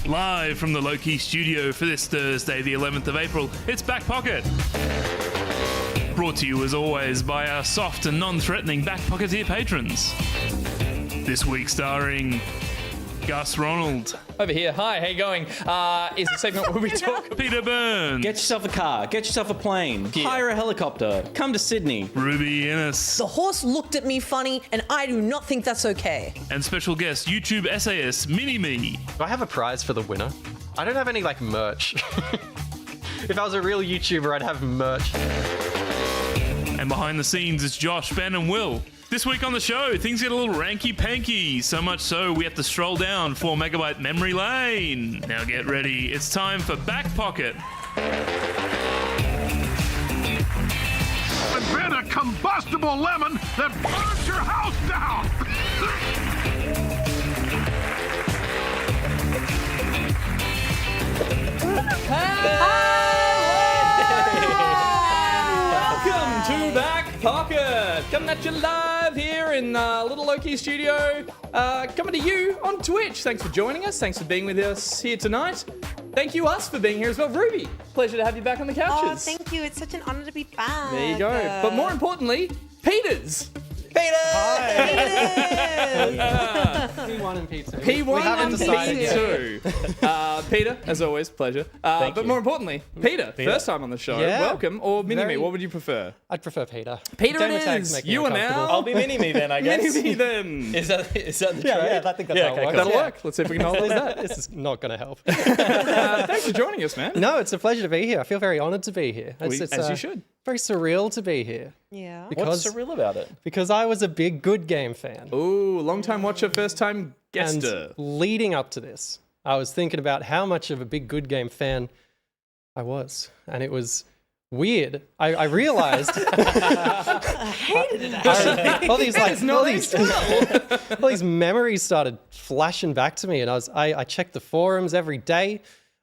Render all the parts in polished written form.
Live from the low-key studio for this Thursday, the 11th of April, it's Back Pocket. Brought to you, as always, by our soft and non-threatening Back Pocketeer patrons. This week starring Gus Ronald. Over here. Hi, how you going? Is a segment where we talk... Peter Burns. Get yourself a car. Get yourself a plane. Yeah. Hire a helicopter. Come to Sydney. Ruby Innes. The horse looked at me funny, and I do not think that's okay. And special guest, YouTube essayist, Mini-Me. Do I have a prize for the winner? I don't have any, merch. If I was a real YouTuber, I'd have merch. And behind the scenes, it's Josh, Ben, and Will. This week on the show, things get a little ranky-panky, so much so we have to stroll down 4 megabyte memory lane. Now get ready, it's time for Back Pocket. I've been a combustible lemon that burns your house down! Welcome to Back Pocket. Coming at you live here in Little Loki Studio. Coming to you on Twitch. Thanks for joining us. Thanks for being with us here tonight. Thank you, us, for being here as well. Ruby, pleasure to have you back on the couches. Oh, thank you. It's such an honor to be back. There you go. But more importantly, Peters. P1 and P2. P1 and decided P2. Peter, as always, pleasure. But more importantly, Peter, first time on the show. Yeah. Welcome. Or Mini-Me, Very- what would you prefer? I'd prefer Peter. Peter Gamer it tags is. make me You are uncomfortable. now. I'll be Mini-Me then, I guess. Mini-Me then. Is that the trade? Yeah, I think that's how it works. That'll Yeah. work. Let's see if we can hold that. This is not going to help. Thanks for joining us, man. No, it's a pleasure to be here. I feel very honoured to be here. It's, As you should. Very surreal to be here. Yeah. What's surreal about it? Because I was a big Good Game fan. Ooh, long time watcher, first time guester. And leading up to this, I was thinking about how much of a big Good Game fan I was. And it was weird. I realized I hated it, actually. all these memories started flashing back to me, and I checked the forums every day.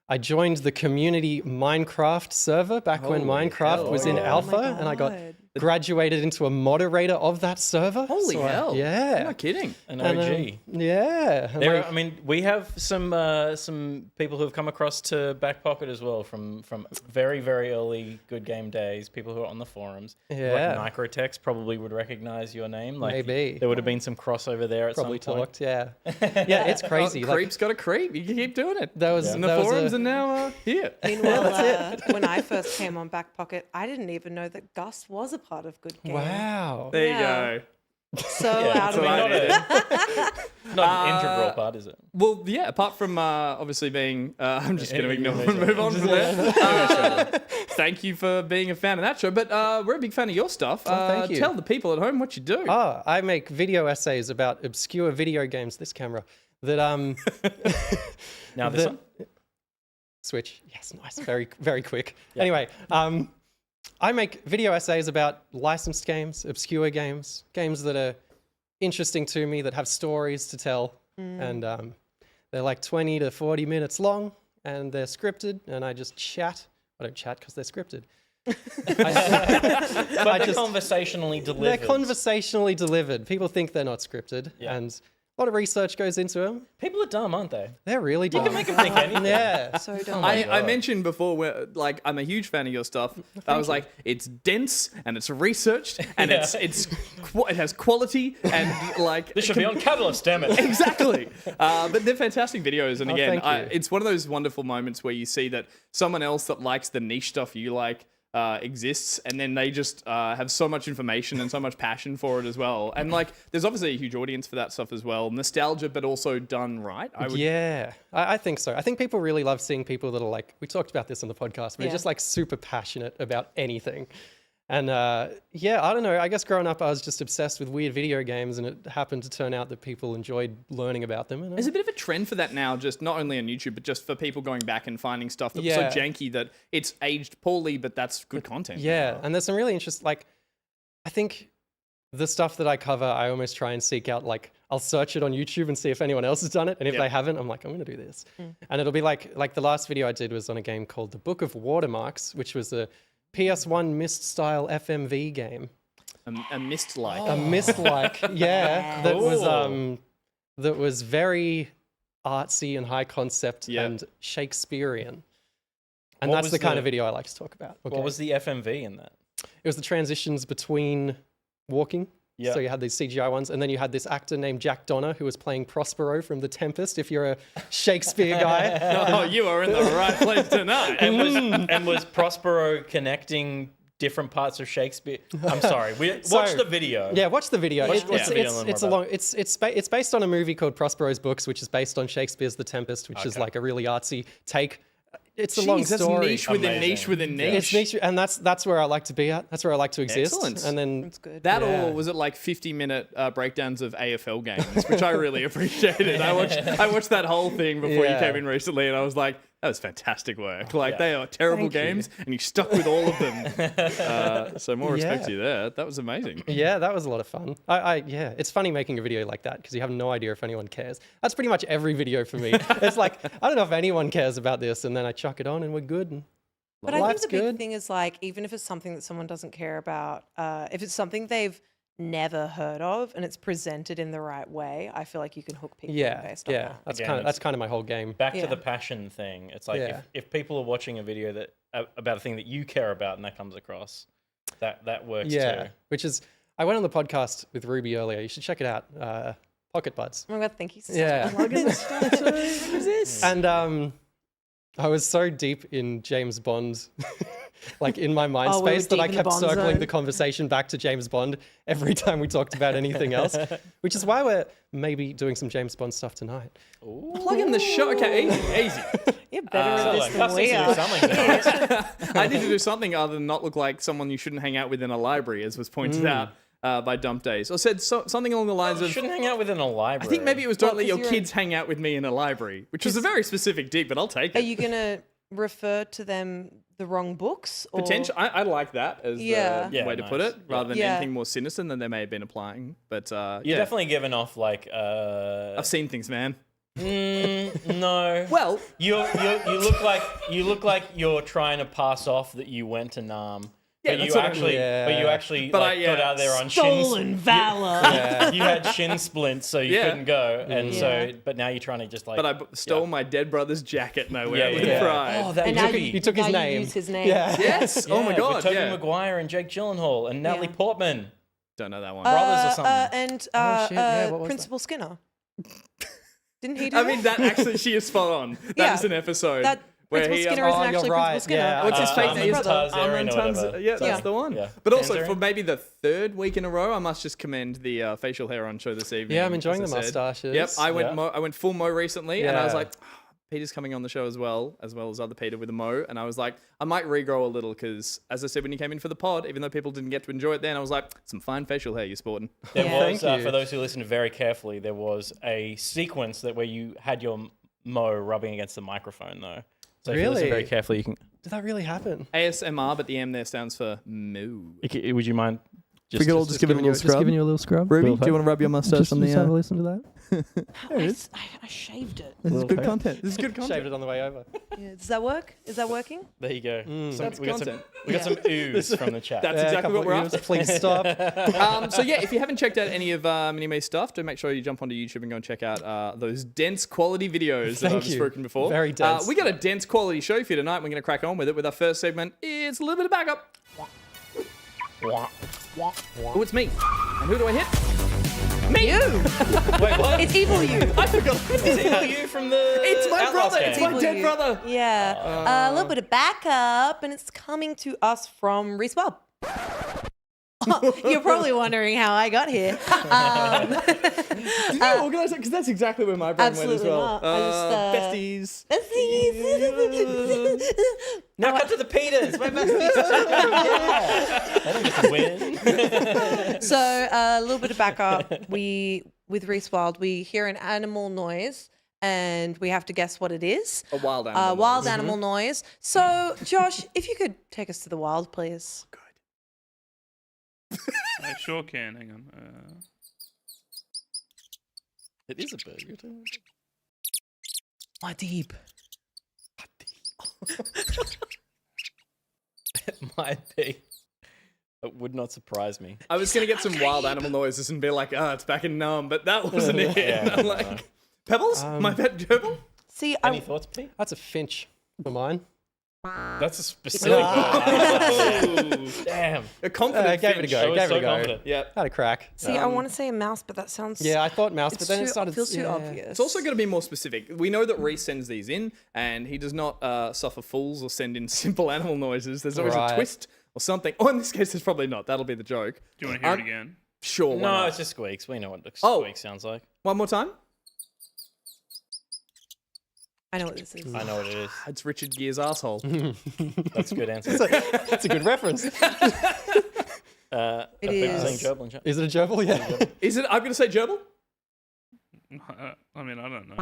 I joined the community Minecraft server back when Minecraft was in alpha, and I got God. graduated into a moderator of that server. Holy hell. Yeah. You're not kidding. An And, OG. yeah. And There, we have some people who have come across to Back Pocket as well from very, very early Good Game days. People who are on the forums. Yeah. Like Microtex probably would recognize your name. Like Maybe. there would have been some crossover there at probably some point. talked, yeah. Yeah, it's crazy. Like, Creep's got a creep. You can keep doing it. that was In the that was forums a- and now here. Meanwhile, when I first came on Back Pocket, I didn't even know that Gus was a part of Good Game. Wow. There Yeah. you go. So out of what I it. Not an integral part, is it? Well, yeah, apart from obviously being, I'm just going to ignore yeah, and move on from there. Thank you for being a fan of that show, but we're a big fan of your stuff. thank you. Tell the people at home what you do. Oh, I make video essays about obscure video games. This camera that Now this one? switch. Yes, nice. Very very quick. Anyway, I make video essays about licensed games, obscure games, games that are interesting to me, that have stories to tell, and they're like 20 to 40 minutes long, and they're scripted, and I just chat. I don't chat because they're scripted. But they're conversationally delivered. They're conversationally delivered. People think they're not scripted, Yeah. and a lot of research goes into them. People are dumb, aren't they? They're really dumb. You can make them think anything. Yeah. So dumb. I mentioned before, where, like, I'm a huge fan of your stuff. I was like, it's dense and it's researched and Yeah. it has quality and like This should be on Catalyst, damn it. exactly. But they're fantastic videos, and again, thank you. it's one of those wonderful moments where you see that someone else that likes the niche stuff you like exists, and then they just have so much information and so much passion for it as well. And like, there's obviously a huge audience for that stuff as well. Nostalgia, but also done right. Yeah, I think so. I think people really love seeing people that are like, we talked about this on the podcast, but they're Yeah. just like super passionate about anything. And yeah, I don't know. I guess growing up, I was just obsessed with weird video games, and it happened to turn out that people enjoyed learning about them. And There's a bit of a trend for that now, just not only on YouTube, but just for people going back and finding stuff that's Yeah. so janky that it's aged poorly, but that's good content. yeah, and there's some really interesting, like, I think the stuff that I cover, I almost try and seek out, like, I'll search it on YouTube and see if anyone else has done it. And if Yep. they haven't, I'm like, I'm going to do this. And it'll be like the last video I did was on a game called The Book of Watermarks, which was a PS1 Myst style FMV game. A mist like. A Myst like, yeah, that was that was very artsy and high concept Yeah. and Shakespearean. And What that's was the kind the- of video I like to talk about. What was the FMV in that? It was the transitions between walking. Yeah. So you had these CGI ones, and then you had this actor named Jack Donner who was playing Prospero from The Tempest. If you're a Shakespeare guy, Oh, you are in the right place tonight. And was Prospero connecting different parts of Shakespeare? I'm sorry. Watch the video. yeah, watch the video. Watch the video and learn It's more a about long. It's based on a movie called Prospero's Books, which is based on Shakespeare's The Tempest, which is like a really artsy take. It's a long Jeez, that's story. niche within Amazing. niche within niche. It's niche, and that's where I like to be at. That's where I like to exist. Excellent. And then That's good. That Yeah. or was it like 50-minute breakdowns of AFL games, which I really appreciated. I watched that whole thing before you Yeah. came in recently, and I was like, that was fantastic work. Like they are terrible Thank you. games, and you stuck with all of them. So more respect Yeah. to you there. That was amazing. yeah, that was a lot of fun. Yeah, it's funny making a video like that because you have no idea if anyone cares. That's pretty much every video for me. It's like I don't know if anyone cares about this, and then I chuck it on, and we're good. And But I think life's the big good. thing is like, even if it's something that someone doesn't care about, if it's something they've never heard of and it's presented in the right way, I feel like you can hook people Yeah, based on yeah, that. that's Again, kind of my whole game. Back to Yeah. the passion thing. It's like Yeah. if people are watching a video that about a thing that you care about and that comes across, that works Yeah, too. which is I went on the podcast with Ruby earlier. You should check it out. Pocket Buds. Oh my God, thank you so Yeah. much. And I was so deep in James Bond, like in my mind Oh, we were space, that I deep in the kept Bond circling zone. the conversation back to James Bond every time we talked about anything else, which is why we're maybe doing some James Bond stuff tonight. Plug in the show. Okay, easy. You're better at this Like, than Gus we needs to do are. something tonight. I need to do something other than not look like someone you shouldn't hang out with in a library, as was pointed out by Dump Days. Or said something along the lines You of, shouldn't hang out within a library. I think maybe it was don't let 'cause your you're kids hang out with me in a library, which was a very specific dig, but I'll take Are it. you going to refer to them the wrong books? Or? Potential. I like that as Yeah. the Yeah, way to put nice. it, rather than Yeah. anything more sinister than they may have been applying. But You're yeah, definitely giving off like I've seen things, man. no. Well, You look like you're trying to pass off that you went to Nam. Yeah, but that's you what I actually, mean. but you actually But like, got out there on Stolen valor. You had shin splints, so you Yeah. couldn't go, and so. Yeah. But now you're trying to just like. but I stole my dead brother's jacket nowhere Yeah, with yeah. pride. Oh, that And would now be. You took his now name. You use his name. Yeah. Yes. Oh my Yeah, god. With Tobey Yeah. Maguire and Jake Gyllenhaal and Natalie Yeah. Portman. Don't know that one. Brothers or something. And Oh, shit, yeah, what was Principal Skinner. Didn't he do I that? mean, that actually, she is spot on. That Yeah. is an episode That where Principal he. Skinner isn't Oh, you're actually right, Principal Skinner. yeah. What's his fake Armin name? Tarzarin Armin or Tarzarin. whatever. Yeah, that's Yeah. the one. Yeah. But also, Tanzarine? for maybe the third week in a row, I must just commend the facial hair on show this evening. Yeah, I'm enjoying as the I said. mustaches. Yep, I went Yeah. I went full Mo recently, and I was Yeah. like, Peter's coming on the show as well as other Peter with a Mo, and I was like, I might regrow a little because, as I said when you came in for the pod, even though people didn't get to enjoy it then, I was like, some fine facial hair you're sporting. There Yeah. was, Thank you. for those who listened very carefully, there was a sequence that where you had your Mo rubbing against the microphone, though. So if you listen Really? very carefully, you can. Did that really happen? ASMR, but the M there stands for moo. Would you mind? We could all just give it a little scrub. you a little scrub. Ruby, do you want to rub your mustache on the? listen to that. I shaved it. This is good content. This is good Shaved content. it on the way over. Yeah. Does that work? Is that working? There you go. That's we got some, content. we got some ooze from the chat. That's Yeah, a exactly couple what we're of after. views. Please stop. So yeah, if you haven't checked out any of Mini-Me's stuff, do make sure you jump onto YouTube and go and check out those dense quality videos that Thank I've you. spoken before. Very dense. We got a dense quality show for you tonight. We're going to crack on with it with our first segment. It's a little bit of backup. Oh, it's me. And who do I hit? You. Wait, what? It's evil you. I forgot. Is it you from the? It's my Outlaws brother. game? It's my Evil dead you. brother. Yeah. A little bit of backup, and it's coming to us from Reese Bob. You're probably wondering how I got here. Did you organise it? Because that's exactly where my brain went as Absolutely well. not. I just, Besties. Now cut to the Peters. My besties. Yeah. I don't get to win. So a little bit of backup. With Reese Wild, we hear an animal noise, and we have to guess what it is. A wild animal. Wild noise. animal noise. So, Josh, if you could take us to the wild, please. I sure can. Hang on. It is a bird. You're talking My deep. about. It might be. It would not surprise me. I was going to get some wild animal noises and be like, it's back in numb, but that wasn't it. Yeah, I'm like, Pebbles? My pet gerbil? See, Any thoughts, Pete? That's a finch for mine. That's a specific. Damn. A confident Gave it a finch. go. I was Gave it so a go. confident. Yeah. Had a crack. See, I want to say a mouse, but that sounds. Yeah, I thought mouse, but then it started. feels too yeah. obvious. It's also going to be more specific. We know that Reese sends these in, and he does not suffer fools or send in simple animal noises. There's always a Right. twist or something. Oh, in this case, there's probably not. That'll be the joke. Do you want to hear it again? Sure. Why No, not? it's just squeaks. We know what the Oh. squeak sounds like. One more time. I know what this is. I know what it is. It's Richard Gere's asshole. That's a good answer. That's a good reference. It Saying is. gerbil in chat. Is it a gerbil? Yeah. Is it? I'm going to say gerbil. I mean, I don't know.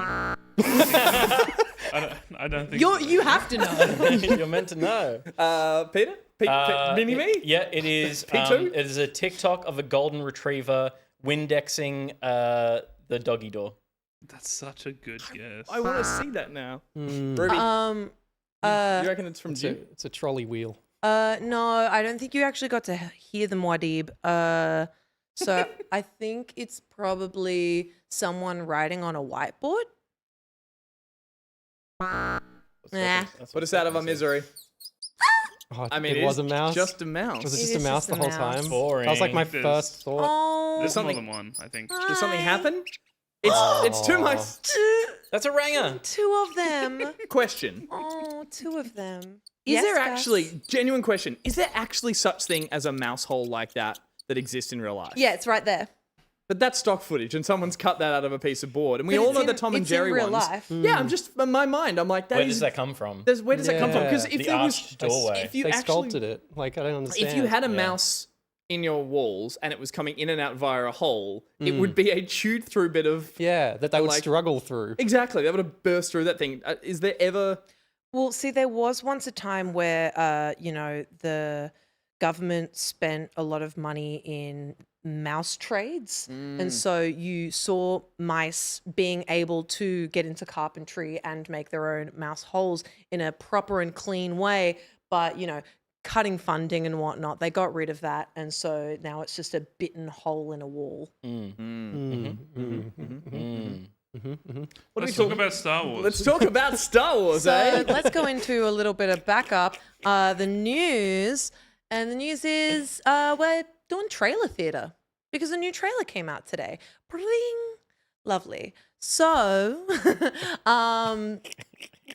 I don't think. You have to know. You're meant to know. Peter? Mini me? Yeah, it is. P2? It is a TikTok of a golden retriever Windexing the doggy door. That's such a good guess. I want to see that now. Ruby, Um. you reckon it's from Jim? It's a trolley wheel. No, I don't think you actually got to hear the Muad'Dib. So I think it's probably someone writing on a whiteboard. Nah. Put us out of our misery. Oh, I mean, it was a mouse. Just a mouse. Was it It just a is mouse just the a whole mouse. time? Boring. That was like my There's- first thought. Oh. There's more something- than one, I think. Did something happen? It's two mice. That's a ranger. Two of them. Question. Oh, two of them. Is Yes, there Gus? actually, genuine question, is there actually such thing as a mouse hole like that exists in real life? Yeah, it's right there. But that's stock footage and someone's cut that out of a piece of board. And we all know the Tom and Jerry in real ones. life. Yeah, I'm just, in my mind, I'm like, Where does that come from? Where does that come from? Because Yeah. if The there was, arched doorway. if you They actually, sculpted it. Like, I don't understand. if you had a mouse in your walls and it was coming in and out via a hole, it would be a chewed through bit of, Yeah, that they would like- struggle through. exactly, that would have burst through that thing. Is there ever, Well, see, there was once a time where, the government spent a lot of money in mouse trades. And so you saw mice being able to get into carpentry and make their own mouse holes in a proper and clean way. But, cutting funding and whatnot, they got rid of that. And so now it's just a bitten hole in a wall. Let's talk about Star Wars. let's talk about Star Wars, So eh? let's go into a little bit of backup. The news, and the news is we're doing trailer theater because a new trailer came out today. Bring, lovely. So,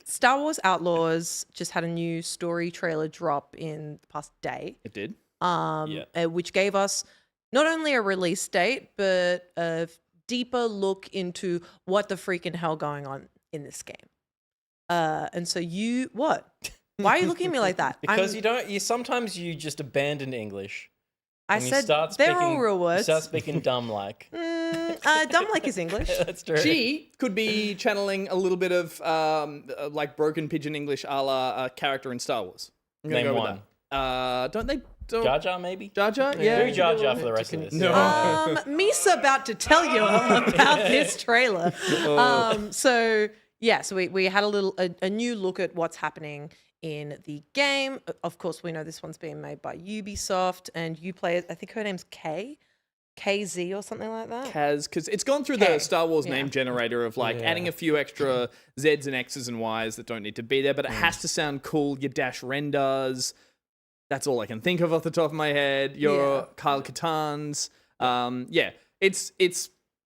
Star Wars Outlaws just had a new story trailer drop in the past day, It did. which gave us not only a release date but a deeper look into what the freaking hell going on in this game. And so what? Why are you looking at me like that? Because sometimes you just abandon English. I and you said start they're speaking, all real You words. start speaking dumb like. Dumb like is English. That's true. She could be channeling a little bit of like broken pigeon English a la character in Star Wars. I'm gonna Name go with one. that. Don't they? Jar Jar maybe? Jar Jar? Yeah. Do Jar Jar for the rest of this. No. Misa about to tell you about this trailer. So we had a new look at what's happening in the game. Of course, we know this one's being made by Ubisoft, and you play, I think her name's KZ or something like that. Kaz, because it's gone through K, the Star Wars name yeah. generator of like adding a few extra Z's and X's and Y's that don't need to be there, but it has to sound cool. Your dash renders. That's all I can think of off the top of my head. Your Yeah. Kyle Katarns.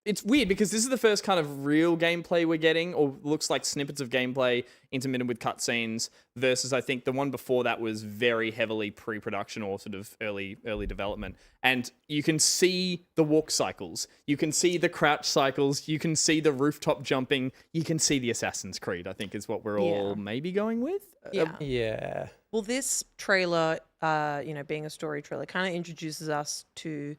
It's weird because this is the first kind of real gameplay we're getting, or looks like snippets of gameplay intermittent with cutscenes, versus I think the one before that was very heavily pre-production or sort of early development. And you can see the walk cycles, you can see the crouch cycles, you can see the rooftop jumping, you can see the Assassin's Creed, I think is what we're all maybe going with. Yeah. Yeah. Well, this trailer, being a story trailer, kind of introduces us to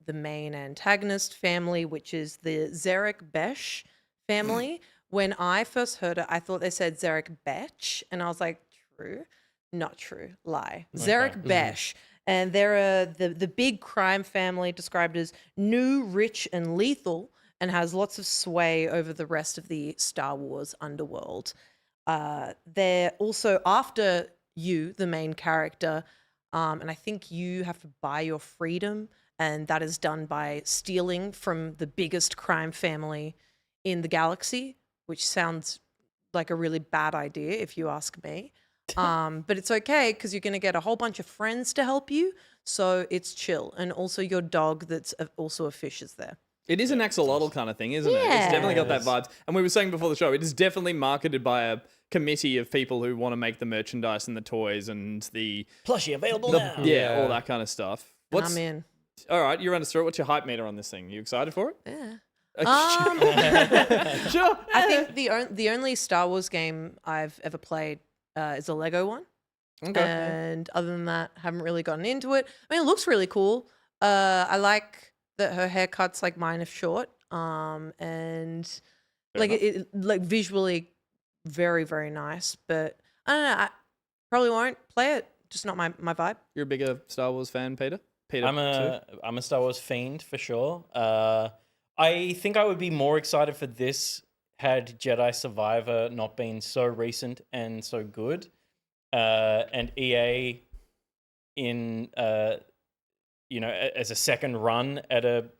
the main antagonist family, which is the Zarek Besh family. When I first heard it, I thought they said Zarek Betch, and I was like, true, not true, lie. Zarek Besh. And they're the big crime family described as new, rich, and lethal, and has lots of sway over the rest of the Star Wars underworld. They're also after you, the main character, and I think you have to buy your freedom, and that is done by stealing from the biggest crime family in the galaxy, which sounds like a really bad idea if you ask me. But it's okay because you're going to get a whole bunch of friends to help you, so it's chill. And also your dog that's also a fish is there. It is an axolotl kind of thing, isn't it? It's definitely got that vibes. And we were saying before the show, it is definitely marketed by a committee of people who want to make the merchandise and the toys and the Plushie available now. Yeah, all that kind of stuff. I'm in. All right, you run us through it. What's your hype meter on this thing? You excited for it? Yeah. Sure. I think the only Star Wars game I've ever played is a Lego one. Okay. And other than that, haven't really gotten into it. I mean, it looks really cool. I like that her haircut's like mine if short. And like it like visually very, very nice. But I don't know. I probably won't play it. Just not my vibe. You're a bigger Star Wars fan, Peter? I'm a Star Wars fiend for sure. I think I would be more excited for this had Jedi Survivor not been so recent and so good. And EA in as a second run at an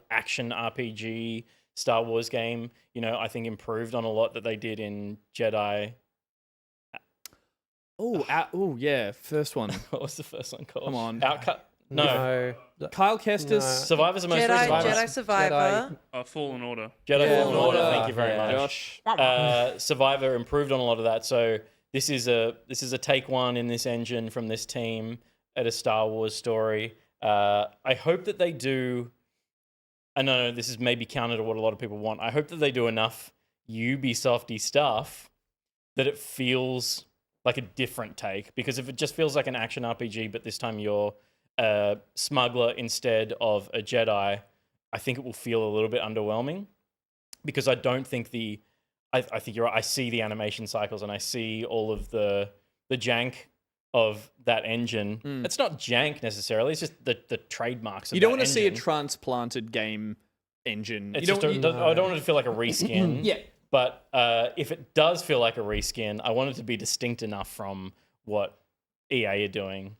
action RPG Star Wars game, I think improved on a lot that they did in Jedi. Oh, yeah, first one. What was the first one called? Come on. Outcut. No. Kyle Kestis. Survivor's the most recent one. Jedi Survivor. Fallen Order. Jedi Fallen Order. Thank you very much. Josh. Survivor improved on a lot of that. So this is a take one in this engine from this team at a Star Wars story. I hope that they do. I know this is maybe counter to what a lot of people want. I hope that they do enough Ubisofty stuff that it feels like a different take. Because if it just feels like an action RPG, but this time you're a smuggler instead of a Jedi, I think it will feel a little bit underwhelming. Because I don't think I think you're right. I see the animation cycles and I see all of the jank of that engine. It's not jank necessarily. It's just the trademarks of You don't that want to see a engine. transplanted game engine. It's I don't want it to feel like a reskin. Yeah. But if it does feel like a reskin, I want it to be distinct enough from what EA are doing.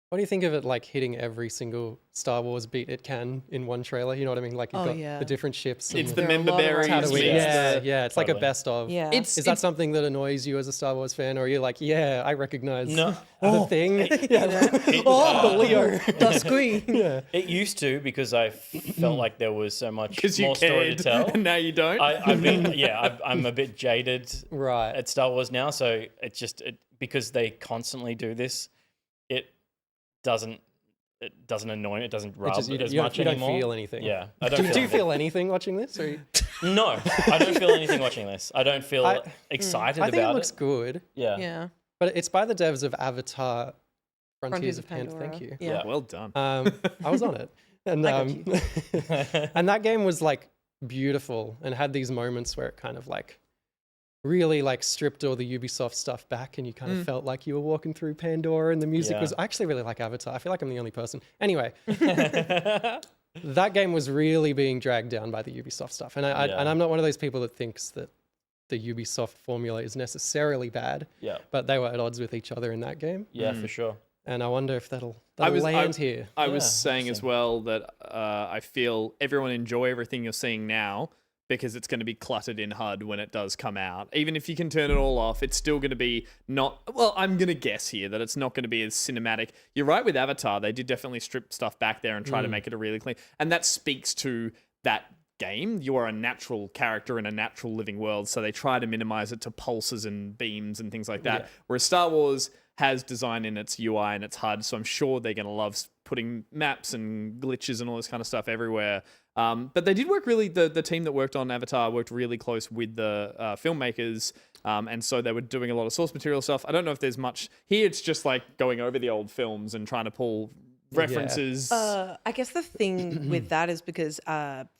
What do you think of it like hitting every single Star Wars beat it can in one trailer? You know what I mean? Like you've got the different ships. It's and the There are a member lot of berries. Tatooine. mixed. yeah. It's like a best of. Yeah. It's Is that something that annoys you as a Star Wars fan, or are you like, yeah, I recognize No. the thing? The Leo. The screen. Yeah. It used to because I felt like there was so much Because you more story to cared, tell. and now you don't. I'm a bit jaded Right. at Star Wars now, so it's just because they constantly do this, it doesn't annoy me. It doesn't rub as much you anymore. don't feel anything. Yeah, I don't. Do you feel anything watching this? Or No, I don't feel anything watching this. I don't feel excited I think about it looks good, Yeah. Yeah. but it's by the devs of Avatar: Frontiers Frontiers of of Pandora. Pandora. Thank you. Yeah. Well done. I was on it, and I got and that game was like beautiful and had these moments where it kind of like really like stripped all the Ubisoft stuff back, and you kind of felt like you were walking through Pandora, and the music Yeah. was. I actually really like Avatar. I feel like I'm the only person. Anyway, that game was really being dragged down by the Ubisoft stuff, and and I'm not one of those people that thinks that the Ubisoft formula is necessarily bad. Yeah. But they were at odds with each other in that game, Yeah, for sure. and I wonder if that'll land here. I was Yeah, saying as well that I feel everyone enjoy everything you're seeing now because it's going to be cluttered in HUD when it does come out. Even if you can turn it all off, it's still going to be not... Well, I'm going to guess here that it's not going to be as cinematic. You're right with Avatar. They did definitely strip stuff back there and try to make it a really clean... And that speaks to that game. You are a natural character in a natural living world, so they try to minimize it to pulses and beams and things like that. Whereas Star Wars has design in its UI and its HUD, so I'm sure they're going to love putting maps and glitches and all this kind of stuff everywhere. But they did work really, the team that worked on Avatar worked really close with the filmmakers, and so they were doing a lot of source material stuff. I don't know if there's much here. It's just like going over the old films and trying to pull references. I guess the thing with that is because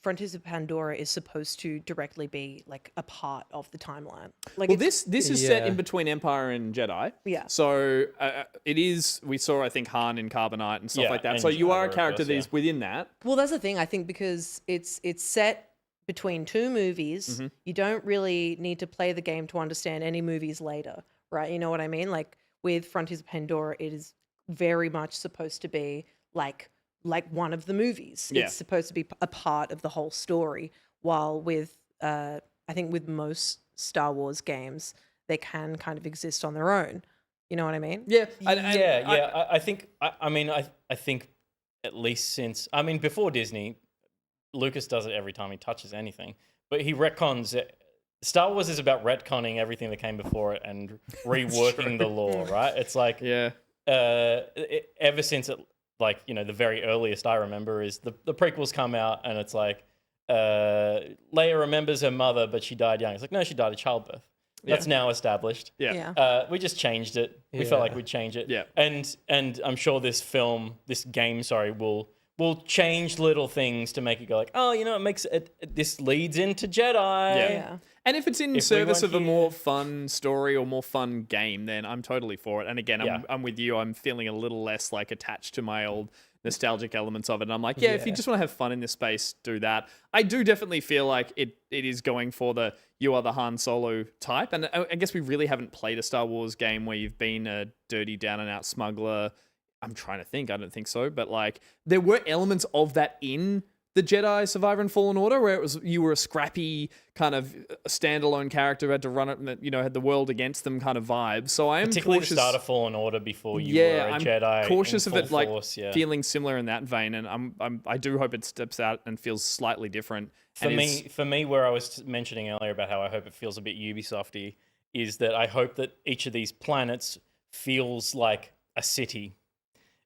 Frontiers of Pandora is supposed to directly be like a part of the timeline. Like, Well, this is set Yeah. in between Empire and Jedi. Yeah. So it is. We saw, I think, Han in Carbonite and stuff Yeah, like that. and So you are a Jabba, of character course, that is within that. well, that's the thing. I think because it's set between two movies, you don't really need to play the game to understand any movies later, right? You know what I mean? Like with Frontiers of Pandora, it is very much supposed to be like one of the movies. Yeah. It's supposed to be a part of the whole story. While with I think with most Star Wars games, they can kind of exist on their own. You know what I mean? Yeah, I think. I think at least since before Disney, Lucas does it every time he touches anything, but he retcons it. Star Wars is about retconning everything that came before it and reworking the lore, right? It's like ever since it, like, you know, the very earliest I remember is the prequels come out and it's like Leia remembers her mother, but she died young. It's like, no, she died of childbirth. That's now established. Yeah. We just changed it. We felt like we'd change it. Yeah. And I'm sure this game, will change little things to make it go like, oh, you know, it makes it. This leads into Jedi. Yeah. And if it's in If we service weren't of a here- more fun story or more fun game, then I'm totally for it. And again, Yeah. I'm with you. I'm feeling a little less like attached to my old nostalgic elements of it. And I'm like, if you just want to have fun in this space, do that. I do definitely feel like it is going for the you are the Han Solo type. And I guess we really haven't played a Star Wars game where you've been a dirty down and out smuggler. I'm trying to think. I don't think so. But like there were elements of that in the Jedi Survivor and Fallen Order, where you were a scrappy kind of standalone character who had to run it, and you know, had the world against them kind of vibe. So I am Particularly cautious. the start of Fallen Order before you were a I'm Jedi. cautious in of it, full like force, feeling similar in that vein, and I do hope it steps out and feels slightly different. For me, where I was mentioning earlier about how I hope it feels a bit Ubisofty, is that I hope that each of these planets feels like a city,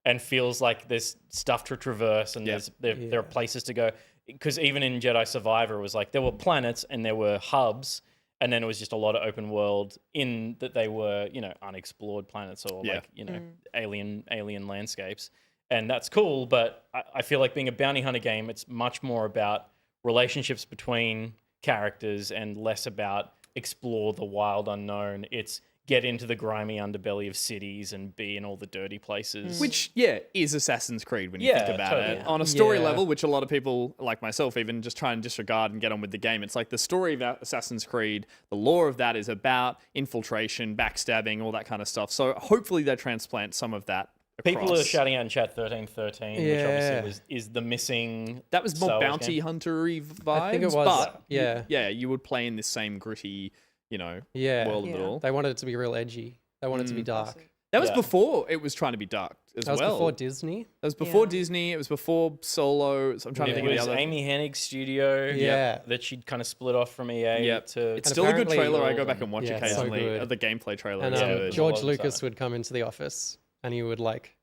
and feels like there's stuff to traverse, and there are places to go. Because even in Jedi Survivor, it was like there were planets and there were hubs, and then it was just a lot of open world in that they were, you know, unexplored planets or like, you know, alien landscapes. And that's cool, but I feel like being a bounty hunter game, it's much more about relationships between characters and less about explore the wild unknown. It's get into the grimy underbelly of cities and be in all the dirty places. Which, is Assassin's Creed when you think about totally. it. On a story level, which a lot of people, like myself, even just try and disregard and get on with the game. It's like the story of Assassin's Creed, the lore of that is about infiltration, backstabbing, all that kind of stuff. So hopefully they transplant some of that across. People are shouting out in chat 1313, which obviously is the missing. That was more Star Wars bounty game. hunter-y vibes. I think it was, But yeah. you would play in this same gritty, you know, Yeah. world of it all. They wanted it to be real edgy. They wanted it to be dark. That was Yeah. before it was trying to be dark as That was well. before Disney. It was before Disney. It was before Solo. So I'm trying to It think of was the other. Amy Hennig's studio Yeah. that she'd kind of split off from EA Yep. to... It's And still a good apparently- trailer. I go back and watch Yeah, it's so occasionally. good. The gameplay trailer. And is Yeah, good. there's a George lot of Lucas excitement. would come into the office and he would like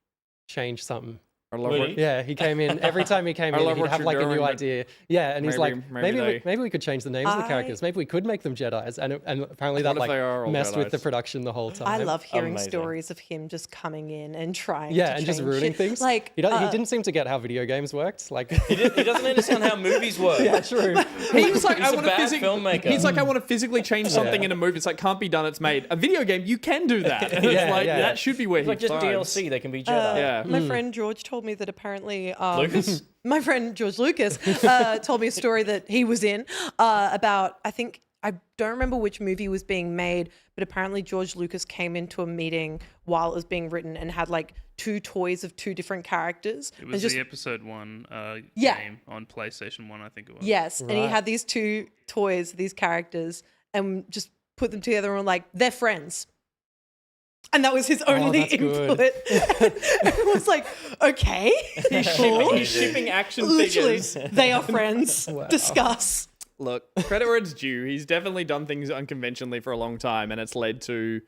change something. I love Would it. he? Yeah, he came in every time he came I in, love he'd what have you're like a new doing, but idea. Yeah, and he's maybe- like, maybe maybe we could change the names of the characters. Maybe we could make them Jedis, and apparently that What if they are like all messed with the Jedis? production the whole time. I love hearing Amazing. stories of him just coming in and trying. Yeah, to and just change ruining shit. things. Like he didn't seem to get how video games worked. Like, He doesn't understand how movies work. yeah, true. He was like, He's I a want to bad filmmaker. He's like, I want to physically change something in a movie. It's like, can't be done. It's made. A video game, you can do that. It's Yeah, like yeah. that should be where It's like he just thrives. DLC, they can be Jedi. Yeah. My friend George told me that apparently Lucas? my friend George Lucas told me a story that he was in about, I don't remember which movie was being made, but apparently George Lucas came into a meeting while it was being written and had like two toys of two different characters. It and was just, the episode 1 Yeah. game on PlayStation 1, I think it was. yes, and he Right. had these two toys, these characters, and just put them together and were like, they're friends. And that was his only that's input. good. Everyone's like, okay, cool. He's shipping action Literally, figures. they are friends. Discuss. Look, credit where it's due. He's definitely done things unconventionally for a long time, and it's led to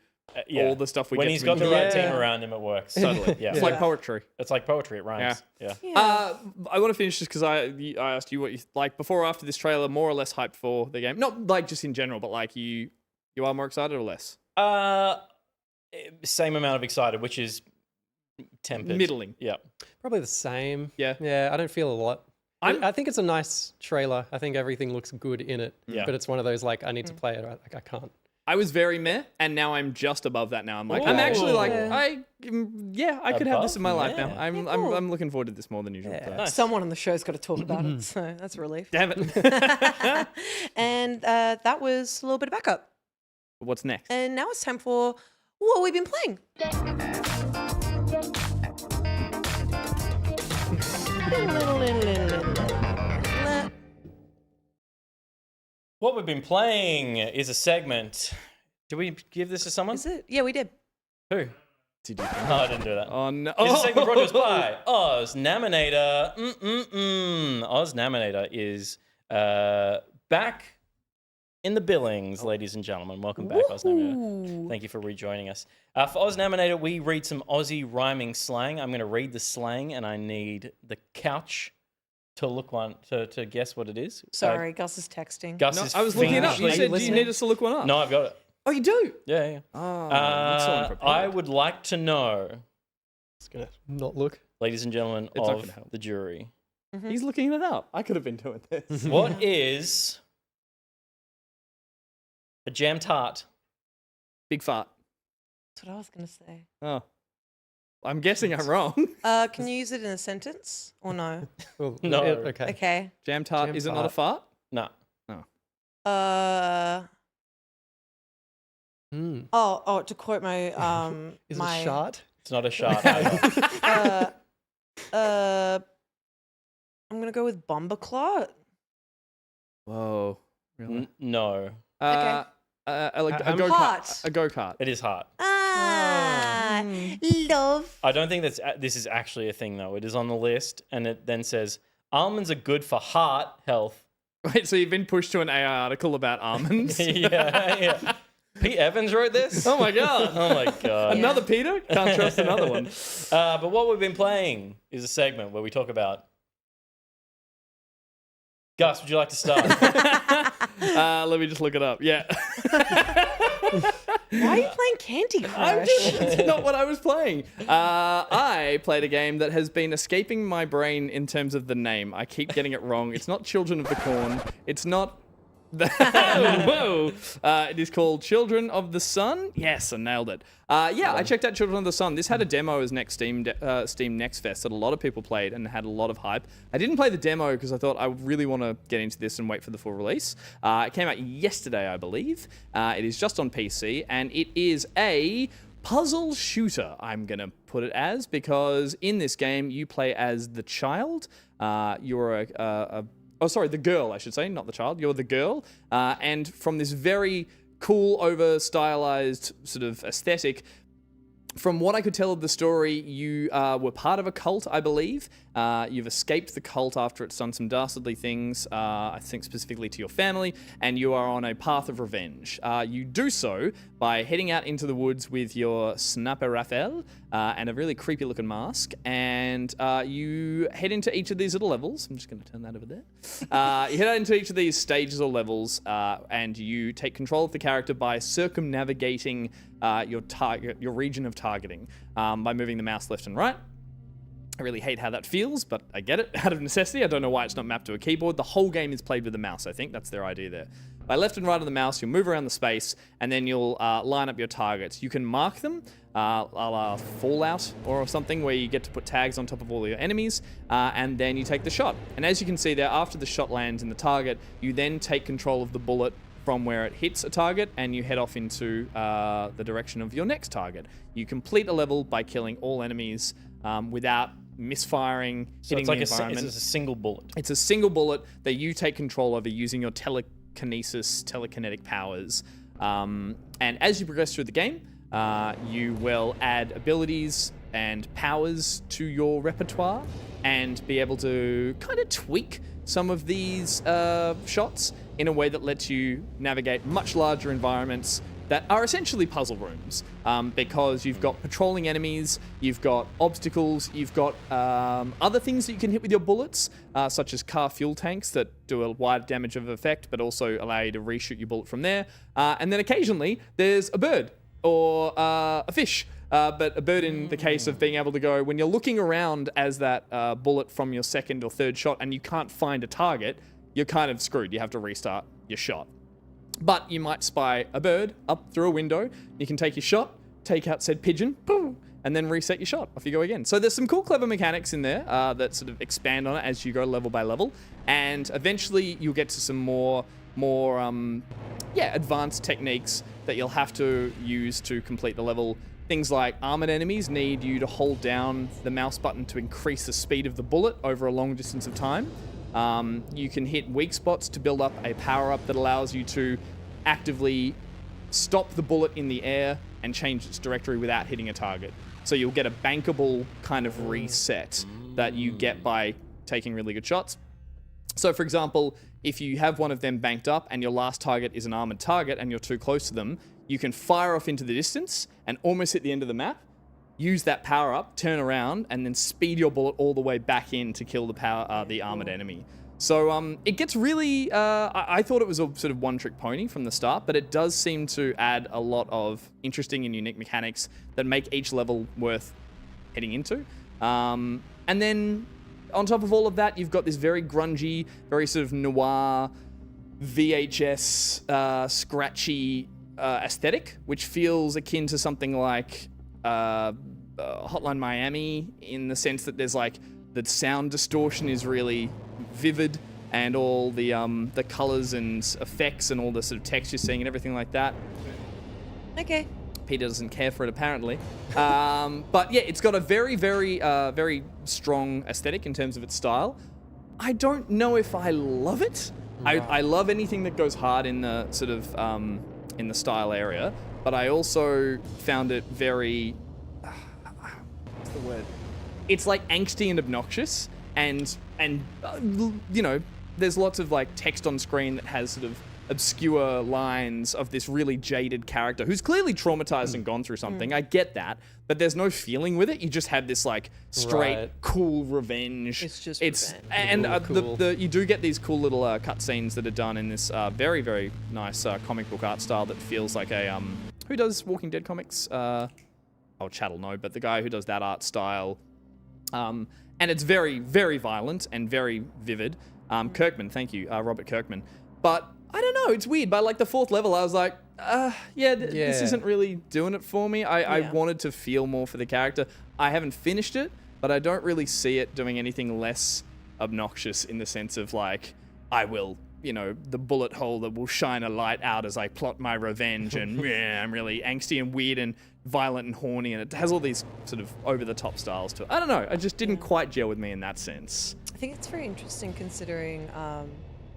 all the stuff we When get he's to got the enjoy. right team around him, it works. Totally. Yeah. It's like poetry. It's like poetry, it rhymes. Yeah. I want to finish just because I asked you what you like before or after this trailer, more or less hyped for the game. Not like just in general, but like you are more excited or less? Same amount of excited, which is tempered. Middling. Yeah. Probably the same. Yeah. Yeah, I don't feel a lot. I think it's a nice trailer. I think everything looks good in it. Yeah. But it's one of those like I need to play it. I can't. I was very meh, and now I'm just above that. Now I'm like, I'm Ooh. actually like, Yeah. I could have this in my Above life now. meh. I'm Yeah, cool. I'm looking forward to this more than usual. Yeah. So. Nice. Someone on the show's got to talk about it, so that's a relief. Damn it. And that was a little bit of backup. What's next? And now it's time for What have we been playing? What we've been playing is a segment. Did we give this to someone? Is it? Yeah, we did. Who? Did you? No, I didn't do that. Oh no! It's a segment brought to us by Oz Naminator. Oz Naminator is back in the billings, ladies and gentlemen. Welcome back, Oz Naminator. Thank you for rejoining us. For Oz Naminator, we read some Aussie rhyming slang. I'm going to read the slang, and I need the couch to look to guess what it is. Sorry, Gus is texting. Gus No, is I was looking it up. You fiendishly- said, "Do you need us to look one up?" No, I've got it. Oh, you do? Yeah. Oh, excellent. Prepared. I would like to know, It's gonna not look. ladies and gentlemen It's not of gonna help. the jury, He's looking it up. I could have been doing this. what is a jam tart? Big fart. That's what I was going to say. Oh, I'm guessing I'm wrong. Can you use it in a sentence or no? Oh, No. Okay. Okay. Jam tart. Jam Is it not a tart. fart? No. To quote my Is my it a shard? It's not a shard. either. I'm gonna go with bomber clot. Whoa. Really? No, A go Heart. kart. A go kart. it is hard. Love. I don't think this is actually a thing though. It is on the list, and it then says almonds are good for heart health. Wait, so you've been pushed to an AI article about almonds? yeah. Pete Evans wrote this. Oh my god. Oh my god. Another Peter? Can't trust another one. But what we've been playing is a segment where we talk about. Gus, would you like to start? Let me just look it up. Yeah. Why are you playing Candy Crush? It's not what I was playing. I played a game that has been escaping my brain in terms of the name. I keep getting it wrong. It's not Children of the Corn. It's not... Whoa! It is called Children of the Sun. Yes, I nailed it. I checked out Children of the Sun. This had a demo as next Steam Next Fest that a lot of people played and had a lot of hype. I didn't play the demo because I thought I really want to get into this and wait for the full release. It came out yesterday, I believe. It is just on PC, and it is a puzzle shooter, I'm going to put it as, because in this game, you play as the child. You're the girl, I should say, not the child. You're the girl. And from this very cool, over-stylized sort of aesthetic, from what I could tell of the story, you were part of a cult, I believe. You've escaped the cult after it's done some dastardly things, I think specifically to your family, and you are on a path of revenge. You do so by heading out into the woods with your Sniper Raphael and a really creepy-looking mask, and you head into each of these little levels. I'm just going to turn that over there. You head out into each of these stages or levels, and you take control of the character by circumnavigating your region of targeting by moving the mouse left and right. I really hate how that feels, but I get it out of necessity. I don't know why it's not mapped to a keyboard. The whole game is played with the mouse, I think. That's their idea there. By left and right of the mouse, you'll move around the space, and then you'll line up your targets. You can mark them, a la Fallout or something, where you get to put tags on top of all your enemies, and then you take the shot. And as you can see there, after the shot lands in the target, you then take control of the bullet from where it hits a target, and you head off into the direction of your next target. You complete a level by killing all enemies without misfiring, hitting the environment. It's a single bullet. It's a single bullet that you take control over using your telekinetic powers. And as you progress through the game, you will add abilities and powers to your repertoire and be able to kind of tweak some of these shots in a way that lets you navigate much larger environments that are essentially puzzle rooms, because you've got patrolling enemies, you've got obstacles, you've got other things that you can hit with your bullets, such as car fuel tanks that do a wide damage of effect, but also allow you to reshoot your bullet from there. And then occasionally there's a bird or a fish. But a bird in the case of being able to go, when you're looking around as that bullet from your second or third shot and you can't find a target, you're kind of screwed. You have to restart your shot. But you might spy a bird up through a window. You can take your shot, take out said pigeon, boom, and then reset your shot. Off you go again. So there's some cool, clever mechanics in there that sort of expand on it as you go level by level. And eventually you'll get to some more advanced techniques that you'll have to use to complete the level. Things like armored enemies need you to hold down the mouse button to increase the speed of the bullet over a long distance of time. You can hit weak spots to build up a power-up that allows you to actively stop the bullet in the air and change its trajectory without hitting a target. So you'll get a bankable kind of reset that you get by taking really good shots. So for example, if you have one of them banked up and your last target is an armored target and you're too close to them, you can fire off into the distance and almost hit the end of the map, use that power up, turn around, and then speed your bullet all the way back in to kill the armored enemy. So it gets really, I thought it was a sort of one-trick pony from the start, but it does seem to add a lot of interesting and unique mechanics that make each level worth heading into. And then on top of all of that, you've got this very grungy, very sort of noir, VHS, scratchy aesthetic, which feels akin to something like Hotline Miami, in the sense that there's like the sound distortion is really vivid, and all the colors and effects and all the sort of text you're seeing and everything like that. Okay. Peter doesn't care for it apparently, but yeah, it's got a very, very, very strong aesthetic in terms of its style. I don't know if I love it. I love anything that goes hard in the sort of in the style area, but I also found it very, what's the word? It's like angsty and obnoxious, and you know, there's lots of like text on screen that has sort of obscure lines of this really jaded character who's clearly traumatized and gone through something. I get that, but there's no feeling with it. You just have this like straight cool revenge. It's just revenge. And Cool. you do get these cool little cutscenes that are done in this very, very nice comic book art style that feels like a who does Walking Dead comics? Chattel no, but the guy who does that art style. And it's very, very violent and very vivid. Kirkman, thank you, Robert Kirkman. But I don't know, it's weird. By like the fourth level, I was like, this isn't really doing it for me. I wanted to feel more for the character. I haven't finished it, but I don't really see it doing anything less obnoxious in the sense of like, I will, you know, the bullet hole that will shine a light out as I plot my revenge, and I'm really angsty and weird and violent and horny, and it has all these sort of over-the-top styles to it. I don't know, it just didn't quite gel with me in that sense. I think it's very interesting considering,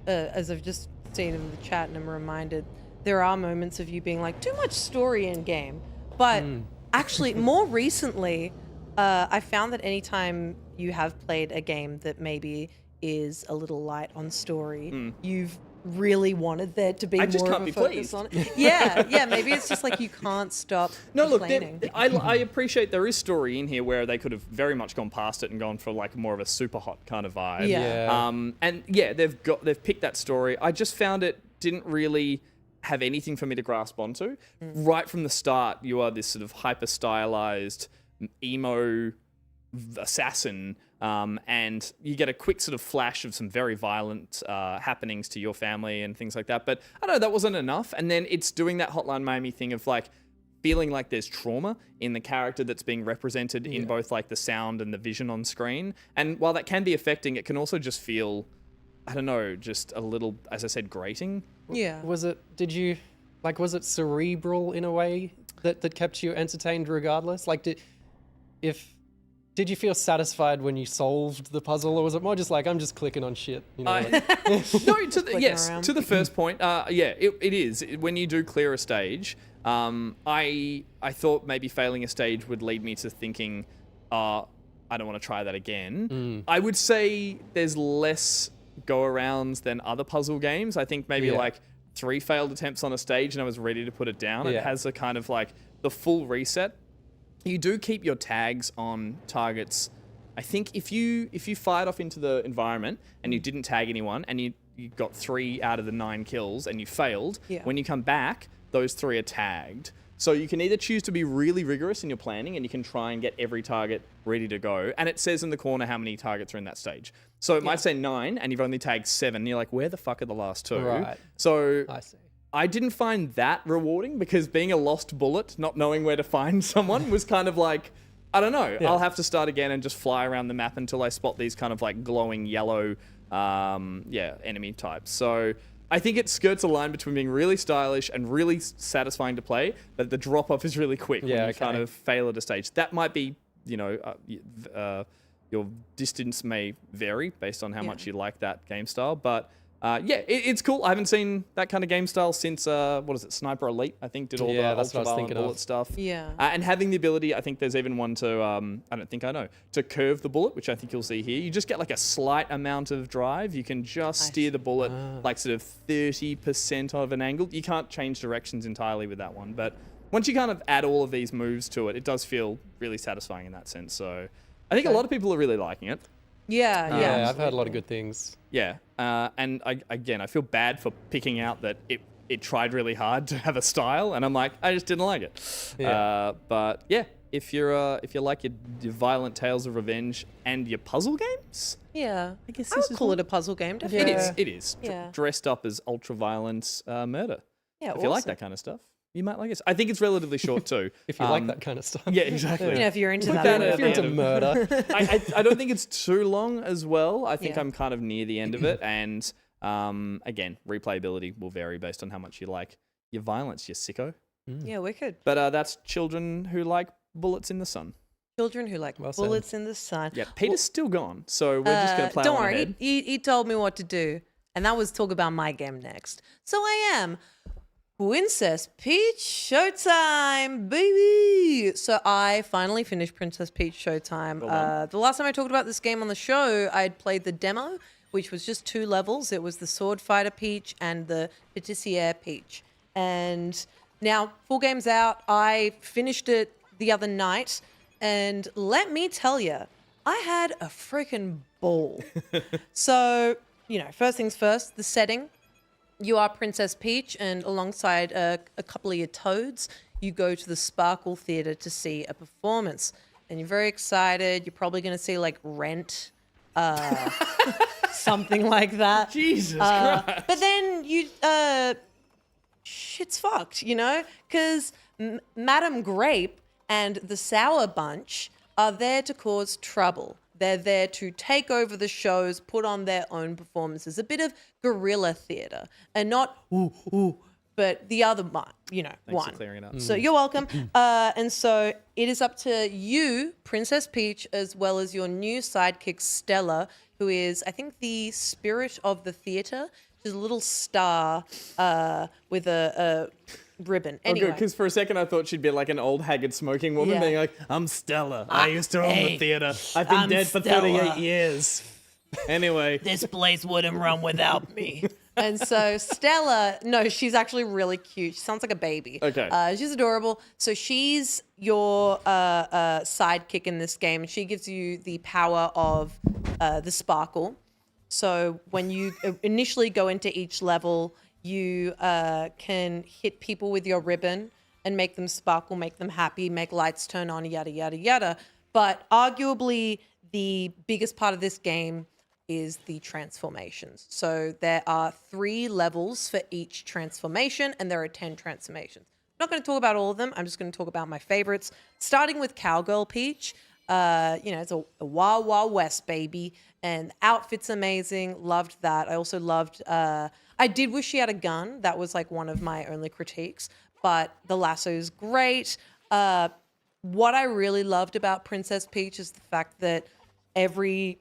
as I've just seen in the chat and I'm reminded, there are moments of you being like, too much story in game. But actually, more recently, I found that anytime you have played a game that maybe is a little light on story, you've really wanted there to be more of a focus on it. Yeah, maybe it's just like you can't stop complaining. I appreciate there is story in here where they could have very much gone past it and gone for like more of a super hot kind of vibe. And yeah, they've picked that story. I just found it didn't really have anything for me to grasp onto. Right from the start, you are this sort of hyper stylized emo assassin, and you get a quick sort of flash of some very violent happenings to your family and things like that. But I don't know, that wasn't enough. And then it's doing that Hotline Miami thing of like feeling like there's trauma in the character that's being represented in both like the sound and the vision on screen. And while that can be affecting, it can also just feel, I don't know, just a little, as I said, grating. Yeah. Was it cerebral in a way that kept you entertained regardless? Like, did you feel satisfied when you solved the puzzle, or was it more just like, I'm just clicking on shit? You know, No, to the first point, it is. When you do clear a stage, I thought maybe failing a stage would lead me to thinking, I don't want to try that again. I would say there's less go-arounds than other puzzle games. I think maybe like 3 failed attempts on a stage and I was ready to put it down. It has a kind of like the full reset. You do keep your tags on targets. I think if you fired off into the environment and you didn't tag anyone and you got 3 out of the 9 kills and you failed, when you come back, those 3 are tagged. So you can either choose to be really rigorous in your planning and you can try and get every target ready to go. And it says in the corner how many targets are in that stage. So it might say 9 and you've only tagged 7. And you're like, where the fuck are the last 2? Right. So I see. I didn't find that rewarding because being a lost bullet, not knowing where to find someone was kind of like, I don't know. I'll have to start again and just fly around the map until I spot these kind of like glowing yellow, enemy types. So I think it skirts a line between being really stylish and really satisfying to play, but the drop off is really quick when you kind of fail at a stage. That might be, your distance may vary based on how much you like that game style, but it's cool. I haven't seen that kind of game style since Sniper Elite. I think did all the ultraviolet bullet stuff. Yeah. And having the ability, I think there's even one to to curve the bullet, which I think you'll see here. You just get like a slight amount of drive. You can just steer the bullet like sort of 30% of an angle. You can't change directions entirely with that one, but once you kind of add all of these moves to it, it does feel really satisfying in that sense. So I think a lot of people are really liking it. Yeah. I've heard a lot of good things. Yeah, and I feel bad for picking out that it tried really hard to have a style, and I'm like, I just didn't like it. Yeah. But yeah, if you like your violent tales of revenge and your puzzle games, Yeah. I guess I this would is call one. it a puzzle game, definitely. It is. Yeah. Dressed up as ultra-violent murder. Yeah, If you like that kind of stuff, you might like it. I think it's relatively short too. If you like that kind of stuff. Yeah, exactly. If you're into Put that. that If you're into murder. I don't think it's too long as well. I think Yeah. I'm kind of near the end of it. And again, replayability will vary based on how much you like your violence, you sicko. Yeah, wicked. But that's children who like bullets in the sun. Children who like Well said. bullets in the sun. Yeah, Peter's still gone. So we're just going to play Don't on worry, ahead. he told me what to do, and that was talk about my game next. So I am Princess Peach Showtime, baby. So I finally finished Princess Peach Showtime. The last time I talked about this game on the show, I'd played the demo, which was just 2 levels. It was the Sword Fighter Peach and the Patissiere Peach. And now, full game's out. I finished it the other night, and let me tell you, I had a freaking ball. So, first things first, the setting. You are Princess Peach, and alongside a couple of your toads, you go to the Sparkle Theatre to see a performance. And you're very excited. You're probably going to see, like, Rent, something like that. Jesus Christ. But then shit's fucked, because Madame Grape and the Sour Bunch are there to cause trouble. They're there to take over the shows, put on their own performances, a bit of guerrilla theatre, and not but the other one, Thanks one. for clearing it up. So you're welcome. And so it is up to you, Princess Peach, as well as your new sidekick, Stella, who is, I think, the spirit of the theatre. She's a little star with a ribbon. Oh, good, because for a second I thought she'd be like an old haggard smoking woman Yeah. being like, I'm Stella. I used to own the theatre. I've been dead for 38 years. Anyway. This place wouldn't run without me. And so Stella, no, she's actually really cute. She sounds like a baby. Okay. She's adorable. So she's your sidekick in this game. She gives you the power of the sparkle. So when you initially go into each level, you can hit people with your ribbon and make them sparkle, make them happy, make lights turn on, yada, yada, yada. But arguably the biggest part of this game is the transformations. So there are 3 levels for each transformation, and there are 10 transformations. I'm not going to talk about all of them. I'm just going to talk about my favorites, starting with Cowgirl Peach. It's a Wild Wild West, baby, and the outfit's amazing. Loved that. I also loved, I did wish she had a gun. That was like one of my only critiques, but the lasso's great. What I really loved about Princess Peach is the fact that every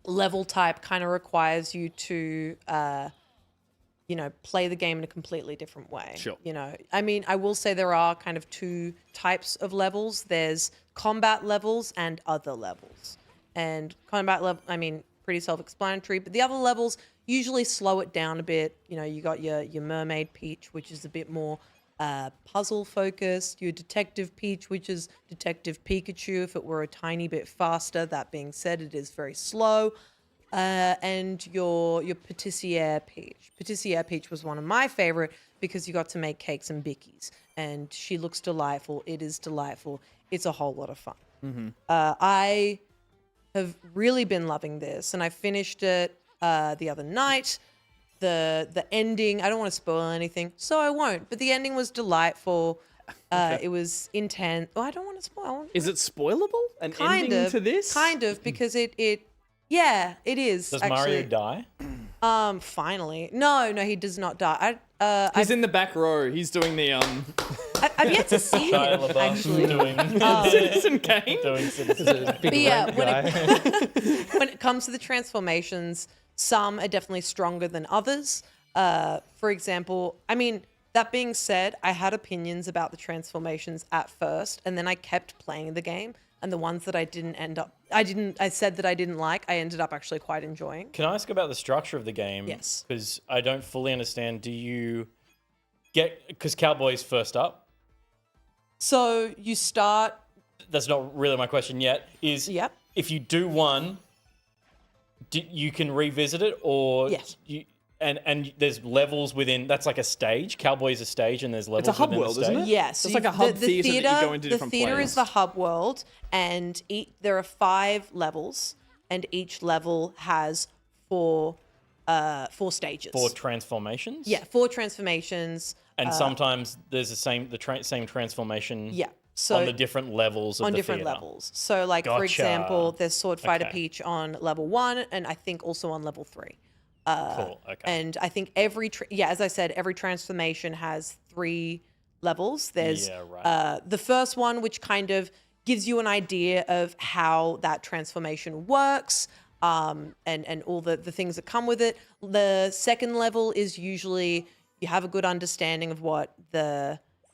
level type kind of requires you to, play the game in a completely different way. Sure. I will say there are kind of 2 types of levels. There's combat levels and other levels. And combat level, pretty self-explanatory, but the other levels usually slow it down a bit. You got your Mermaid Peach, which is a bit more puzzle focused, your Detective Peach, which is Detective Pikachu if it were a tiny bit faster. That being said, it is very slow. And your Patissiere Peach. Patissiere Peach was one of my favorite because you got to make cakes and bickies, and she looks delightful. It is delightful. It's a whole lot of fun. Mm-hmm. I have really been loving this, and I finished it the other night. The ending, I don't want to spoil anything, so I won't. But the ending was delightful. It was intense. Oh, I don't want to spoil. Is it spoilable? An Kind ending of to this? Kind of, because it is. Does actually. Mario die? Finally. No, he does not die. He's in the back row. He's doing the I've yet to see Shia him, LaBeouf actually. doing, Citizen Kane. doing Citizen. Big But yeah, red when guy. when it comes to the transformations, some are definitely stronger than others. For example, I mean, that being said, I had opinions about the transformations at first, and then I kept playing the game, and the ones that I said that I didn't like, I ended up actually quite enjoying. Can I ask about the structure of the game? Yes. Because I don't fully understand. Do you get, because Cowboy's first up? So you start, That's not really my question yet. Is Yep. if you do one, you can revisit it, or Yes. and there's levels within. That's like a stage. Cowboy's a stage, and there's levels. It's a hub within world, the isn't stage. it? yes. It's like a hub theater that you go into The different theater planes. is the hub world, and there are 5 levels, and each level has 4 stages. 4 transformations. Yeah, 4 transformations. And sometimes there's the same transformation. Yeah. So on the different levels of on the different theater. levels. So, like, for Gotcha. example, there's Sword Fighter Okay. Peach on level 1, and I think also on level 3. Cool. Okay. And I think as I said, every transformation has 3 levels. There's Yeah, right. the first one, which kind of gives you an idea of how that transformation works, and all the things that come with it. The second level is usually you have a good understanding of what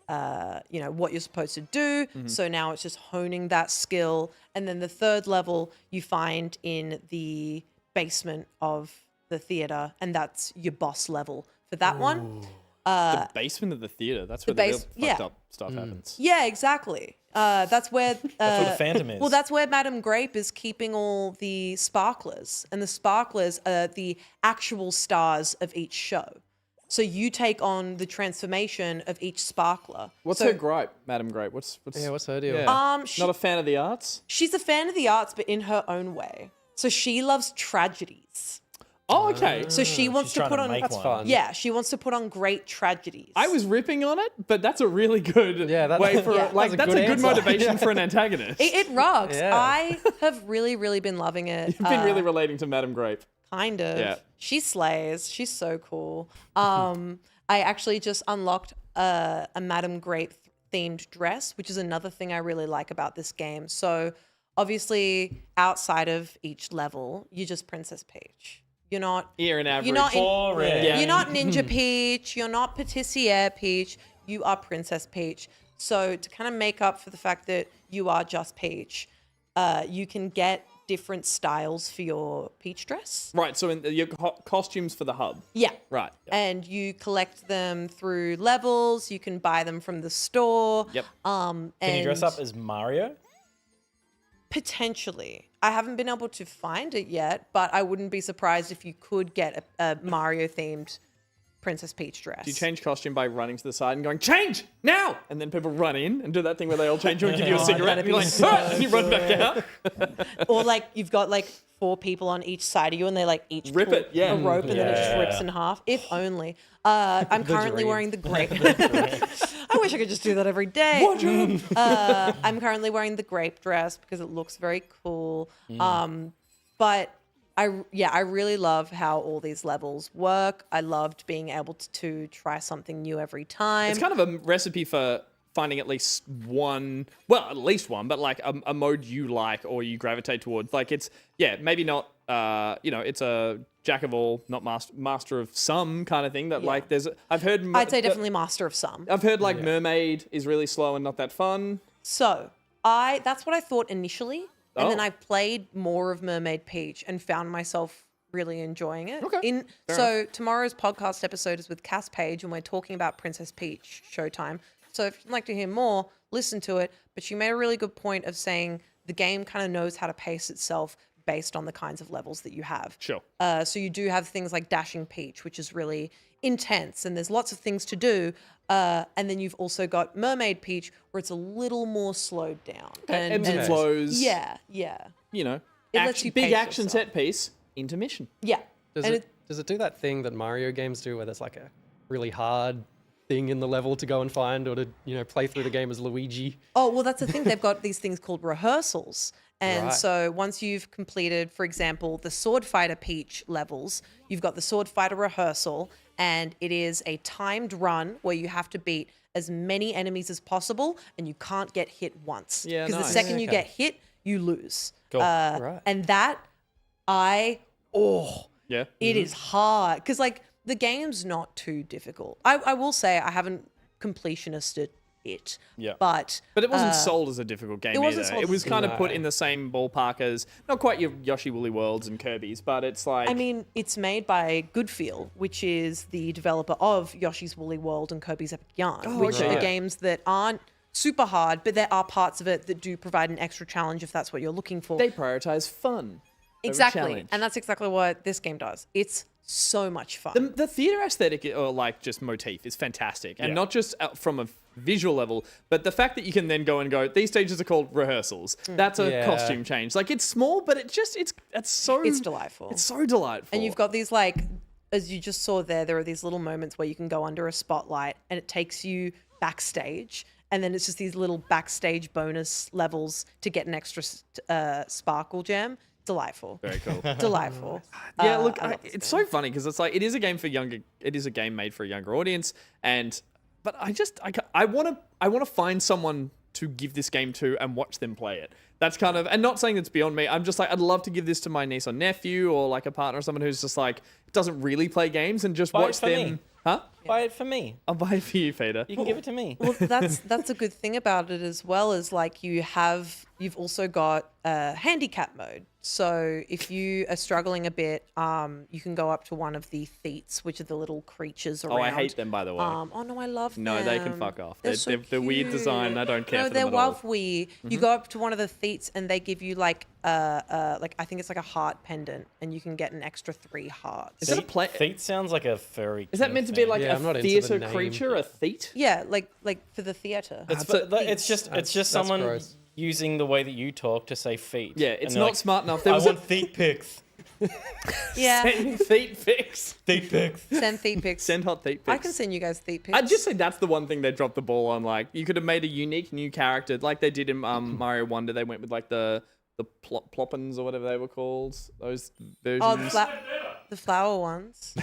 what you're supposed to do. So now it's just honing that skill. And then the third level you find in the basement of the theater, and that's your boss level for that one. the basement of the theater. That's where the real fucked up stuff happens. Yeah, exactly. That's where That's where the Phantom is. well, that's where Madame Grape is keeping all the sparklers, and the sparklers are the actual stars of each show. So you take on the transformation of each sparkler. What's So her gripe, Madam Grape? What's Yeah, what's her deal? Yeah. She- Not a fan of the arts? she's a fan of the arts, but in her own way. So she loves tragedies. Oh, okay. So she wants She's to trying put to on make That's one. fun. yeah, she wants to put on great tragedies. I was ripping on it, but that's a really good way for Yeah. like That's that's a good a good answer. motivation for an antagonist. It rocks. Yeah. I have really, really been loving it. You've been really relating to Madam Grape. Kind of. Yeah. She slays. She's so cool. I actually just unlocked a Madame Grape themed dress, which is another thing I really like about this game. So obviously, outside of each level, you're just Princess Peach. You're not. Ear and average. You're not. Boring. Yeah. You're not Ninja Peach. You're not Patissiere Peach. You are Princess Peach. So to kind of make up for the fact that you are just Peach, you can get different styles for your Peach dress. Right, so in your costumes for the hub. Yeah. Right. And you collect them through levels. You can buy them from the store. Yep. Can Can you dress up as Mario? Potentially. I haven't been able to find it yet, but I wouldn't be surprised if you could get a Mario-themed Princess Peach dress. Do you change costume by running to the side and going, change now? And then people run in and do that thing where they all change you and give you a cigarette and you're like, "Ah," and you run back out. Or like you've got like 4 people on each side of you and they like each Rip pull it, yeah. a rope and then it just Yeah. rips in half. If only. I'm currently dream. wearing the grape. I wish I could just do that every day. I'm currently wearing the grape dress because it looks very cool. But I really love how all these levels work. I loved being able to try something new every time. It's kind of a recipe for finding at least one, well, at least one, but like a mode you like or you gravitate towards. Like it's, yeah, maybe not, it's a jack of all, not master of some kind of thing that like there's, I've heard. I'd say definitely master of some. I've heard like Mermaid is really slow and not that fun. So that's what I thought initially. And then Oh. I played more of Mermaid Peach and found myself really enjoying it. Okay, So tomorrow's podcast episode is with Cass Page and we're talking about Princess Peach Showtime. So if you'd like to hear more, listen to it. But she made a really good point of saying the game kind of knows how to pace itself based on the kinds of levels that you have. Sure. So you do have things like Dashing Peach, which is really intense and there's lots of things to do. And then you've also got Mermaid Peach, where it's a little more slowed down. Ebbs and flows. Yeah. You know, It lets you big pace action yourself. set piece, intermission. Yeah. Does And it do that thing that Mario games do where there's like a really hard thing in the level to go and find, or to play through the game as Luigi. Oh, well, that's the thing. They've got these things called rehearsals. And Right. so once you've completed, for example, the Sword Fighter Peach levels, you've got the Sword Fighter rehearsal, and it is a timed run where you have to beat as many enemies as possible, and you can't get hit once. Yeah, Because nice. the second you Okay. get hit, you lose. Cool. Right. And that, Yeah. it is hard. Because, like, the game's not too difficult. I will say I haven't completionisted it. Yeah. But But it wasn't sold as a difficult game it wasn't either. sold It as was a kind of difficult- put in the same ballpark as, not quite your Yoshi Woolly Worlds and Kirby's, but it's like... I mean, it's made by Goodfeel, which is the developer of Yoshi's Woolly World and Kirby's Epic Yarn, which okay, are yeah. games that aren't super hard, but there are parts of it that do provide an extra challenge if that's what you're looking for. they prioritize fun. over Exactly. challenge. And that's exactly what this game does. It's so much fun. The theater aesthetic, or like just motif, is fantastic, and Yeah. not just from a visual level, but the fact that you can then go and go, these stages are called rehearsals. That's a Yeah. costume change. Like, it's small, but it's so It's delightful. It's so delightful. And you've got these, like, as you just saw there are these little moments where you can go under a spotlight and it takes you backstage. And then it's just these little backstage bonus levels to get an extra sparkle gem. Delightful. very cool. Delightful. Yeah, look, I love this it's game. so funny because it's like it is a game for younger. It is a game made for a younger audience, but I want to find someone to give this game to and watch them play it. That's kind of, and not saying it's beyond me. I'm just like, I'd love to give this to my niece or nephew, or like a partner or someone who's just like doesn't really play games, and just Buy it watch for them. me. Huh? Buy it for me. I'll buy it for you, Peter. You can give it to me. Well, that's a good thing about it as well, is like you've also got handicap mode. So if you are struggling a bit, you can go up to one of the theats, which are the little creatures around. Oh, I hate them, by the way. Oh no, I love them. No, they can fuck off. They're, They're- so they're weird cute. design. I don't care No, for they're them at all. lovely. You go up to one of the theats and they give you like I think it's like a heart pendant, and you can get an extra 3 hearts. Is that a play? Theat sounds like a furry. Is that king meant to be thing. like Yeah, I'm not a into the theater name. creature, a theat? Yeah, like for the theater. It's, so- it's just That's someone gross. using the way that you talk to say feet. Yeah, it's And they're not like, smart enough. There I was a want feet pics. Yeah, theat fix. Feet pics. send theat pics. Send hot theat pics. I can send you guys theat pics. I'd just say that's the one thing they dropped the ball on. Like, you could have made a unique new character, like they did in Mario Wonder. They went with like the ploppins or whatever they were called. Those versions. Oh, the flower ones.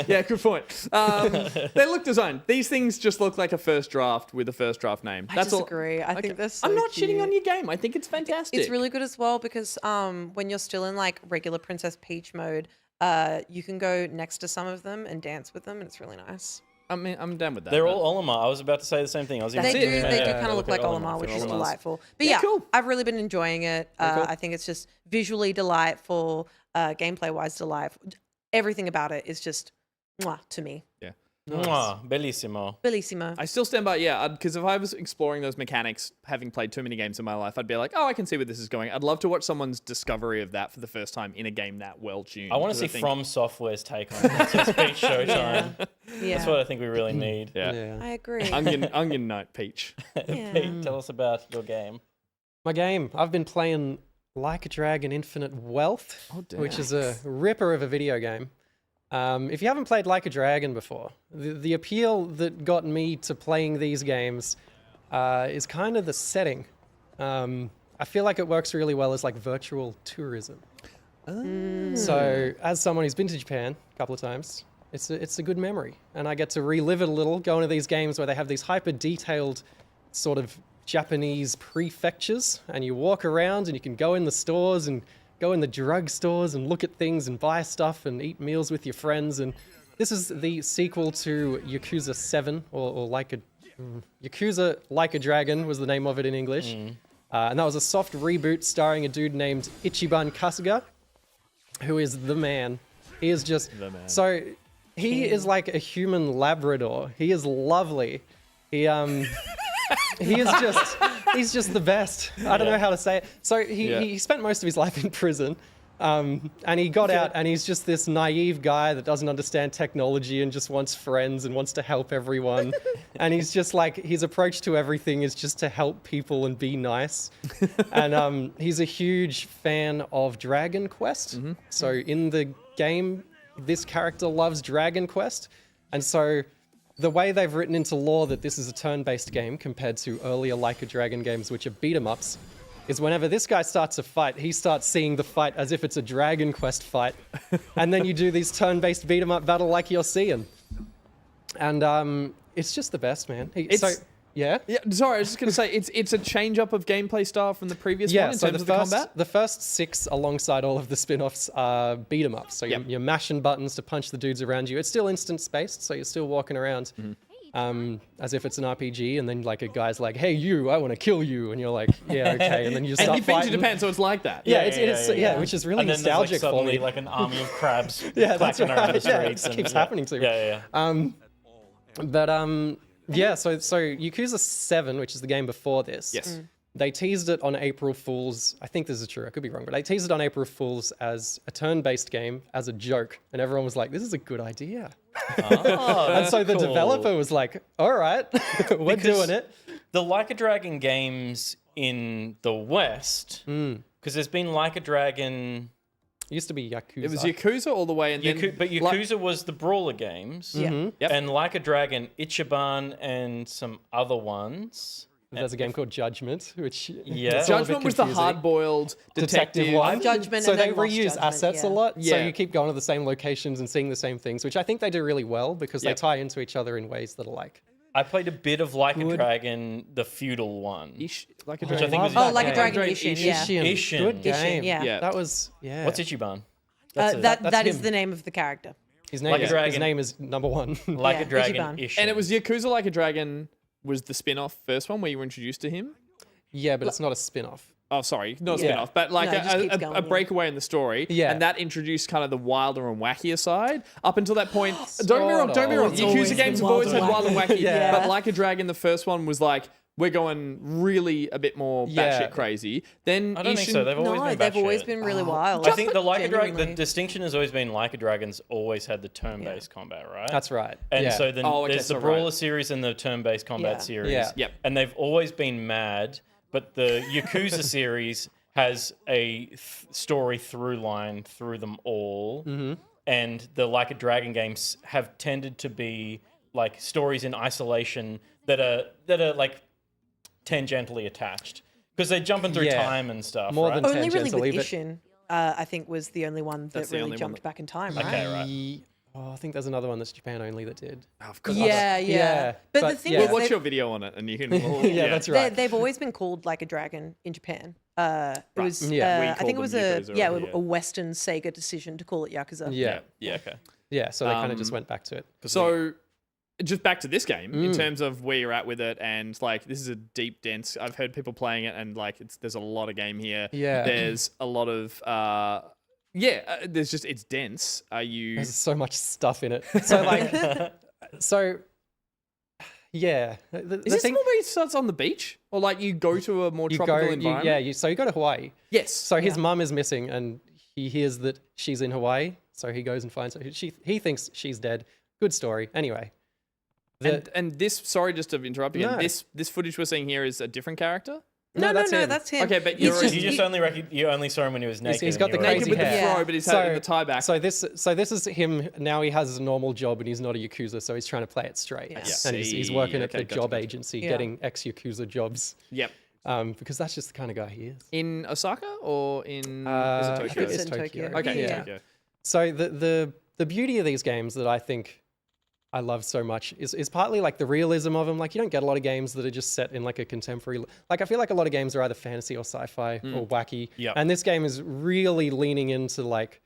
Yeah, good point. They look designed. These things just look like a first draft with a first draft name. I That's all. disagree. I think they're so I'm not cute. shitting on your game. I think it's fantastic. It's really good as well because when you're still in like regular Princess Peach mode, you can go next to some of them and dance with them, and it's really nice. I mean, I'm down with that. They're but- all Olimar. I was about to say the same thing. I was They That's do. it. They do Yeah, kind of look like Olimar. Olimar, which is Olimars. delightful. But Yeah, yeah, cool. I've really been enjoying it. cool. I think it's just visually delightful, gameplay-wise delightful. Everything about it is just mwah, to me. Yeah. Mwah, bellissimo. Bellissimo. I still stand by, yeah, because if I was exploring those mechanics, having played too many games in my life, I'd be like, oh, I can see where this is going. I'd love to watch someone's discovery of that for the first time in a game that well tuned. I want to see From Software's take on Princess Peach Showtime. Yeah, That's what I think we really need. Yeah. Yeah. I agree. Onion Note Peach. Yeah. Pete, tell us about your game. My game. I've been playing Like a Dragon Infinite Wealth, which is a ripper of a video game. If you haven't played Like a Dragon before, the appeal that got me to playing these games is kind of the setting. I feel like it works really well as like virtual tourism. So, as someone who's been to Japan a couple of times, it's a good memory, and I get to relive it a little. Go into these games where they have these hyper detailed sort of Japanese prefectures, and you walk around and you can go in the stores and go in the drug stores and look at things and buy stuff and eat meals with your friends. And this is the sequel to Yakuza 7, or like a Yakuza Like a Dragon was the name of it in English. And that was a soft reboot starring a dude named Ichiban Kasuga, who is the man. He is just The man. so he is like a human Labrador. He is lovely. He is he's just the best. I don't know how to say it. So he spent most of his life in prison. And he got out, and he's just this naive guy that doesn't understand technology and just wants friends and wants to help everyone. And he's just like, his approach to everything is just to help people and be nice. And he's a huge fan of Dragon Quest. So in the game, this character loves Dragon Quest. And so the way they've written into lore that this is a turn-based game compared to earlier Like a Dragon games, which are beat-em-ups, is whenever this guy starts a fight, he starts seeing the fight as if it's a Dragon Quest fight, and then you do these turn-based beat-em-up battle like you're seeing. And it's just the best, man. Yeah? Yeah, sorry, I was just going to say, it's a change-up of gameplay style from the previous one in terms of the combat? The first 6, alongside all of the spin-offs, are beat-em-ups. So you're mashing buttons to punch the dudes around you. It's still instant-spaced, so you're still walking around as if it's an RPG, and then like a guy's like, hey, you, I want to kill you. And you're like, yeah, okay. And then you start And you've been to fighting. Japan, so it's like that. Yeah, which is really And then nostalgic there's like for me. suddenly like an army of crabs Yeah, that's clacking around the right. Yeah, streets. it keeps happening to me. Yeah. So Yakuza 7, which is the game before this. Yes. They teased it on April Fool's. I think this is true. I could be wrong, but they teased it on April Fool's as a turn-based game as a joke, and everyone was like, "This is a good idea." And so the developer was like, "All right, we're doing it." The Like a Dragon games in the West, because there's been Like a Dragon. It used to be Yakuza. It was Yakuza all the way, and then... But Yakuza was the brawler games. Yeah. Yep. And Like a Dragon, Ichiban, and some other ones. There's a game called Judgment, which Yeah. it's all a bit Judgment was the confusing. hard-boiled detective one. Judgment So and they then Lost reuse Judgment, assets yeah. a lot. So Yeah. you keep going to the same locations and seeing the same things, which I think they do really well because they Yep. tie into each other in ways that are like. I played a bit of Like a Dragon, the feudal one. Like a Which I think was Oh, Like a game. Dragon Ishin, yeah. Ishin. Good game. yeah. Yeah. That was What's Ichiban? That is him. the name of the character. His name. Like a His Dragon. name is number 1. Like Yeah, a Dragon, Ichiban. Ishin. And it was Yakuza Like a Dragon was the spin-off first one where you were introduced to him. Yeah, but it's not a spin-off. Oh, sorry, not a Yeah. spin-off, but like No, it just keeps a going, a yeah. breakaway in the story. Yeah. And that introduced kind of the wilder and wackier side. Up until that point, don't get me wrong, don't get me wrong. It's always Yakuza games been have always wild had and wild and wacky. Yeah. But Like a Dragon, the first one was like, we're going really a bit more Yeah. batshit crazy. Then I don't think Ishin- so. They've always No, been they've always batshit. been really wild. I think the Like a Dragon, the Genuinely. distinction has always been Like a Dragon's always had the turn-based combat, right? That's right. And yeah. so then Oh, okay, there's the so Brawler right. series and the turn-based combat Yeah. series. Yeah. Yep. And they've always been mad, but the Yakuza series has a story through line through them all. Mm-hmm. And the Like a Dragon games have tended to be like stories in isolation that are like tangentially attached. Because they're jumping through Yeah. time and stuff. More right? than Only really with tangentially, but- Ishin, I think, was the only one that That's the really only one jumped that- back in time, right? Okay, right. I think there's another one that's Japan only that did. Of course. Yeah. But the but thing yeah. is, We'll watch they've- your video on it and you can... Yeah, that's right. they've always been called Like a Dragon in Japan. It was, Yeah. We I think it called was them Yakuza over here. a Western Sega decision to call it Yakuza. Yeah. Yeah, okay. Yeah, so they kind of just Um, went back to it. So, just back to this game in Mm. terms of where you're at with it, and like this is a deep, dense. I've heard people playing it, and like there's a lot of game here. Yeah. There's a lot of there's just it's dense. Are you? There's so much stuff in it. So like, yeah. The Is this thing, the one where it starts on the beach, or like you go to a more tropical environment? so you go to Hawaii. Yes. So his mum is missing, and he hears that she's in Hawaii. So he goes and finds her. He thinks she's dead. Good story. Anyway. And this, sorry, just to interrupt you. No. This footage we're seeing here is a different character. No, that's him. that's him. Okay, but He's you're- just- You just you only saw him when he was naked. He's and got the you were crazy Naked with the hair. Yeah. throw, but he's having the tie back. So this is him now. He has a normal job and he's not a Yakuza, so he's trying to play it straight. Yeah. And he's See. working at Okay, the gotcha, job gotcha. agency, Yeah. getting ex-Yakuza jobs. Yep. Because that's just the kind of guy he is. In Osaka or in I is it think Tokyo? It's in Tokyo. Okay, Yeah. Tokyo. So the beauty of these games that I think I love so much is partly like the realism of them. Like you don't get a lot of games that are just set in like a contemporary. Like I feel like a lot of games are either fantasy or sci-fi or wacky. Yep. And this game is really leaning into like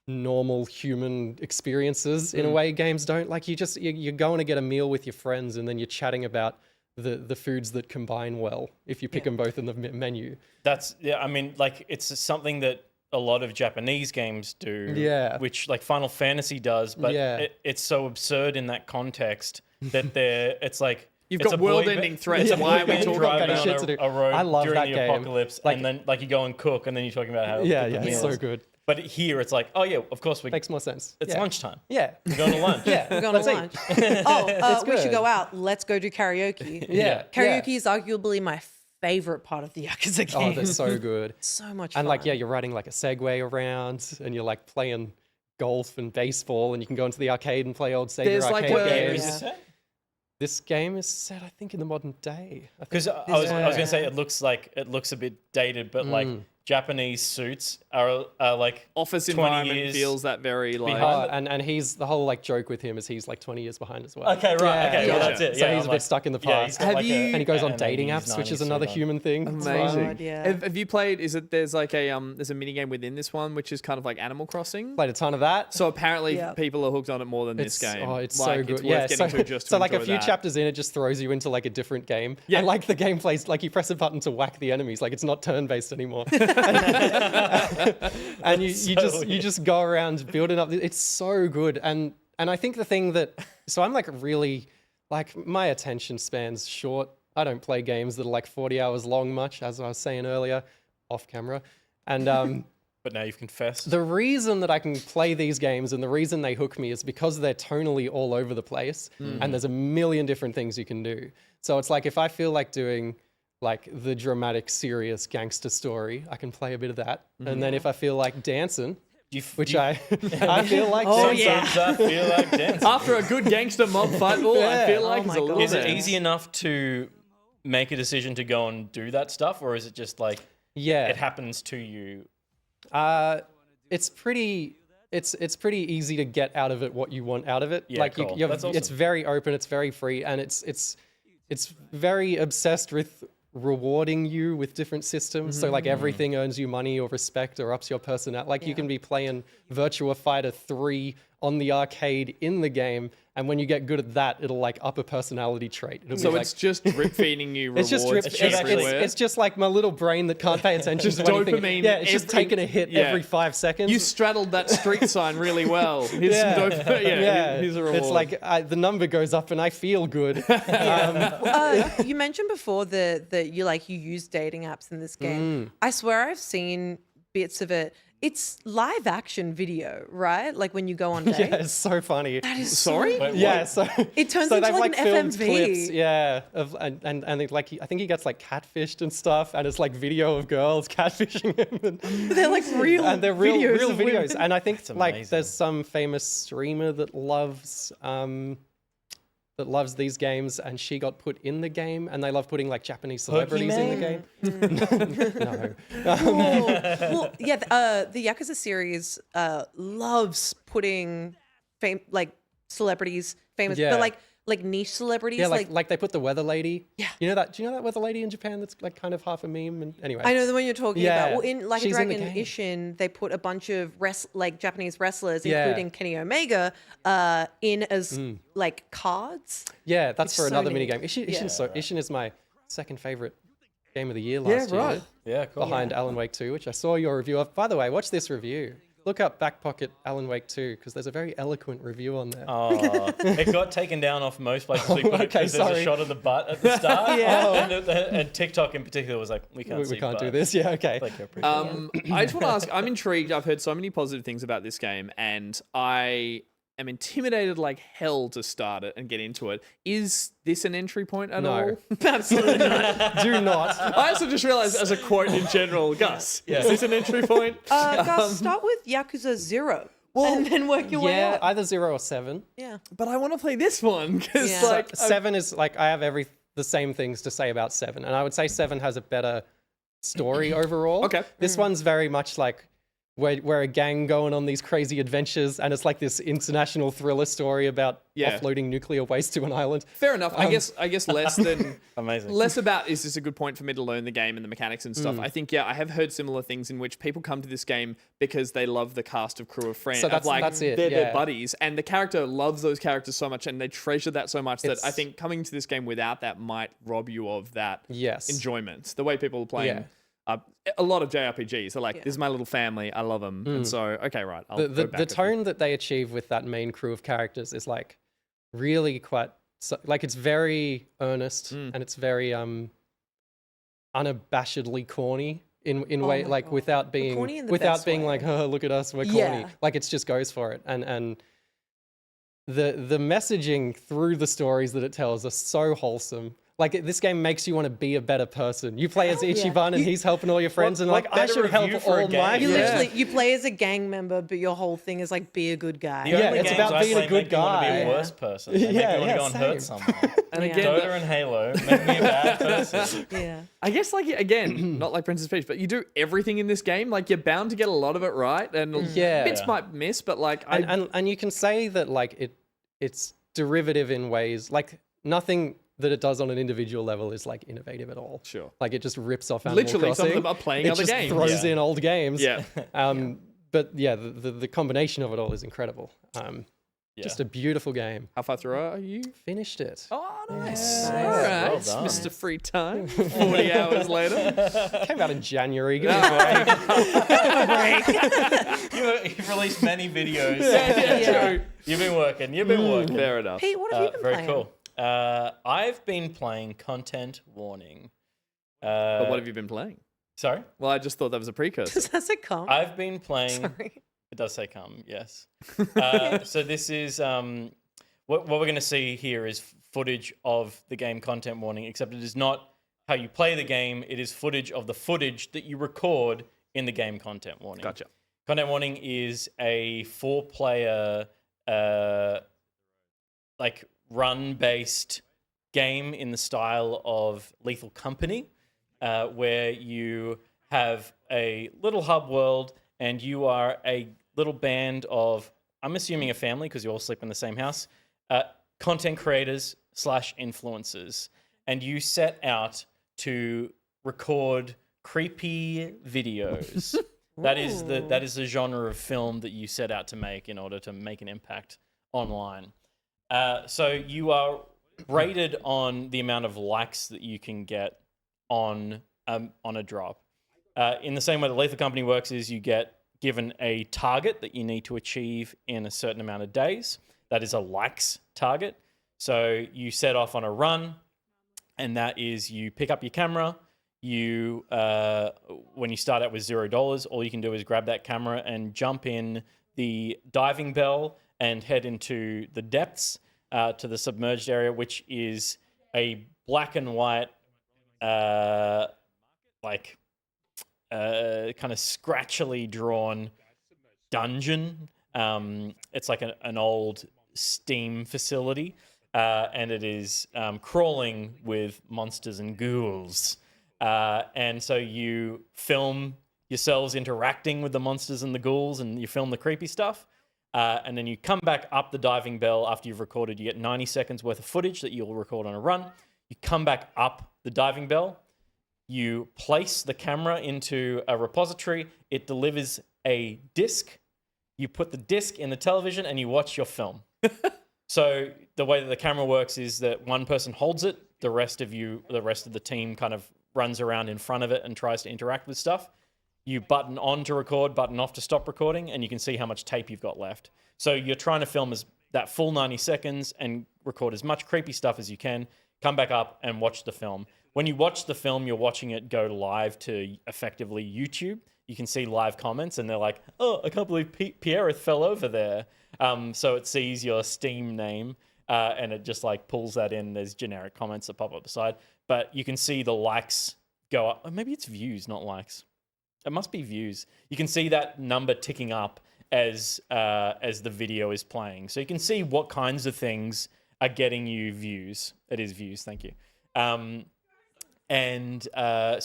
normal human experiences in a way games don't. Like you're going to get a meal with your friends and then you're chatting about the foods that combine well if you pick them both in the menu. I mean, like it's something that a lot of Japanese games do. Yeah. Which like Final Fantasy does, but Yeah. it's so absurd in that context that it's like You've it's got a boy world-ending ba- threats. it's a Why boy are we band talking driving about on shit to do? a road I love during that the game. apocalypse, Like- and then like you go and cook, and then you're talking about how Yeah, good the it's meal so is. good. But here it's like, oh yeah, of course Makes more sense. it's Yeah. lunchtime. Yeah. We're going to lunch. Yeah. We're going to Let's eat. lunch. Oh, we should good. go out. Let's go do karaoke. Yeah. Karaoke is arguably my favorite part of the Yakuza game. Oh, they're so good. so much fun. And like, yeah, you're riding like a Segway around and you're like playing golf and baseball and you can go into the arcade and play old Sega There's like arcade a- games. Is this it? This game is set, I think, in the modern day. Because I was going to say it looks a bit dated, but like Japanese suits are like Office 20 environment years feels that very like. and he's the whole like joke with him is he's like 20 years behind as well. Okay, right. Okay, well that's it. So Yeah, he's I'm a bit stuck in the yeah, he's past. got like And And he goes on an dating 80s, apps, which is 90s another suit on. human thing. It's Amazing. fun. Yeah. Have you played? There's like there's a mini game within this one which is kind of like Animal Crossing. Played a ton of that. So apparently Yeah. people are hooked on it more than this game. Oh, it's like, so good. It's worth getting to just to so like a enjoy few that. chapters in, it just throws you into like a different game. Yeah. And like the gameplay's like you press a button to whack the enemies. Like it's not turn-based anymore. And you just go around building up. It's so good. And I think the thing that so I'm like really like my attention span's short. I don't play games that are like 40 hours long much, as I was saying earlier, off camera. And But now you've confessed. the reason that I can play these games and the reason they hook me is because they're tonally all over the place and there's a million different things you can do. So it's like if I feel like doing like the dramatic, serious gangster story, I can play a bit of that. And then if I feel like dancing, which I feel like dancing. I feel like dancing. After a good gangster mob fight, I feel like it's Oh my a little God. Is it dance. easy enough to make a decision to go and do that stuff, or is it just like Yeah. it happens to you? It's pretty easy to get out of it what you want out of it. Yeah, like cool. you're, That's awesome. it's very open, it's very free, and it's very obsessed with rewarding you with different systems. So like everything earns you money or respect or ups your personality. Like you can be playing Virtua Fighter 3 on the arcade in the game, and when you get good at that, it'll like up a personality trait. It'll So be it's just drip feeding you it's rewards just drip, everywhere. it's just like my little brain that can't pay attention Just to anything. dopamine Yeah, it's just every- taking a hit yeah. every 5 seconds. You straddled that street sign really well. Here's some dopamine. Here's a reward. It's like the number goes up and I feel good. You mentioned before that you use dating apps in this game. I swear I've seen bits of it. It's live action video, right? Like when you go on dates. Yeah, it's so funny. That is Sorry? so- Yeah, so It turns so into they've like an filmed FMV. clips, yeah, of and they, like I think he gets like catfished and stuff, and it's like video of girls catfishing him, and They're like real and they're real videos of videos. women. And I think like amazing. there's some famous streamer that loves these games, and she got put in the game, and they love putting like Japanese celebrities in the game. No. Well, yeah, the Yakuza series loves putting celebrities, famous, Yeah. but like niche celebrities. Yeah, like they put the weather lady. Yeah. You know that? Do you know that weather lady in Japan that's like kind of half a meme? And anyway. I know the one you're talking Yeah. about. Well, in like a She's in the Dragon game. Ishin, they put a bunch of Japanese wrestlers, Yeah. including Kenny Omega, in as like cards. Yeah, that's It's for so another neat. minigame. Ishin is my second favorite game of the year Yeah, last year. right. Yeah, cool. Behind Alan Wake 2, which I saw your review of. By the way, watch this review. Look up Back Pocket Alan Wake 2, because there's a very eloquent review on there. Oh, it got taken down off most places we put it okay, because there's a sorry. shot of the butt at the start. Yeah. And TikTok in particular was like, we can't see we can't do butt. this. Yeah, okay. Like, you're pretty I just want to ask, I'm intrigued. I've heard so many positive things about this game, and I am intimidated like hell to start it and get into it. Is this an entry point at No. all? Absolutely not. Do not. I also just realized as a quote in general, Gus, is this an entry point? Gus, start with Yakuza 0 and then work your way Yeah, up. either 0 or 7. Yeah. But I want to play this one because Yeah. like 7 is like, I have the same things to say about 7. And I would say 7 has a better story overall. Okay. This one's very much like we're a gang going on these crazy adventures, and it's like this international thriller story about Yeah. offloading nuclear waste to an island. fair enough. I guess less than amazing. less about is this a good point for me to learn the game and the mechanics and stuff. I think I have heard similar things in which people come to this game because they love the cast of crew of friends. So that's it, They're their yeah. buddies, and the character loves those characters so much, and they treasure that so much that I It's- think coming to this game without that might rob you of that Yes. enjoyment. The way people are playing. Yeah. A lot of JRPGs are like, this is my little family. I love them. And so, okay, right. I'll The go back the with it. tone that they achieve with that main crew of characters is like really quite like it's very earnest and it's very unabashedly corny in way my like God. without being corny in the best way. like, oh, look at us, we're corny. Yeah. Like it just goes for it. And the messaging through the stories that it tells are so wholesome. Like this game makes you want to be a better person. You play as Ichiban and he's helping all your friends, and like I better should help review for a all game. my You friends. literally you play as a gang member, but your whole thing is like be a good guy. The Yeah, only it's games about I being a play good make me want to be guy. a worse person. They make Yeah, me want to yeah, go and hurt same. someone. And Yeah. again, Dota and Halo make me a bad person. Yeah. I guess like again, not like Princess Peach, but you do everything in this game. Like you're bound to get a lot of it right, and Yeah. bits might miss. But like, And you can say that like it's derivative in ways like nothing that it does on an individual level is like innovative at all. Sure. Like it just rips off Animal Literally, some of Crossing. them are playing it other just games. throws Yeah. in old games. Yeah. But yeah, the combination of it all is incredible. Just a beautiful game. How far through are you? Finished it. Oh, nice. Nice. All right, Well done. Mr. Free Time. 40 hours later. Came out in January. Give me a break. You've released many videos. Yeah. True. You've been working. You've been working. Fair enough. Pete, what have you been Very playing? cool. I've been playing Content Warning. But what have you been playing? Sorry? Well, I just thought that was a precursor. Does that say come? I've been playing. Sorry. It does say come, yes. So this is what we're going to see here is footage of the game Content Warning, except it is not how you play the game. It is footage of the footage that you record in the game Content Warning. Gotcha. Content Warning is a 4-player like run-based game in the style of Lethal Company, where you have a little hub world and you are a little band of, I'm assuming a family because you all sleep in the same house, content creators / influencers. And you set out to record creepy videos. That is the genre of film that you set out to make in order to make an impact online. So you are rated on the amount of likes that you can get on a drop. In the same way that Lethal Company works is you get given a target that you need to achieve in a certain amount of days. That is a likes target. So you set off on a run, and that is you pick up your camera. You when you start out with $0, all you can do is grab that camera and jump in the diving bell and head into the depths to the submerged area, which is a black and white kind of scratchily drawn dungeon. It's like an old steam facility, and it is crawling with monsters and ghouls. And so you film yourselves interacting with the monsters and the ghouls, and you film the creepy stuff. And then you come back up the diving bell after you've recorded. You get 90 seconds worth of footage that you'll record on a run. You come back up the diving bell. You place the camera into a repository. It delivers a disc. You put the disc in the television and you watch your film. So the way that the camera works is that one person holds it. The rest of the team kind of runs around in front of it and tries to interact with stuff. You button on to record, button off to stop recording, and you can see how much tape you've got left. So you're trying to film that full 90 seconds and record as much creepy stuff as you can, come back up and watch the film. When you watch the film, you're watching it go live to effectively YouTube. You can see live comments, and they're like, oh, I can't believe Pierre fell over there. So it sees your Steam name, and it just like pulls that in. There's generic comments that pop up beside. But you can see the likes go up. Or maybe it's views, not likes. It must be views. You can see that number ticking up as the video is playing. So you can see what kinds of things are getting you views. It is views, thank you. So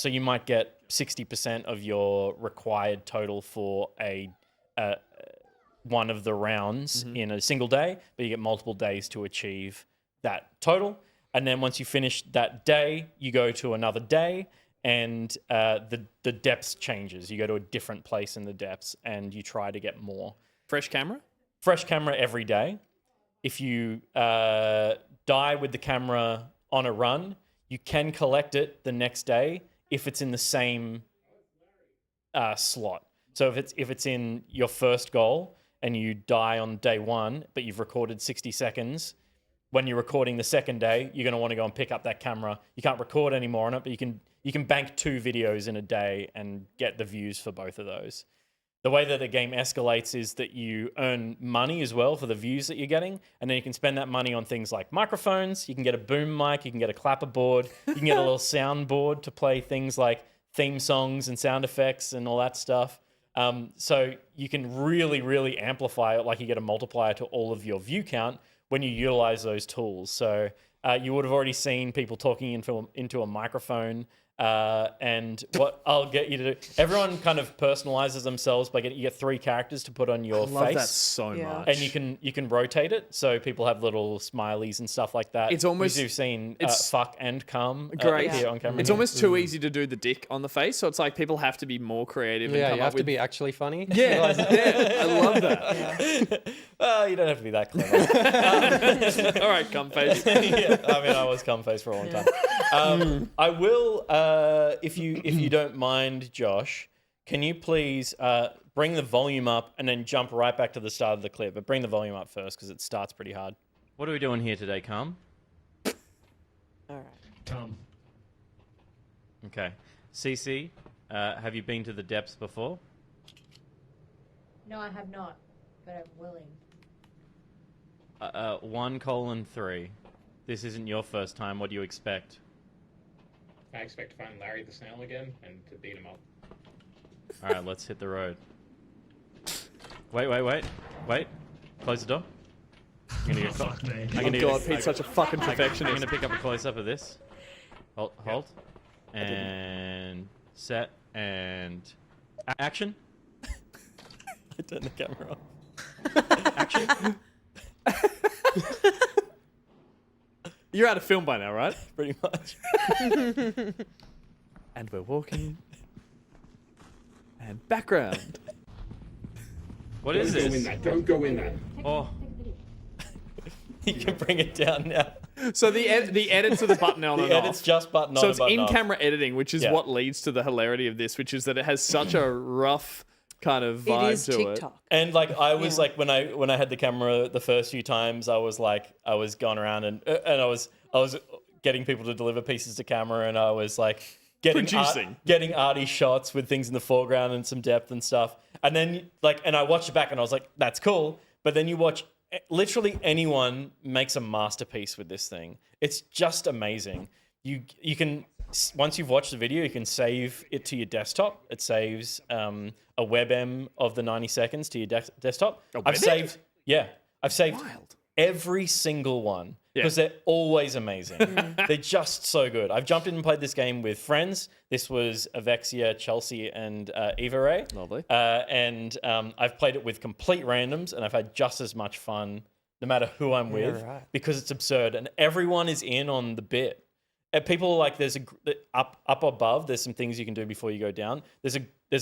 you might get 60% of your required total for one of the rounds in a single day, but you get multiple days to achieve that total. And then once you finish that day, you go to another day, and the depths changes. You go to a different place in the depths, and you try to get more. Fresh camera? Fresh camera every day. If you die with the camera on a run, you can collect it the next day if it's in the same slot. So if it's in your first goal and you die on day one, but you've recorded 60 seconds, when you're recording the second day, you're going to want to go and pick up that camera. You can't record anymore on it, but you can bank 2 videos in a day and get the views for both of those. the way that the game escalates is that you earn money as well for the views that you're getting, and then you can spend that money on things like microphones. You can get a boom mic, you can get a clapper board, you can get a little soundboard to play things like theme songs and sound effects and all that stuff. So you can really, really amplify it, like you get a multiplier to all of your view count when you utilize those tools. So you would have already seen people talking into a microphone. And what I'll get you to do, everyone kind of personalizes themselves by you get 3 characters to put on your face. I love that so much. And you can rotate it, so people have little smileys and stuff like that. It's almost- you've seen it's fuck and cum great. here on camera. It's almost too easy to do the dick on the face, so it's like people have to be more creative. And Yeah, come you up have to with... be actually funny. Yeah, I love that. Well, you don't have to be that clever. All right, cum face. Yeah, I mean, I was cum face for a long time. I will, if you don't mind, Josh, can you please bring the volume up and then jump right back to the start of the clip? But bring the volume up first because it starts pretty hard. What are we doing here today, Cum? All right. Tom. Okay. Cece, have you been to the depths before? No, I have not, but I'm willing. 1:3. This isn't your first time. What do you expect? I expect to find Larry the Snail again and to beat him up. All right, let's hit the road. Wait. Close the door. I'm gonna Fuck me. Oh God, Pete's such a fucking I'm perfectionist. gonna pick up a close up of this. Hold. And set and action. I turned the camera off. Action. You're out of film by now, right? Pretty much. And we're walking. And background. What is Don't go in this? that. Don't go in that. Oh. You can bring it down now. So the edits of the button on The and edit's off. just button on So and it's button off. in-camera editing, which is Yeah. what leads to the hilarity of this, which is that it has such a rough kind of It vibe is to TikTok. And like I was Yeah. like when I had the camera the first few times, I was going around and I was getting people to deliver pieces to camera, and I was like Producing. getting arty shots with things in the foreground and some depth and stuff. And then and I watched it back and I was like, that's cool. But then you watch literally anyone makes a masterpiece with this thing. It's just amazing. You can, once you've watched the video, you can save it to your desktop. It saves a WebM of the 90 seconds to your desktop. I've saved Wild. every single one because they're always amazing. They're just so good. I've jumped in and played this game with friends. This was Avexia, Chelsea, and Eva Ray. Lovely. And I've played it with complete randoms, and I've had just as much fun no matter who I'm with right. because it's absurd, and everyone is in on the bit. And people are like, there's up above. There's some things you can do before you go down. There's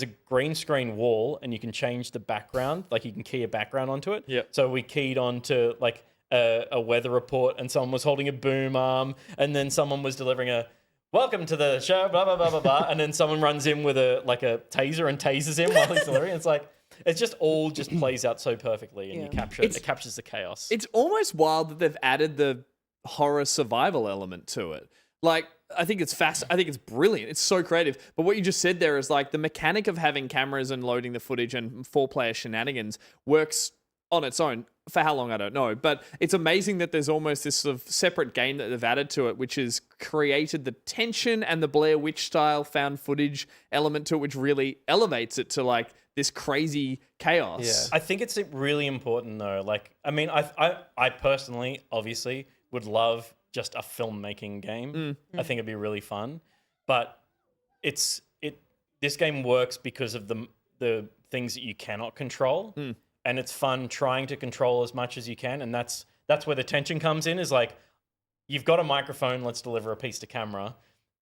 a green screen wall, and you can change the background. Like you can key a background onto it. Yep. So we keyed onto like a weather report, and someone was holding a boom arm, and then someone was delivering a "Welcome to the show," blah blah blah blah blah, and then someone runs in with a taser and tases him while he's delivering. It's like it just plays out so perfectly, and it captures the chaos. It's almost wild that they've added the horror survival element to it. Like, I think it's I think it's brilliant. It's so creative. But what you just said there is like the mechanic of having cameras and loading the footage and 4-player shenanigans works on its own. For how long, I don't know. But it's amazing that there's almost this sort of separate game that they've added to it, which has created the tension and the Blair Witch style found footage element to it, which really elevates it to like this crazy chaos. Yeah. I think it's really important though. Like, I mean, I personally, obviously, would love just a filmmaking game. I think it'd be really fun, but this game works because of the things that you cannot control, and it's fun trying to control as much as you can, and that's where the tension comes in. Is like you've got a microphone, let's deliver a piece to camera,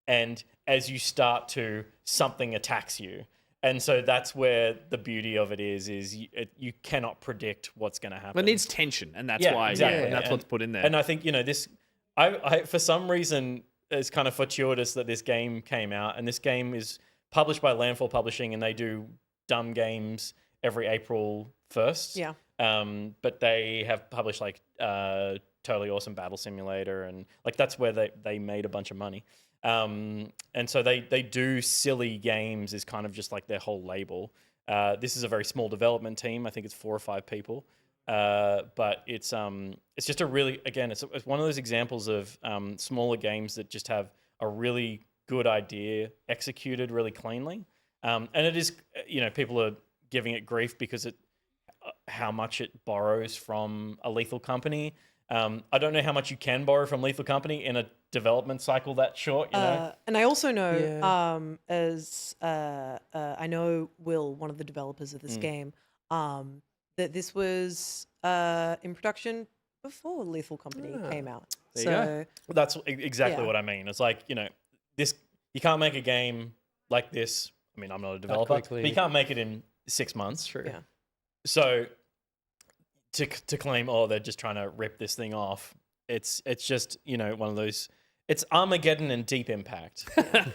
and as you start to, something attacks you. And so that's where the beauty of it is you cannot predict what's going to happen. But it needs tension, and that's why, exactly. and that's what's put in there. And I think, I for some reason, it's kind of fortuitous that this game came out, and this game is published by Landfall Publishing, and they do dumb games every April 1st. Yeah. But they have published like Totally Awesome Battle Simulator, and like that's where they made a bunch of money. And so they do silly games is kind of just like their whole label. This is a very small development team. I think it's 4 or 5 people. But it's just a really, again, it's one of those examples of smaller games that just have a really good idea executed really cleanly. And it is, people are giving it grief because how much it borrows from a Lethal Company. I don't know how much you can borrow from Lethal Company in a development cycle that short, And I also know, I know Will, one of the developers of this game, that this was in production before Lethal Company came out. There you That's exactly what I mean. It's like, this, you can't make a game like this. I mean, I'm not a developer, but you can't make it in 6 months. True. Yeah. So to claim, they're just trying to rip this thing off, it's just, one of those, it's Armageddon and Deep Impact.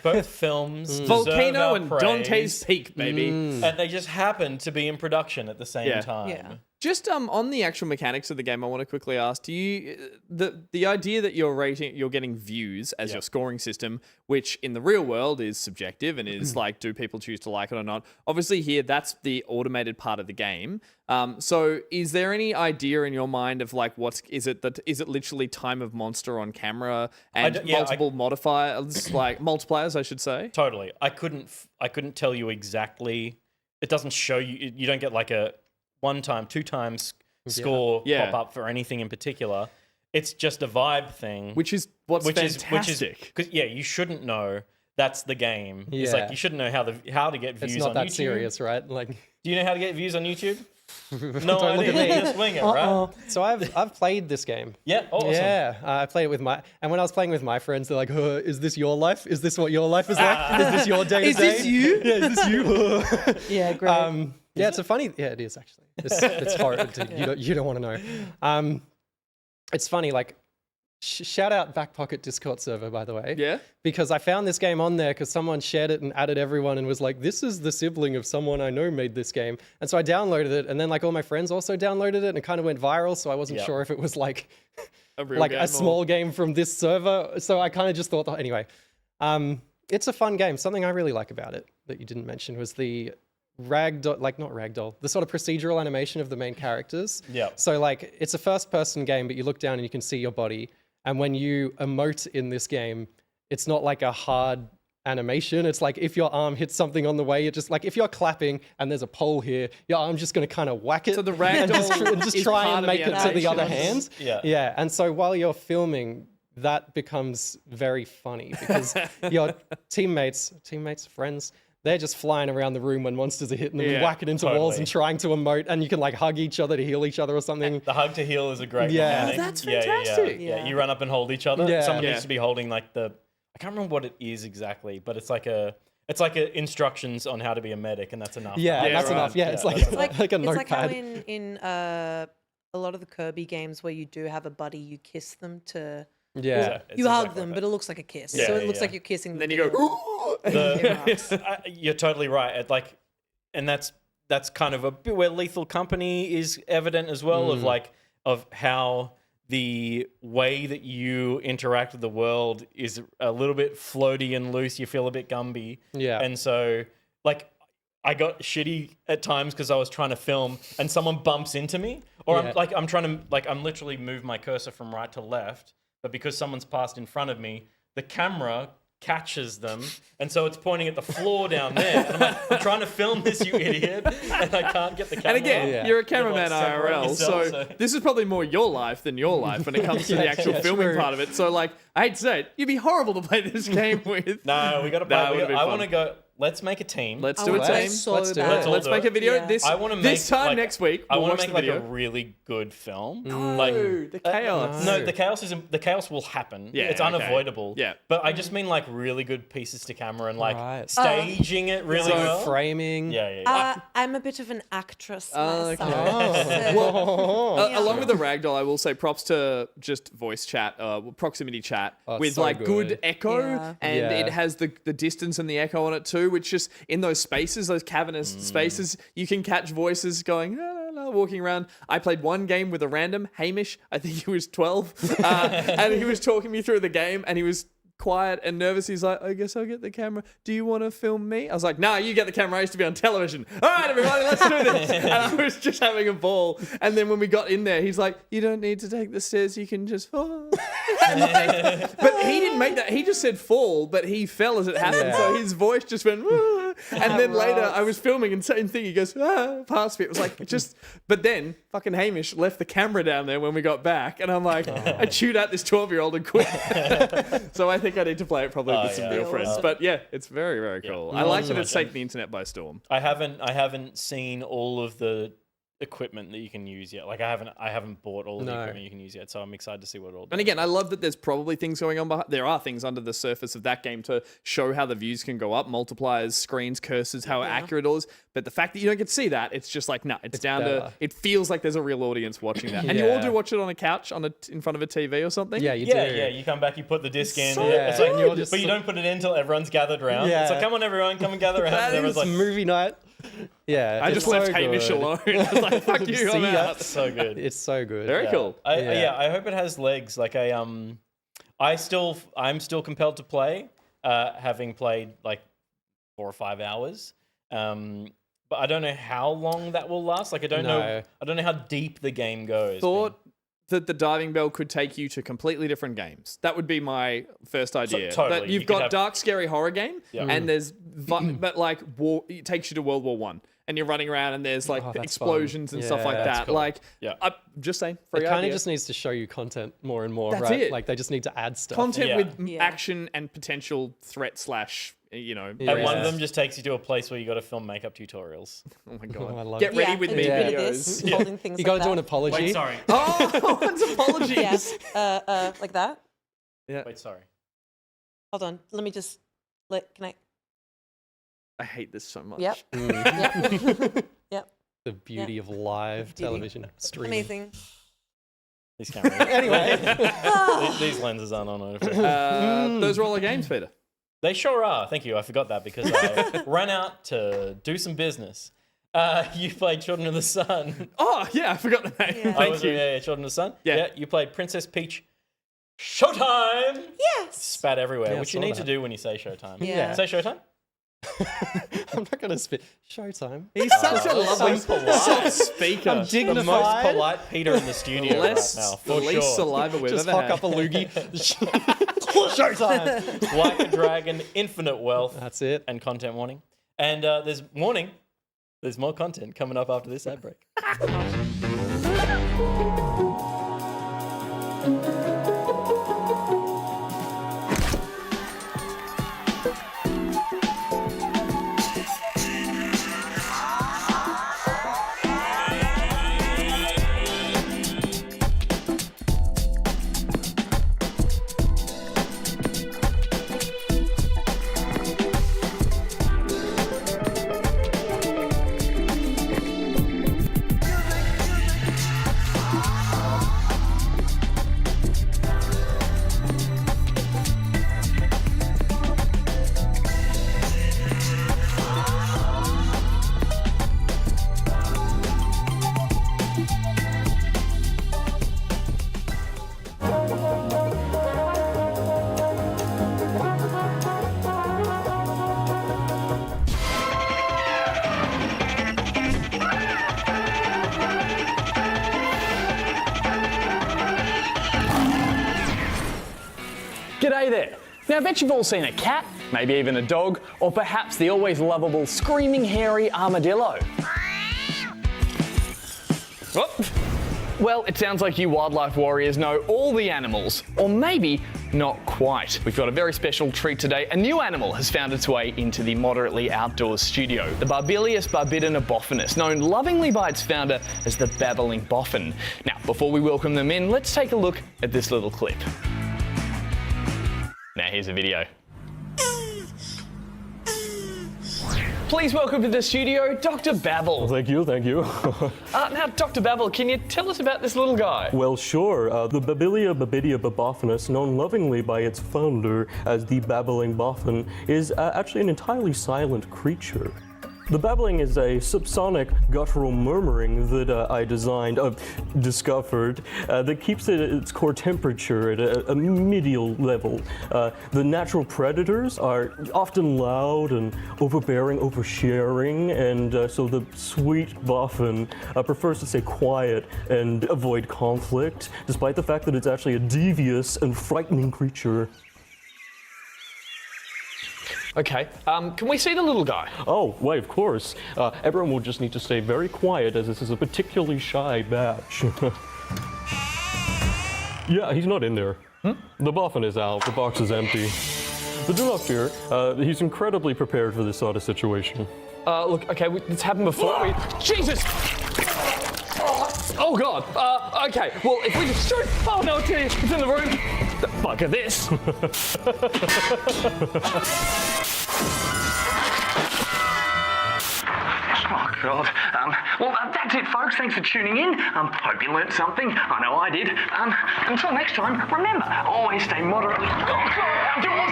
Both films Volcano and praise, Dante's Peak, baby. and they just happen to be in production at the same time. Yeah. Just on the actual mechanics of the game, I want to quickly ask: do you the idea that you're getting views as your scoring system, which in the real world is subjective and is like, do people choose to like it or not? Obviously, here that's the automated part of the game. So, is there any idea in your mind of like is it literally time of monster on camera and multiple modifiers, like multipliers, I should say? Totally. I couldn't tell you exactly. It doesn't show you. You don't get like a 1 time, 2 times score pop up for anything in particular. It's just a vibe thing, Which is fantastic. Because you shouldn't know that's the game. It's like you shouldn't know how to get views It's not on that YouTube. serious, right? Like, Do you know how to get views on YouTube? No Don't look idea. at me. Just wing it, right? so I've played this game. Yeah. Awesome. Yeah, I played it with and when I was playing with my friends, they're like, "Is this your life? Is this what your life is like? Is this your day to day? Is this you? Yeah, is this you?" Yeah, great. Yeah, it's a funny. Yeah, it is actually. It's horrible. You don't want to know. It's funny. Like, shout out Back Pocket Discord server, by the way. Yeah. Because I found this game on there because someone shared it and added everyone and was like, "This is the sibling of someone I know made this game." And so I downloaded it, and then like all my friends also downloaded it, and it kind of went viral. So I wasn't sure if it was like a small game from this server. So I kind of just thought, anyway, it's a fun game. Something I really like about it that you didn't mention was the the sort of procedural animation of the main characters. Yeah. So like it's a first person game, but you look down and you can see your body. And when you emote in this game, it's not like a hard animation. It's like if your arm hits something on the way, it just like if you're clapping and there's a pole here, your arm's just going to kind of whack it. So the and ragdoll just is try part and of make the it to the other animation. hand. Yeah. Yeah. And so while you're filming, that becomes very funny because your teammates, friends, they're just flying around the room when monsters are hitting them and whacking into walls and trying to emote, and you can like hug each other to heal each other or something. The hug to heal is a great Yeah. mechanic. Oh, that's fantastic. Yeah, you run up and hold each other. Yeah. Someone Yeah. needs to be holding like I can't remember what it is exactly, but it's like instructions on how to be a medic, and that's enough. Yeah, that's right. enough. Yeah, it's like that's like a It's notepad. like how in a lot of the Kirby games where you do have a buddy, you kiss them to... Yeah. It's You hug exactly them, like but it looks like a kiss. Yeah, so it yeah, looks yeah. like you're kissing them. Then you go, You're totally right. And that's kind of a bit where Lethal Company is evident as well, of how the way that you interact with the world is a little bit floaty and loose. You feel a bit Gumby. Yeah. And so like I got shitty at times because I was trying to film and someone bumps into me, or I'm trying to I'm literally move my cursor from right to left, but because someone's passed in front of me, the camera catches them, and so it's pointing at the floor down there. And I'm like, I'm trying to film this, you idiot, and I can't get the camera. And again, Yeah. you're a cameraman separate IRL, yourself, so this is probably more your life than your life when it comes to the actual filming true. part of it. So like, I hate to say it, you'd be horrible to play this game with. No, we got to Nah, it play. would've been I fun. want to go. Let's make a team. Let's I do a want that team. so Let's do it. bad. Let's Let's make a video. Yeah. This I want to make this time next week. I We'll want watch to the make like video. a really good film. No, the chaos. No, the chaos will happen. Yeah, it's okay. unavoidable. Yeah. But I just mean like really good pieces to camera and like Right. staging it really So well. framing. Yeah. I'm a bit of an actress Okay. myself. Along with the ragdoll, I will say props to just voice chat, proximity chat with so like good good. echo, Yeah. and Yeah. it has the distance and the echo on it too, which just in those spaces, those cavernous spaces, you can catch voices going, la, la, la, walking around. I played one game with a random Hamish, I think he was 12, and he was talking me through the game, and he was quiet and nervous. He's like, I guess I'll get the camera. Do you want to film me? I was like, nah, you get the camera. I used to be on television. All right, everybody, let's do this. And I was just having a ball. And then when we got in there, he's like, you don't need to take the stairs. You can just fall. But he didn't make that. He just said fall, but he fell as it happened. So his voice just went, and then later I was filming and same thing. He goes, past me. It was like just, but then fucking Hamish left the camera down there when we got back. And I'm like, I chewed out this 12-year-old and quit. So I think I need to play it probably with some real friends. But yeah, it's very, very cool. I like that it's taken the internet by storm. I haven't seen all of the equipment that you can use yet. Like I haven't bought all of the equipment you can use yet, so I'm excited to see what it all does. And again, I love that there's probably things going on behind. There are things under the surface of that game to show how the views can go up, multipliers, screens, cursors, how accurate it is. But the fact that you don't get to see that, it's just like, no, it's down better. to, it feels like there's a real audience watching that. And you all do watch it on a couch in front of a TV or something? Yeah, you do. Yeah, you come back, you put the disc in. So It's like, good. but you don't put it in until everyone's gathered around. Yeah. It's like, come on, everyone, come and gather around. And everyone's like, movie night. Yeah, I just left Hamish alone. I was like, fuck you, I'm out. that's so good. It's so good. Very cool. I hope it has legs. Like I'm still compelled to play, having played like 4 or 5 hours. But I don't know how long that will last. Like I don't know how deep the game goes. Thought that the diving bell could take you to completely different games. That would be my first idea. totally. That You you've could got have- dark, scary horror game, and there's but like it takes you to World War One, and you're running around, and there's like that's explosions fun. and stuff like That's that. cool. Like, Yeah. I'm just saying, It free kind of idea. just needs to show you content more and more, That's right? it. Like they just need to add stuff. content Yeah. with Yeah. action and potential thret slash. And one of them just takes you to a place where you got to film makeup tutorials. Oh my Oh, I god! love Get it. ready with and me do a bit of videos. this, holding things You like got to do an that. apology. sorry. Oh, it's apologies. Yeah, like that. Wait, sorry. Hold on. Let me just can I? I hate this so much. Yep. Mm. Yep. Yep. The beauty of live Beauty. television streaming. Amazing. These cameras. Anyway. These lenses aren't on. Those are all the games, Peter. They sure are. Thank you. I forgot that because I ran out to do some business. You played Children of the Sun. Oh yeah, I forgot the name. Yeah. Thank you. Yeah, Children of the Sun. Yeah. You played Princess Peach. Showtime. Yes. Spat everywhere, Yeah, I which you saw need to that. do when you say Showtime. Yeah. Say Showtime. I'm not going to spit. Showtime. He's such a lovely soft speaker. I'm The most dignified. polite Peter in the studio Less, right now, the for least sure. saliva we've Just ever fuck had. up a loogie. Showtime. Like a Dragon, infinite wealth, That's it. and content warning. And there's warning. There's more content coming up after this ad break. G'day there. Now I bet you've all seen a cat, maybe even a dog, or perhaps the always lovable screaming hairy armadillo. Oh. Well, it sounds like you wildlife warriors know all the animals, or maybe not quite. We've got a very special treat today. A new animal has found its way into the moderately outdoors studio, the Barbillus barbidinabophinus, known lovingly by its founder as the babbling boffin. Now, before we welcome them in, let's take a look at this little clip. Now here's a video. Please welcome to the studio, Dr. Babble. Thank you. Now, Dr. Babble, can you tell us about this little guy? Well, sure. The Babilia barbidinabophinus, known lovingly by its founder as the babbling boffin, is actually an entirely silent creature. The babbling is a subsonic guttural murmuring that I discovered, that keeps it at its core temperature at a medial level. The natural predators are often loud and overbearing, oversharing, and so the sweet boffin prefers to stay quiet and avoid conflict, despite the fact that it's actually a devious and frightening creature. Okay, can we see the little guy? Oh, wait, of course. Everyone will just need to stay very quiet as this is a particularly shy batch. Yeah, he's not in there. The boffin is out, the box is empty. But do not fear, he's incredibly prepared for this sort of situation. Look, okay, it's happened before. Jesus! Oh God. Okay. Well, if we just shoot. Oh no, it's in the room. Bugger this. Oh God. Well, that's it, folks. Thanks for tuning in. Hope you learnt something. I know I did. Until next time, remember, always stay moderately outdoors.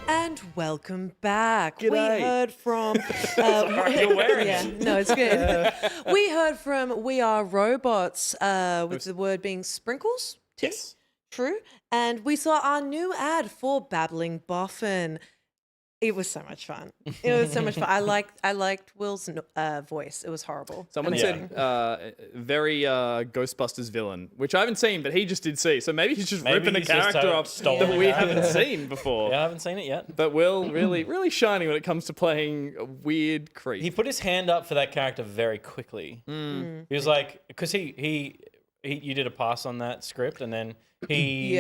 And welcome back. G'day. We heard from. You're wearing yeah, it. no, it's good. We heard from We Are Robots, with the word being sprinkles. Yes. True. And we saw our new ad for Babbling Boffin. It was so much fun. It was so much fun. I liked Will's voice. It was horrible. Someone said very Ghostbusters villain, which I haven't seen, but he just did see. So maybe he's just ripping a he's just, character off stolen that a we character. haven't seen before. Yeah, I haven't seen it yet. But Will really shining when it comes to playing a weird creep. He put his hand up for that character very quickly. He was like, because you did a pass on that script, and then he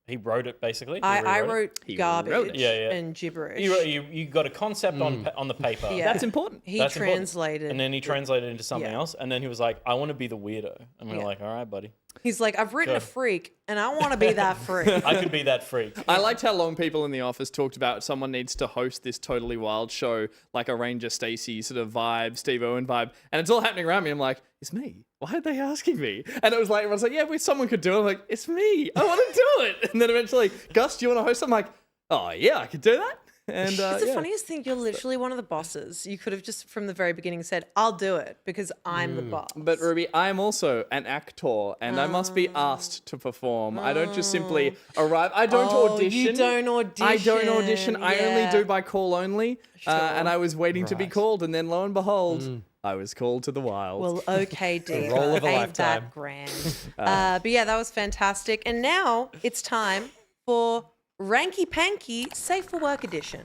he wrote it basically. I wrote garbage wrote it. Yeah. and gibberish. You got a concept on the paper. Yeah. That's important. He That's important. translated. And then he translated it into something Yeah. else, and then he was like, "I want to be the weirdo," and we were Yeah. like, "All right, buddy, He's like, I've written a Sure. freak, and I want to be that freak. I could be that freak." I liked how long people in the office talked about someone needs to host this totally wild show, like a Ranger Stacey sort of vibe, Steve Owen vibe, and it's all happening around me. I'm like, it's me. Why are they asking me? And it was like, everyone's like, yeah, someone could do it. I'm like, it's me. I want to do it. And then eventually, Gus, do you want to host? I'm like, oh yeah, I could do that. And It's the yeah. funniest thing. You're literally one of the bosses. You could have just from the very beginning said, I'll do it because I'm the boss. But Ruby, I am also an actor, and I must be asked to perform. I don't just simply arrive. I don't audition. You don't audition. I don't audition. I only yeah. do by call only. And I was waiting to be called, and then lo and behold, I was called to the wild. Well, okay, Diva. role of a Ain't lifetime. that grand. But yeah, that was fantastic. And now it's time for Ranky Panky Safe for Work Edition.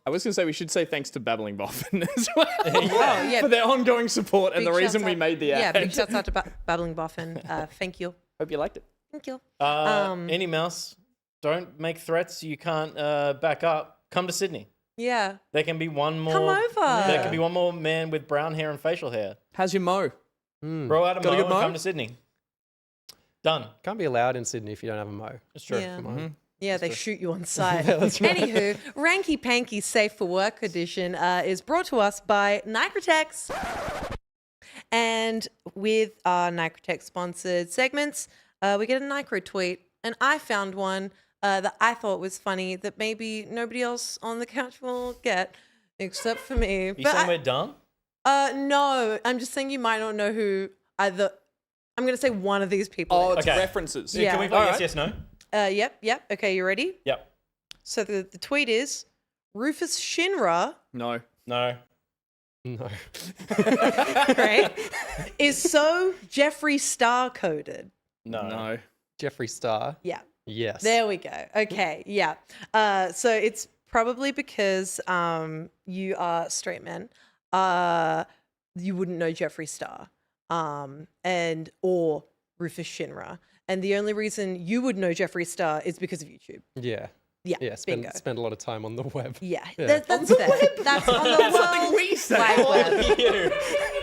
I was going to say we should say thanks to Babbling Boffin as well Oh, yeah. for their ongoing support and Big the reason shouts we out- made the Yeah, ad. big shouts out to Babbling Boffin. Thank you. Hope you liked it. Thank you. Any mouse, don't make threats you can't back up. Come to Sydney. Yeah. There can be one more. Come over. There can be one more man with brown hair and facial hair. How's your mo? Grow out a Got a mo good and mo? come to Sydney. Done. Can't be allowed in Sydney if you don't have a mo. It's true. Yeah. Yeah, they shoot you on sight. Anywho, Ranky Panky Safe for Work Edition is brought to us by Nicotex. And with our Nicotex sponsored segments, we get a Nicro tweet. And I found one that I thought was funny that maybe nobody else on the couch will get, except for me. You saying we're dumb? No, I'm just saying you might not know who either. I'm going to say one of these people. Oh, is. it's Okay. references. Yeah. Can we vote All yes, right. yes, no? Yep. Okay, you ready? Yep. So the tweet is Rufus Shinra, No. No. No. right, is so Jeffree Star coded. No. No. Jeffree Star. Yeah, Yes. there we go. Okay, yeah. So it's probably because you are straight men. You wouldn't know Jeffree Star, or Rufus Shinra. And the only reason you would know Jeffree Star is because of YouTube. Yeah. Yeah, Yeah, bingo. spend a lot of time on the web. Yeah, Yeah. that's fair. That's on the something we say. wide web.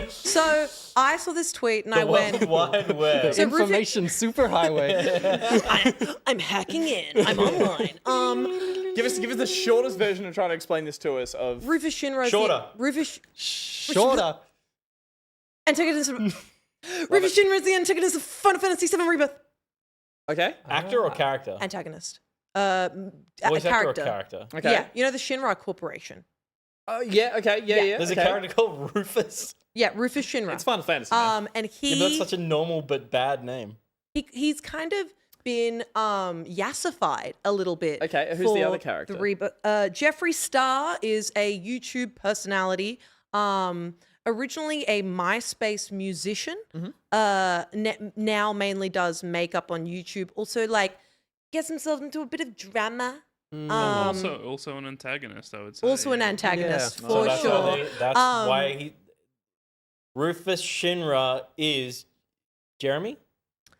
So I saw this tweet and I went, Wide Web. So Information superhighway. I'm hacking in. I'm online. Give us the shortest version of trying to explain this to us. Of Rufus Shinra's Shorter. Shorter. antagonist. Rufus Shinra's the antagonist of Final Fantasy VII Rebirth. okay, Actor or character? Antagonist. Voice actor or character. character? okay. Yeah, you know the Shinra Corporation. Oh yeah. Okay. Yeah. There's okay. a character called Rufus. Yeah, Rufus Shinra. It's Final Fantasy. Man. And Yeah, he but that's such a normal but bad name. he's kind of been yassified a little bit. Okay, who's the for other character? Jeffree Star is a YouTube personality. Originally a MySpace musician. Now mainly does makeup on YouTube. Also, like, gets himself into a bit of drama. Also an antagonist, I would say. Also an antagonist, Yeah. for that's sure. why that's why he. Rufus Shinra is Jeremy?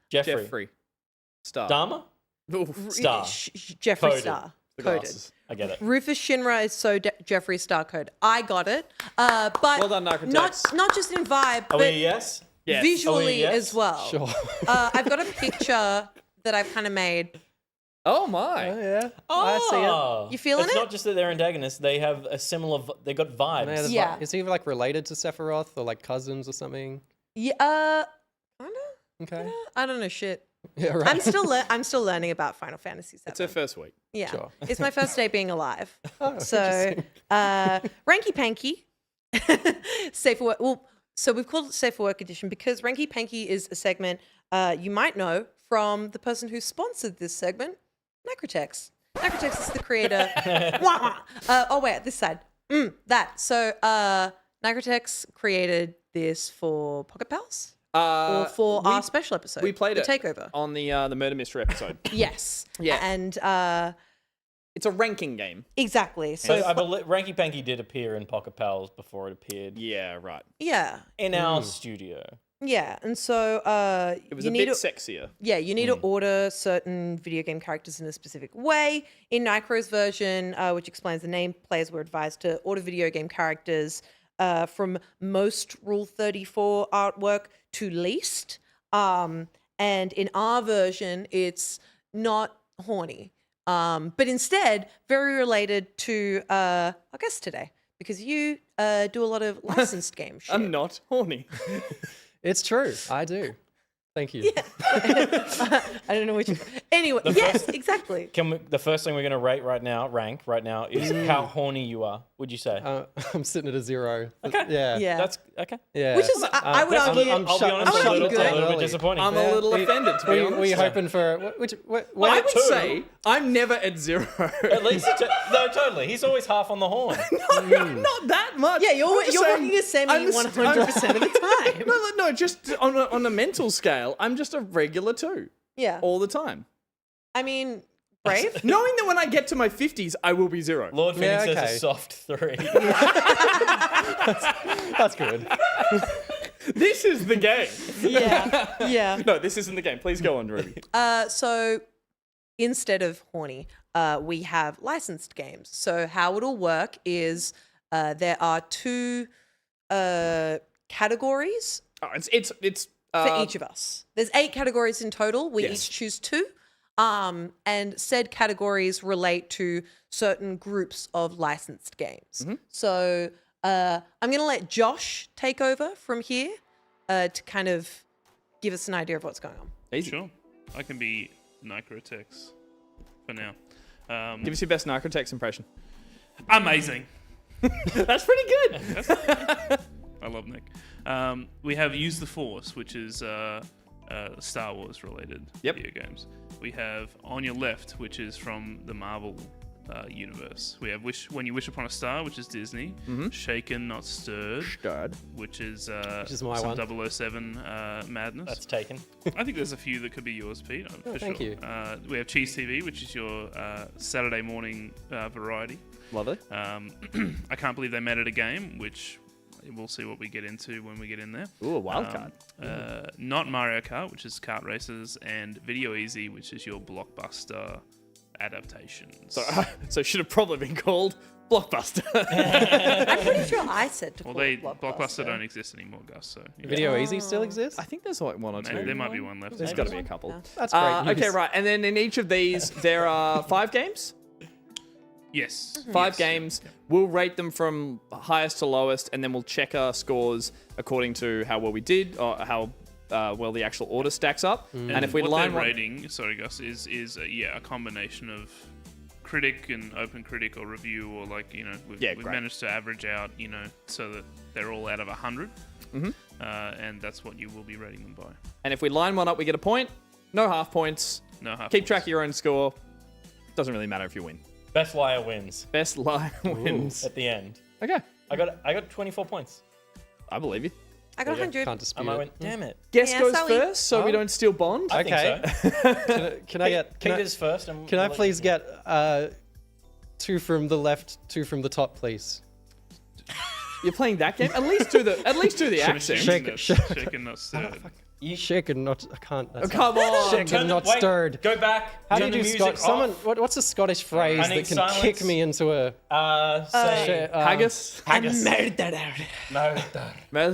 Jeffrey Star. Dharma? Star. Jeffree Coded. Star. The Coded. glasses. I get it. Rufus Shinra is so Jeffree Star code. I got it. But Well done, Narcotex. not just in vibe, Are but we a yes? Yes. visually yes? as well. Sure. I've got a picture that I've kind of made. Oh my. Yeah. I see it. Oh. You feeling It's it? not just that they're antagonists, they have a similar, they got vibes. Yeah. Is he like related to Sephiroth or like cousins or something? Yeah, kind of. Okay. I don't know shit. Yeah, right. I'm still learning about Final Fantasy VII. It's her first week. Yeah, Sure. it's my first day being alive. Oh, So, interesting. Ranky Panky, safe for work. Well, so we've called it Safe for Work Edition because Ranky Panky is a segment you might know from the person who sponsored this segment, Necrotex. Necrotex is the creator. Wah, wah. Oh wait, this side. That. So, Necrotex created this for Pocket Pals. Or for our special episode. We played the it Takeover. on the Murder Mystery episode. Yes. Yeah. And It's a ranking game. exactly. So So I believe Ranky Panky did appear in Pocket Pals before it appeared Yeah, right. yeah. in our studio. Yeah. And so It was you a need bit to, sexier. yeah, you need to order certain video game characters in a specific way. In Nycro's version, which explains the name, players were advised to order video game characters from most Rule 34 artwork to least. And in our version, it's not horny, but instead very related to our guest today, because you do a lot of licensed game shit. I'm not horny. It's true. I do. Thank you. I don't know which. Anyway, yes, exactly. The first thing we're going to rank right now, is how horny you are. Would you say? I'm sitting at a 0. Okay. Yeah. Yeah. That's okay. Yeah. Which is, I would argue, I'm I'll be honest, I a would little, argue a little bit good. disappointing. I'm a little offended, to be honest. Were you hoping for what? I would say I'm never at 0. At least, no, totally. He's always half on the horn. Not that much. yeah, you're I'm just saying, working a semi I'm 100% of the time. No, just on a mental scale, I'm just a regular 2 Yeah. all the time. I mean, brave. Knowing that when I get to my 50s, I will be 0. Lord Phoenix Yeah, says okay. a soft 3. That's good. This is the game. Yeah. Yeah. No, this isn't the game. Please go on, Ruby. So instead of horny, we have licensed games. So how it'll work is there are 2 categories Oh, it's for each of us. There's 8 categories in total. We Yes. each choose 2. And said categories relate to certain groups of licensed games. So I'm going to let Josh take over from here to kind of give us an idea of what's going on. easy. Sure. I can be Necrotex for now. Give us your best Narcotex impression. Amazing. That's pretty good. I love Nick. We have Use the Force, which is Star Wars related video games. We have On Your Left, which is from the Marvel universe. We have When You Wish Upon a Star, which is Disney. Shaken Not Stirred, which is my some one. 007 madness. That's taken. I think there's a few that could be yours, Pete. For thank sure. you. We have Cheese TV, which is your Saturday morning variety. Lovely. I can't believe they made it a game, which we'll see what we get into when we get in there. Ooh, a wild card. Not Mario Kart, which is kart races, and Video Easy, which is your blockbuster adaptations. So it should have probably been called Blockbuster. I'm pretty sure I said to Well, call it Blockbuster. Blockbuster don't exist anymore, Gus. So Video Easy still exists? I think there's like one or two. there might be one left. There's got to be a couple. That's great. Okay, right. And then in each of these, there are 5 games. Yes. 5 Yes. games. We'll rate them from highest to lowest, and then we'll check our scores according to how well we did or how well the actual order stacks up. And if we what line they're one, rating, sorry Gus, is a combination of critic and open critic or review, or like we've great. managed to average out so that they're all out of 100, and that's what you will be rating them by. and if we line one up, we get a point. No half points. No half. Keep track of your own score. Doesn't really matter if you win. Best liar wins Best lie wins. at the end. Okay, I got 24 points. I believe you. I got 100. Can't dispute I it. went, damn it. Guest Yeah, goes Sally. first, so we don't steal Bond. I Okay. think so. Can I get? Peter's first. And Can I we'll let please you- get 2 from the left, 2 from the top, please? You're playing that game. At least do the accent. Shaken, not stirred. Shaken, not. I can't. That's Come on. Shaken, not Wait, stirred. Go back. How do turn you the do music Scottish? Someone. off. What's a Scottish phrase I that need can silence. kick me into a Say Haggis. haggis. No.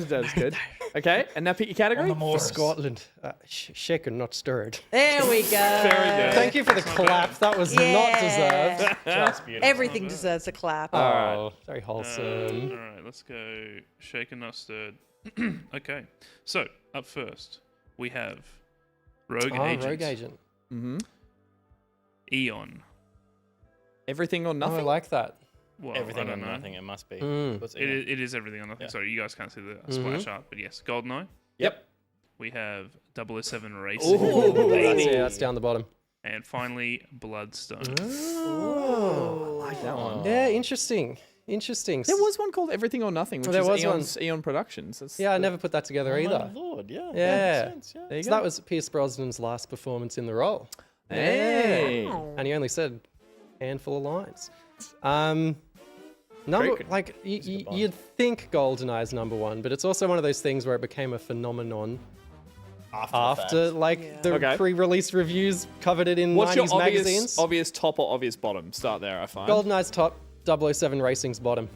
That's good. Okay, and now pick your category. for Scotland? Shaken, not stirred. There we go. Very good. Thank you for the clap. That was not Yeah. deserved. Just beautiful. Everything deserves a clap. Oh, very wholesome. All right, let's go. Shaken, not stirred. Okay, so up first we have Rogue Agent, Rogue Agent. Eon. Everything or Oh, nothing. I like that. Well, Everything I or don't know. nothing, it must be. Mm. What's It is everything or nothing. Yeah. Sorry, you guys can't see the splash art, but yes, Goldeneye. Yep. We have 007 Racing, That's down the bottom. and finally Bloodstone. Oh, I like that one. Yeah, interesting. Interesting. There was one called Everything or Nothing, which There is was Eon Productions. That's Yeah, I never put that together Oh, either. my lord, yeah. Yeah. Makes sense, yeah. There you So go. that was Pierce Brosnan's last performance in the role. Hey. And he only said a handful of lines. good. Like good Bond. you'd think GoldenEye is number 1, but it's also one of those things where it became a phenomenon after the the Okay. pre-release reviews covered it in What's 90s your magazines. obvious top or obvious bottom? Start there, I find. GoldenEye's top, 007 Racing's bottom.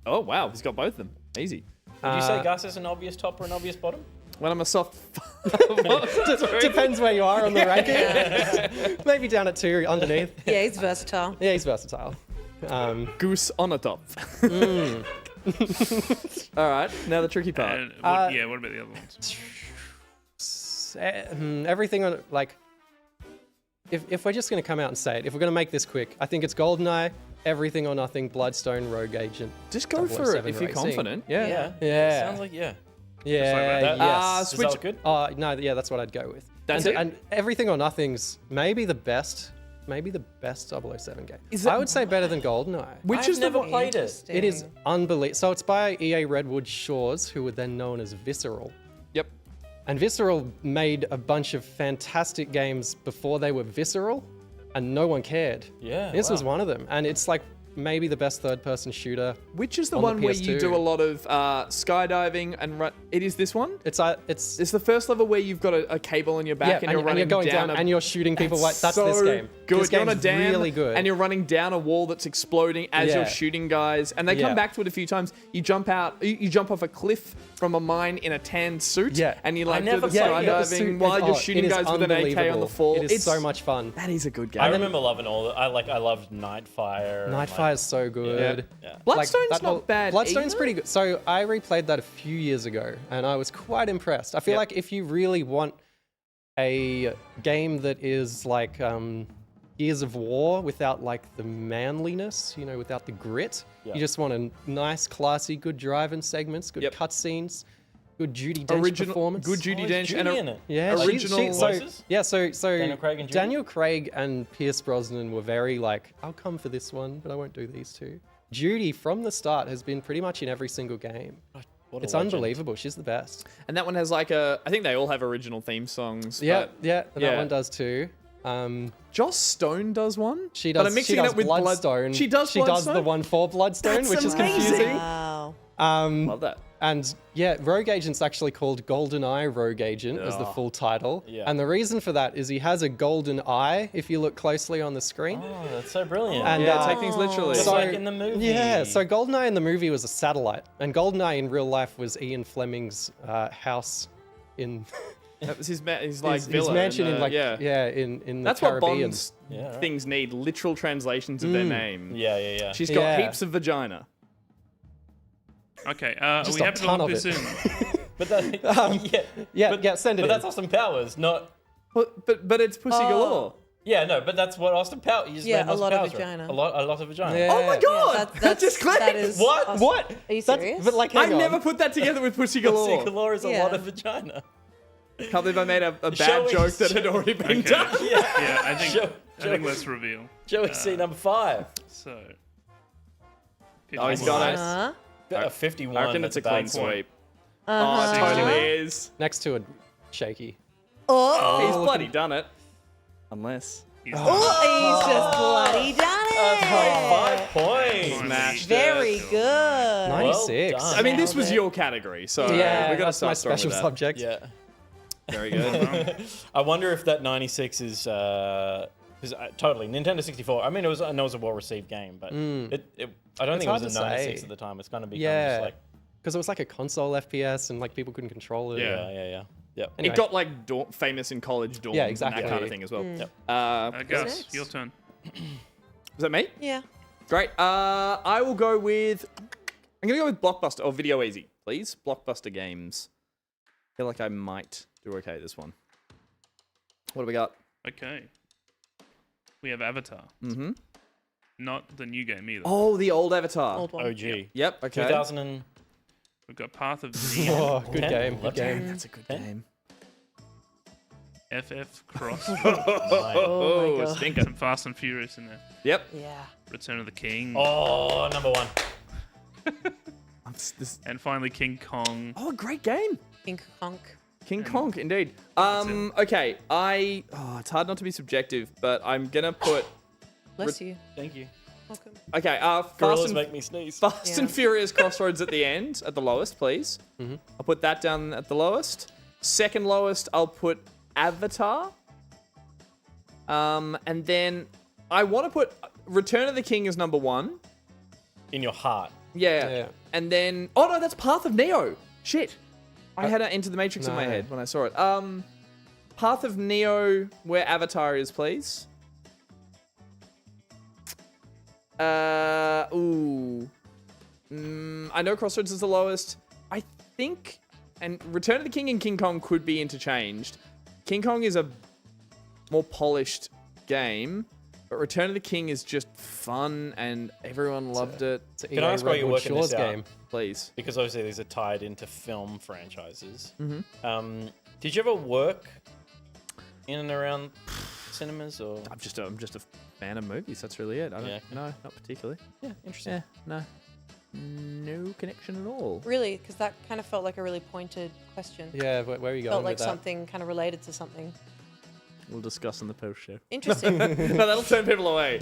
Oh, wow. He's got both of them. Easy. Would you say Gus is an obvious top or an obvious bottom? When I'm a soft... Depends where you are on the ranking. Maybe down at 2 underneath. Yeah, he's versatile. Yeah, he's versatile. goose on a top. All right. Now the tricky part. And what about the other ones? Everything on like. If we're just going to come out and say it, if we're going to make this quick, I think it's GoldenEye, Everything or Nothing, Bloodstone, Rogue Agent. Just go for it 007 if you're Racing. confident. Yeah. Yeah. Sounds like, yeah. Yeah. that. Yes. Switch. Is that good? No, yeah, that's what I'd go with. That's and, it? And Everything or Nothing's maybe the best 007 game. Is it- I would say better than GoldenEye. Which I've is the never one... played it. It is unbelievable. So it's by EA Redwood Shores, who were then known as Visceral. Yep. And Visceral made a bunch of fantastic games before they were Visceral, and no one cared. Yeah, This was wow. one of them. And it's like maybe the best third-person shooter. Which is the On the one where you PS2. do a lot of skydiving and run... It is this one? It's It's the first level where you've got a cable on your back and you're running going down, down and you're shooting people. That's this so game. Good. This You're on a game's dam really good. and you're running down a wall that's exploding as Yeah. you're shooting guys. And they Yeah. come back to it a few times. You jump out. You jump off a cliff from a mine in a tan suit. Yeah. And you like do never the played it. you got the skydiving suit- while you're it shooting is guys with an AK on the unbelievable. fall. It is so much fun. That is a good game. I remember loving all the, I loved Nightfire. and, Nightfire is so good. Yeah. Bloodstone's that not whole- bad Bloodstone's either. pretty good. So I replayed that a few years ago, and I was quite impressed. I feel like if you really want a game that is like Gears of War without like the manliness, without the grit, Yeah. you just want a nice, classy, good driving segments, good Yep. cutscenes, good Judi Dench performance. Good Judi Oh, is Dench Judy and in it? Yeah, original voices? so Daniel Craig and Judy? Daniel Craig and Pierce Brosnan were very like, I'll come for this one, but I won't do these two. Judy from the start has been pretty much in every single game. What a It's legend. unbelievable. She's the best. And that one has like I think they all have original theme songs. Yeah, but yeah, and yeah. that one does too. Joss Stone does one. She But does. I'm mixing she it does up with Bloodstone. She does She does the Bloodstone? one for Bloodstone, That's which is amazing. confusing. Wow. Love that. And yeah, Rogue Agent's actually called Goldeneye Rogue Agent as the full title. Yeah. And the reason for that is he has a golden eye if you look closely on the screen. Oh, that's so brilliant. And, Yeah, take things literally. Just like in the movie. Yeah, so Goldeneye in the movie was a satellite, and Goldeneye in real life was Ian Fleming's house in That was his his villa mansion in yeah. in the That's what Caribbean. Bond's Yeah, right. things need, literal translations of their name. Yeah. She's got Yeah. heaps of vagina. Okay, are Just we a happy to ton lock of this it. in? But that, Yeah, send it But in. that's Austin Powers, not. But it's pussy galore. Yeah, no, but that's what Austin Powers. You just Yeah, made a Austin lot of Powers, right? vagina. A lot of vagina. Yeah. Oh my god! Yeah, that's just clicked. that is What? awesome. What? Are you That's- serious? but like, I hang on. never put that together with pussy galore. Pussy galore is a Yeah. lot of vagina. Can't believe I made a bad Joey- joke that had already been Okay. done. Yeah, I think Joe- let's reveal. Joey C number 5. So. Oh, he's got it. Uh-huh. 51. I reckon that's it's a clean bad point. sweep. Oh, it totally is. Next to a shaky. He's bloody done it. Unless. He's Oh, he's just bloody done it. 5 points. Smashed Very it. good. 96. done. I mean, this Nailed was it. your category, so Yeah, we got to that's my start throwing special with that. subject. Yeah. Very good. I wonder if that 96 is because totally Nintendo 64. I mean, I know it was a well-received game, but I don't It's think it hard was to a 96 say. at the time. It's kind of become Yeah. just like Because it was like a console FPS and like people couldn't control it. yeah. Anyway. It got like famous in college dorms Yeah, and exactly. that kind of thing as well. Gus, next? your turn. Was that me? Yeah. Great. I will go with. I'm gonna go with Blockbuster or Video Easy, please. Blockbuster games. I feel like I might do okay this one. What do we got? Okay. We have Avatar. Mm-hmm. Not the new game either. Oh, the old Avatar. Old one. OG. Yep. Okay. 2000 and We've got Path of Neon, Oh, good 10, game. Good 11. game. That's a good game. FF Cross. Oh, my God. stinker. Some Fast and Furious in there. Yep. Yeah. Return of the King. Oh, number 1. And finally King Kong. Oh, great game. King Kong. King Kong, indeed. Okay. It's hard not to be subjective, but I'm gonna put. Bless you. Thank you. Welcome. Okay. Gorillas make me sneeze. Fast Yeah. and Furious Crossroads at the end, at the lowest, please. I'll put that down at the lowest. Second lowest, I'll put Avatar. And then I want to put Return of the King as number 1. In your heart. Yeah. And then, oh no, that's Path of Neo. Shit. I had Enter the Matrix in my No. head when I saw it. Path of Neo, where Avatar is, please. I know Crossroads is the lowest. I think, and Return of the King and King Kong could be interchanged. King Kong is a more polished game, but Return of the King is just fun and everyone loved it. It's an Can I EA ask why you're Redwood working this Shores out? game. Please. Because obviously these are tied into film franchises. Did you ever work in and around cinemas or? I'm just a fan of movies. That's really it. I don't. Yeah. No, not particularly. Yeah, interesting. Yeah. No. No connection at all. Really? Because that kind of felt like a really pointed question. Yeah, where are you going Felt with like that? something kind of related to something. We'll discuss in the post show. Interesting. No, that'll turn people away.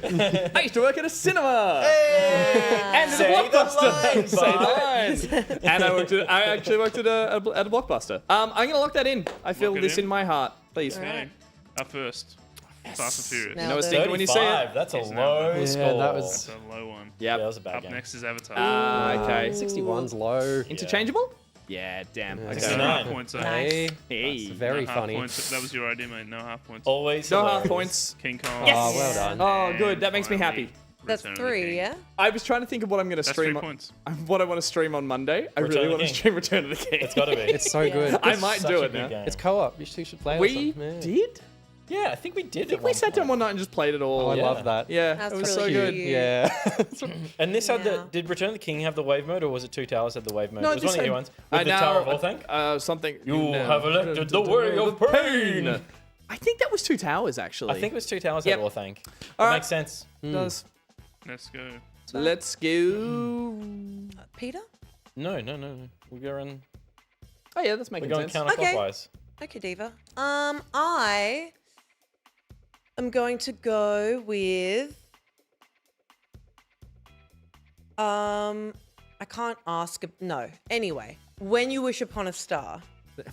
I used to work at a cinema. And at a Say the Blockbuster. line, Say the bud. line. And I actually worked at a Blockbuster. I'm gonna lock that in. I feel Lock it this in? in my heart, please. Okay. Up first. Fast and Furious. Now You know a the- stinker when you see it. 35. That's a Isn't that low low? score. Yeah, that was- That's a low one. Yeah, that Yep. was a bad Up game. next is Avatar. Okay. 61's low. Interchangeable? Yeah, damn. Yeah. Okay. no 69. half points. eh? Hey, Hey. that's very No half funny. points. That was your idea, mate. No half points. Always No half hilarious. points. King Kong. Oh, well done. Oh, good. And That makes me finally, happy. That's Return of the 3, King. yeah? I was trying to think of what I'm gonna That's stream 3 on. points. What I want to stream on Monday. I Return really of the want to King. stream Return of the King. It's got to be. It's so good. I might Such do a it good now. game. It's co-op. You two should play it. or We something. Yeah. did? Yeah, I think we did. I think we sat down one night and just played it all. Oh, I Yeah. love that. Yeah, That's it was really so good. cute. Yeah. And this had the. Yeah. Did Return of the King have the wave mode, or was it Two Towers had the wave mode? No, it was this one of the had- new ones. I With the know, Tower of All-Thank? Something. You have elected the way of pain. I think that was Two Towers, actually. I think it was Two Towers Yep. had All-Thank. All That right. makes sense. it does. Let's go. Let's go. Peter? No. We're going. Oh yeah, that's We're making going sense. counterclockwise. Okay, Diva. I am going to go with. I can't ask. No. Anyway, When You Wish Upon a Star.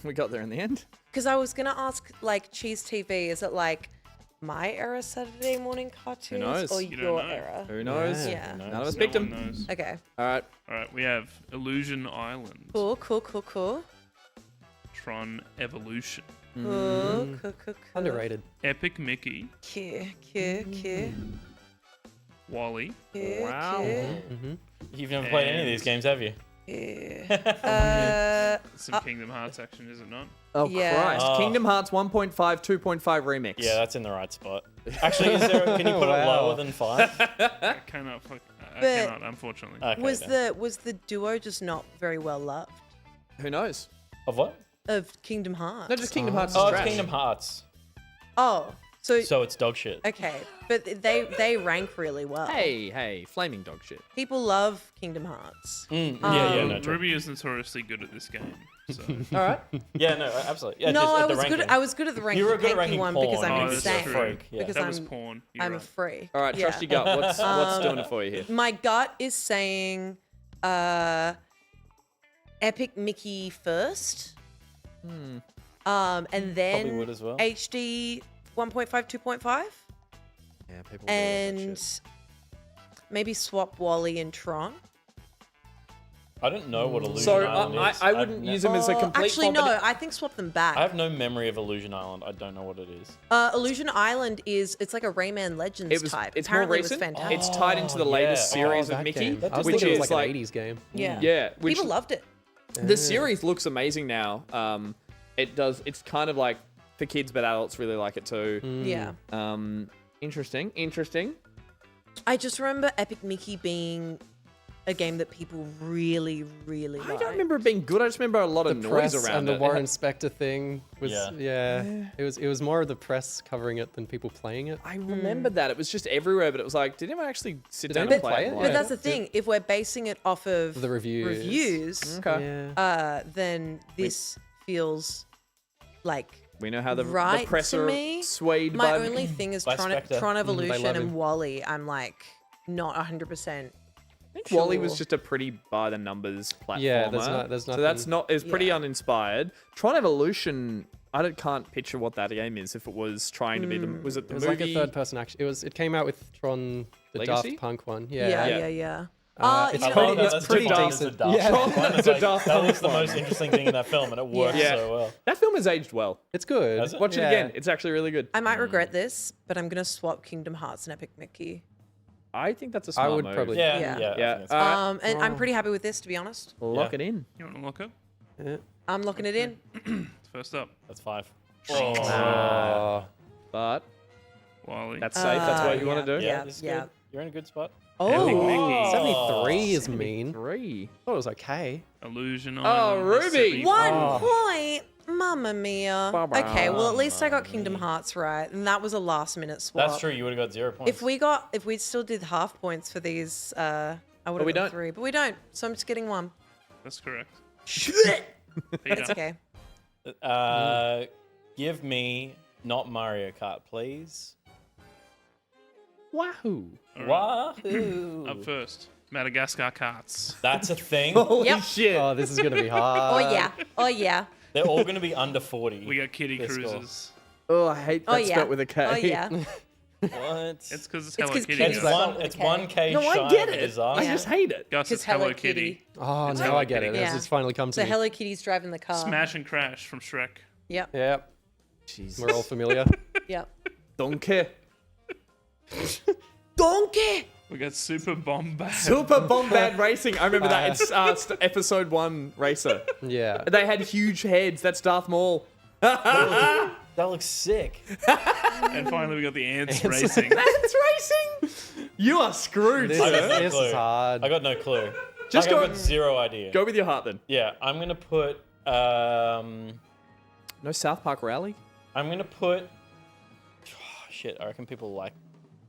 We got there in the end. Because I was going to ask, like, Cheese TV, is it like my era Saturday morning cartoons knows? or You don't your know. era? Who knows? Yeah. None of us picked No one them. knows. Okay. All right. All right, we have Illusion Island, Cool. Tron Evolution, Cool. Underrated. Epic Mickey, Cute. Wally, Wow. You've never played any of these games, have you? some Kingdom Hearts action, is it not? Oh, Yeah. Christ. Oh. Kingdom Hearts 1.5, 2.5 remix. Yeah, that's in the right spot. Actually, can you put it Wow. lower than 5? I cannot, unfortunately. Okay, Was then. the duo just not very well loved Who knows? Of what? of Kingdom Hearts? No, just Kingdom Hearts is Oh, it's trash. Kingdom Hearts. Oh, so So it's dog shit. okay, but they rank really well. Hey, flaming dog shit. People love Kingdom Hearts. No, true. Ruby is notoriously good at this game. So. All right. Yeah, no, absolutely. Yeah, No, just at I the was good. ranking. I was good at the ranking. You were good at Panky ranking one porn. because I'm Oh, that's insane. true. Freak, yeah. Because That I'm, was porn. You're I'm a right. freak. All right, Yeah. trust your gut. What's doing it for you here? My gut is saying Epic Mickey first. And then Probably would as well. HD 1.5, 2.5. Yeah, people. And maybe swap Wally and Tron. I don't know what Illusion So Island is. I wouldn't use them as a complete. Actually, flop, no. but I think swap them back. I have no memory of Illusion Island. I don't know what it is. Illusion Island it's like a Rayman Legends type. It's Apparently more recent. It was fantastic. It's tied into the Oh, latest yeah. series that of Mickey, game. I was which thinking it is was like an 80s game. yeah. yeah, which People loved it. the series looks amazing now. It does. It's kind of like for kids, but adults really like it too. Yeah. Interesting. I just remember Epic Mickey being a game that people really, really I liked. don't remember it being good. I just remember a lot The of noise press around and it. the Warren Spector thing was Yeah. It was more of the press covering it than people playing it. I remember that. It was just everywhere, but it was like, did anyone actually sit down anyone and play play it? it? But Yeah. that's the thing. If we're basing it off of The reviews. Okay. Yeah. then this feels like We know how the right press to are me. swayed My by. only thing is By Tron Spectre. love Evolution him. and Wally. I'm like not 100%. I think Wally was sure. just a pretty by the numbers platformer. Yeah, there's So that's nothing- not. It's pretty Yeah. uninspired. Tron Evolution. Can't picture what that game is. If it was trying to be the, was it the It was movie? like a third-person action. It came out with Tron, the Legacy? Daft Punk one. Yeah. Yeah. you It's know pretty- what? it's That's pretty too dumb. decent. It's a Daft Yeah. Punk one. It's a Like, Daft that Punk was the one. most interesting thing in that film, and it works Yeah. so well. That film has aged well. It's good. Has it? Watch it Yeah. again. It's actually really good. I might regret this, but I'm gonna swap Kingdom Hearts and Epic Mickey. I think that's a smart would move. probably- Yeah, Yeah. yeah. I Yeah. think it's Alright. And I'm pretty happy with this, to be honest. Lock it in. You want to lock up? Yeah. I'm locking it in. First up, That's 5. But Wally. that's safe. That's what you want to do. Yeah, Yeah, this is yeah. good. You're in a good spot. Epic Oh, Mickey. 73 is mean. 3. I thought it was okay. Illusion Oh, Island. Ruby. 75. 1 point. Mamma mia. Okay, well at least I got Kingdom Hearts right, and that was a last minute swap. That's true. You would have got 0 points. If we still did half points for these, I would we have got don't. 3, but we don't. So I'm just getting 1. That's correct. It's Peter. okay. Give me not Mario Kart, please. Wahoo. Wahoo! Up first, Madagascar Carts. That's a thing. Holy Yep. shit. Oh, this is gonna be Oh hard. yeah. Oh yeah. They're all going to be under 40. We got Kitty This score. Cruises. Oh, I hate that Oh yeah. spelt with a K. Oh yeah. What? It's because it's It's Hello 'cause Kitty. Kitty's It's guys. like- one. It's 1K No, shy I get of a it. disaster. I Yeah. just hate it. Gus, it's 'Cause Hello Hello Kitty. Kitty. Oh, It's now Hello I get it. Kitty. It's Yeah. just finally come to So me. Hello Kitty's driving the car. Smash and Crash from Shrek. Yep. Yep. Jesus. We're all familiar. Yep. Donkey. Donkey. We got Super Bombad. Super Bombad Racing. I remember that. It's episode 1 racer. Yeah. They had huge heads. That's Darth Maul. That looks sick. And finally, we got the Ants Racing. Ants Racing. You are screwed, This, sir. this is hard. I got no clue. Just I've go- got 0 idea. Go with your heart then. Yeah, I'm gonna put. No South Park Rally. I'm gonna put. Shit, I reckon people like.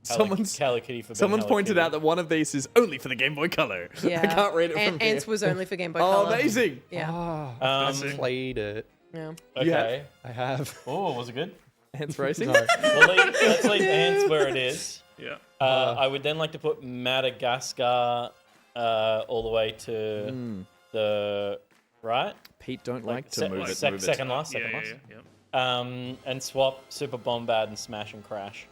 Someone's Hello Kitty for being Someone's Hello pointed Kitty. out that one of these is only for the Game Boy Color. Yeah. I can't read it from here. Ants was only for Game Boy Oh, Color. amazing. Yeah. Oh, Um, played it. Yeah. You have- Okay. I have. Oh, was it good? Ants Racing. No. Let's leave Ants where it is. Yeah. I would then like to put Madagascar all the way to the right? Pete don't like to move it. Second last. And swap Super Bombad and Smash and Crash.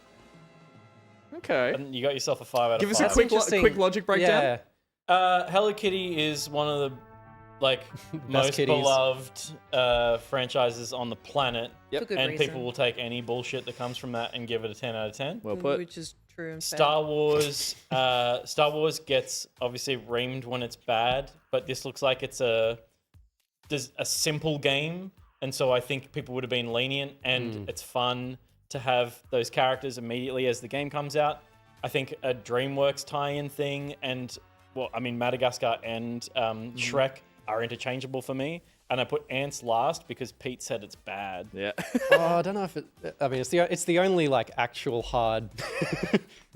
Okay. And you got yourself a 5 out of 5. Give us a quick logic breakdown. Yeah. Hello Kitty is one of the most kitties. beloved franchises on the planet. For good And reason. people will take any bullshit that comes from that and give it a 10 out of 10. Well put. Which is true and fair. Star Wars gets obviously reamed when it's bad, but this looks like it's a simple game, and so I think people would have been lenient, and it's fun to have those characters immediately as the game comes out. I think a DreamWorks tie-in thing, and Madagascar and Shrek are interchangeable for me, and I put Ants last because Pete said it's bad. Yeah. I don't know if it's the only actual hard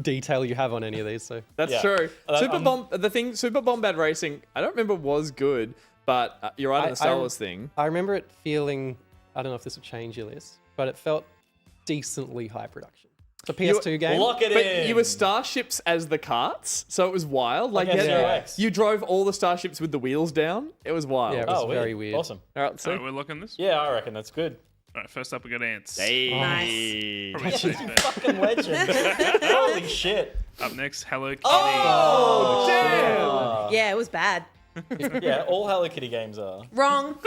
detail you have on any of these. So That's true. Super Bombad Racing, I don't remember was good, but you're right on the Star Wars thing. I remember it feeling, I don't know if this would change your list, but it felt decently high production. It's a PS2 game. Lock it But in. you were starships as the carts, so it was wild. SRX. You drove all the starships with the wheels down. It was wild. Yeah, it was very weird. Awesome. All right, so we're looking this. Yeah, I reckon that's good. All right, first up we got Ants. Nice. Probably the best. Fucking legend. Holy shit. Up next, Hello Kitty. Oh, damn. Yeah, it was bad. Yeah, all Hello Kitty games are. Wrong.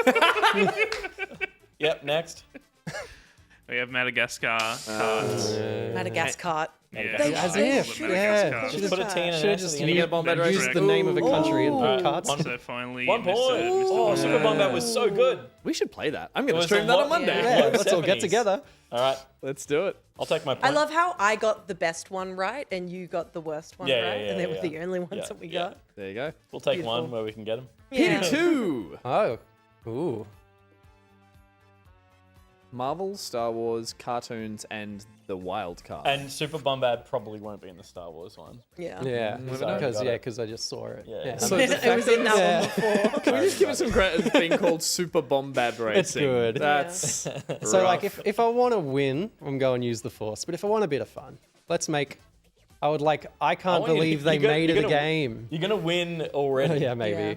Yep, next. We have Madagascar. Cards. Madagascar. Yeah, As They if, should yeah. have Just put a T and an Should have S just at the end. Bombad used Racing. the name of a country and put cards. So finally, 1 point. Mr. Oh, Super Bombad was so good. We should play that. I'm going It to was stream a that lot- on Monday. Yeah, Low let's all get 70s. together. All right, Let's do it. I'll take my point. I love how I got the best one right and you got the worst one Yeah, right, yeah, and they yeah, were the only ones Yeah, that we yeah. got. There you go. We'll take Beautiful. one where we can get them. Yeah. Pity 2. Oh, ooh. Marvel, Star Wars, cartoons, and the wild card. And Super Bombad probably won't be in the Star Wars one. Yeah. Yeah, Sorry, got it. because I just saw it. Yeah. So It was in that one before. Can we just give it some credit as being called Super Bombad Racing? It's good. That's So rough. if I want to win, I'm going to use the Force. But if I want a bit of fun, let's make. I can't believe they made it a game. You're gonna win already. Yeah, maybe. Yeah.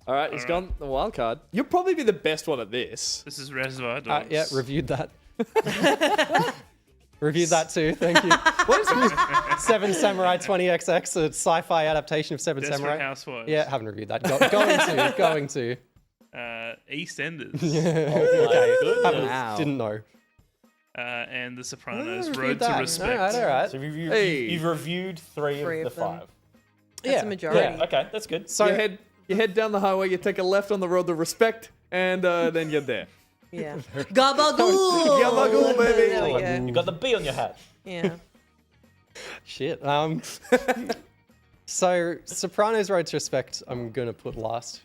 All right, he's gone the wild card. You'll probably be the best one at this. This is Reservoir Dogs. Yeah, reviewed that. Reviewed that too. Thank you. What is Seven Samurai 20XX, a sci-fi adaptation of Seven Desperate Samurai? Housewives. Yeah, haven't reviewed that. Going to. EastEnders. Didn't know. And The Sopranos. Reviewed Road to that. Respect. All right. So Hey. you've reviewed three Three of of the them. 5. That's a majority. Yeah, okay, that's good. So You head down the highway, you take a left on the road to Respect, and then you're there. Yeah. Gabagool! Gabagool, baby. There we go. You got the B on your hat. Yeah. shit. So Sopranos Road to Respect, I'm gonna put last.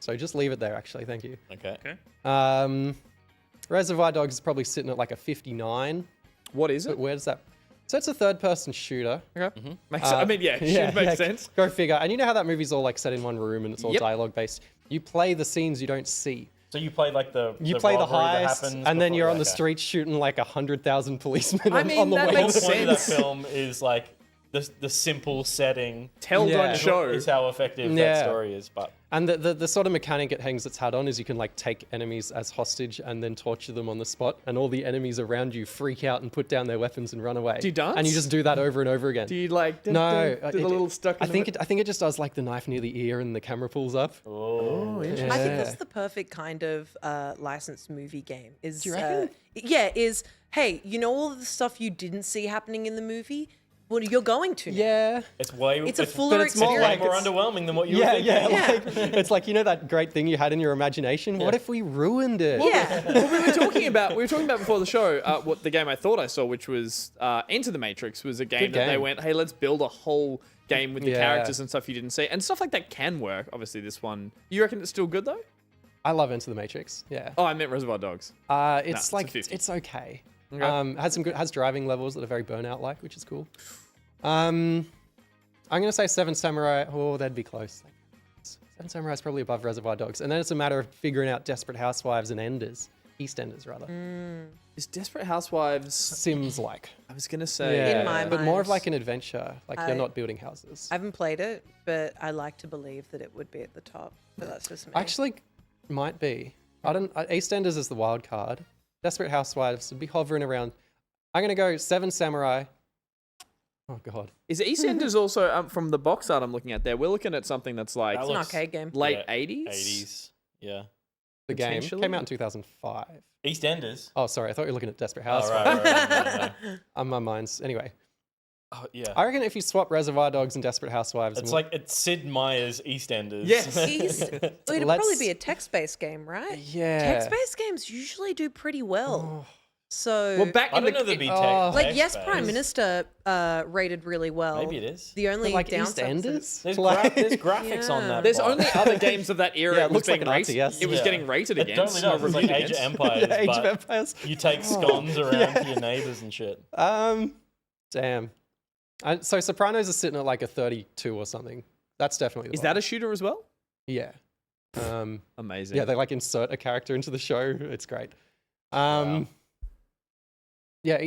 So just leave it there. Actually, thank you. Okay. Reservoir Dogs is probably sitting at like a 59. What is But it? where does that? So it's a third-person shooter. Okay. Makes I mean, yeah, should make sense. Go figure. And you know how that movie's all like set in one room and it's all Yep. dialogue-based. You play the scenes you don't see. So you play like the Play the robbery that heist, happens and then before- you're on the okay. streets shooting like 100,000 policemen I on mean, the that way. The whole makes point of that sense. film is like the simple setting Tell, Yeah. don't show. is how effective Yeah. that story is. But And the sort of mechanic it hangs its hat on is you can like take enemies as hostage and then torture them on the spot, and all the enemies around you freak out and put down their weapons and run away. Do you dance? And you just do that over and over again. Do you like No, do the little stuck? I think it just does like the knife near the ear and the camera pulls up. Oh, interesting. I think that's the perfect kind of licensed movie game. Is Do you reckon? Hey, you know all the stuff you didn't see happening in the movie? Well, you're going to. Now. Yeah. it's It's a fuller it's more experience. way more underwhelming than what you were Yeah, thinking. yeah, like, it's like, you know that great thing you had in your imagination? What if we ruined it? Yeah. Well, we were talking about before the show what the game I thought I saw, which was Enter the Matrix, was a game Good that they game. went, hey, let's build a whole game with the Yeah. characters and stuff you didn't see, and stuff like that can work. Obviously, this one, you reckon it's still good though? I love Enter the Matrix. Yeah. Oh, I meant Reservoir Dogs. It's it's a like 50. it's okay. Okay. Has driving levels that are very Burnout like, which is cool. I'm gonna say Seven Samurai. Oh, that'd be close. Seven Samurai is probably above Reservoir Dogs, and then it's a matter of figuring out Desperate Housewives and Enders. EastEnders rather. Is Desperate Housewives? Sims like. I was gonna say. Yeah, In my but more of mind, like an adventure. Like you're not building houses. I haven't played it, but I like to believe that it would be at the top. But that's just me. Actually, might be. I don't. EastEnders is the wild card. Desperate Housewives would be hovering around. I'm gonna go Seven Samurai. Oh god. Is EastEnders also from the box art I'm looking at there? We're looking at something that's like it's an arcade game. late Yeah, 80s. 80s. Yeah. The game Potentially? came out in 2005. EastEnders. Oh, sorry. I thought you were looking at Desperate Oh, Housewives. right. My mind's anyway. Oh, yeah. I reckon if you swap Reservoir Dogs and Desperate Housewives, It's like it's Sid Meier's EastEnders. Yes. It'd probably Let's- be a text-based game, right? yeah. Text-based games usually do pretty well. So, Well, back I in don't the know there'd be like, yes, text-based. Prime Minister rated really well. Maybe it is. The only like downside was that EastEnders. There's, Like- there's graphics on that. there's bot. only other games of that era. Yeah, it it was looks like being an rated. RTS. It was Yeah. getting rated It against. totally does. not It's like reviewed Age of against. Empires, Yeah, Age of but Empires. you take scones around to your neighbors and shit. Damn. So Sopranos is sitting at like a 32 or something. That's definitely the Is one. that a shooter as well? Yeah. Amazing. Yeah, they like insert a character into the show. It's great. Wow. Yeah.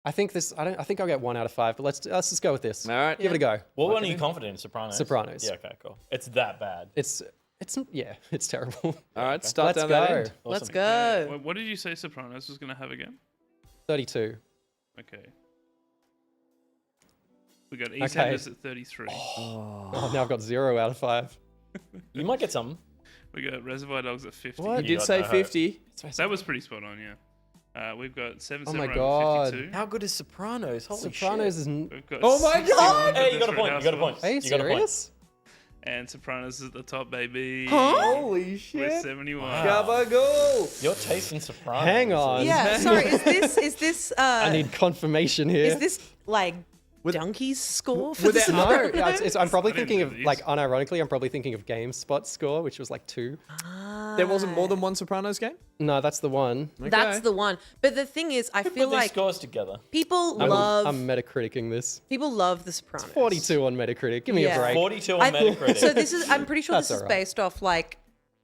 I think this. I think I'll get 1 out of 5. But let's just go with this. All right. Give it a go. What one are you confident in? Sopranos? Sopranos. Yeah, okay, cool. It's that bad. It's it's terrible. All right. Start Let's down go. that end. Let's Awesome. go. What did you say Sopranos was going to have again? 32. Okay. We got EastEnders at 33. Oh, now I've got 0 out of 5. You might get some. We got Reservoir Dogs at 50. You You did got say no hope. 50. That was pretty spot on, yeah. We've got Seven Oh my Samurai God. at 52. How good is Sopranos? Holy Sopranos shit. is. We've got Oh my 61 God! for Hey, you got a Desperate point. You got a point. Housewives. Are you You got a point. serious? And Sopranos is at the top, baby. Holy With shit. 71. Gabagool. Your taste in Sopranos. Hang on. Yeah, sorry. Is this I need confirmation here. is this like Donkey's score for would this? there- No, yeah, I'm probably I didn't thinking do of, these. like, unironically, I'm probably thinking of GameSpot's score, which was like 2. There wasn't more than one Sopranos game? No, that's the one. That's Okay. the one. But the thing is, I Put feel these like scores together. people love I'm Metacriticing this. people love The Sopranos. 42 on Metacritic. Give me Yeah. a break. 42 on I- Metacritic. So this is. I'm pretty sure That's this is alright. based off like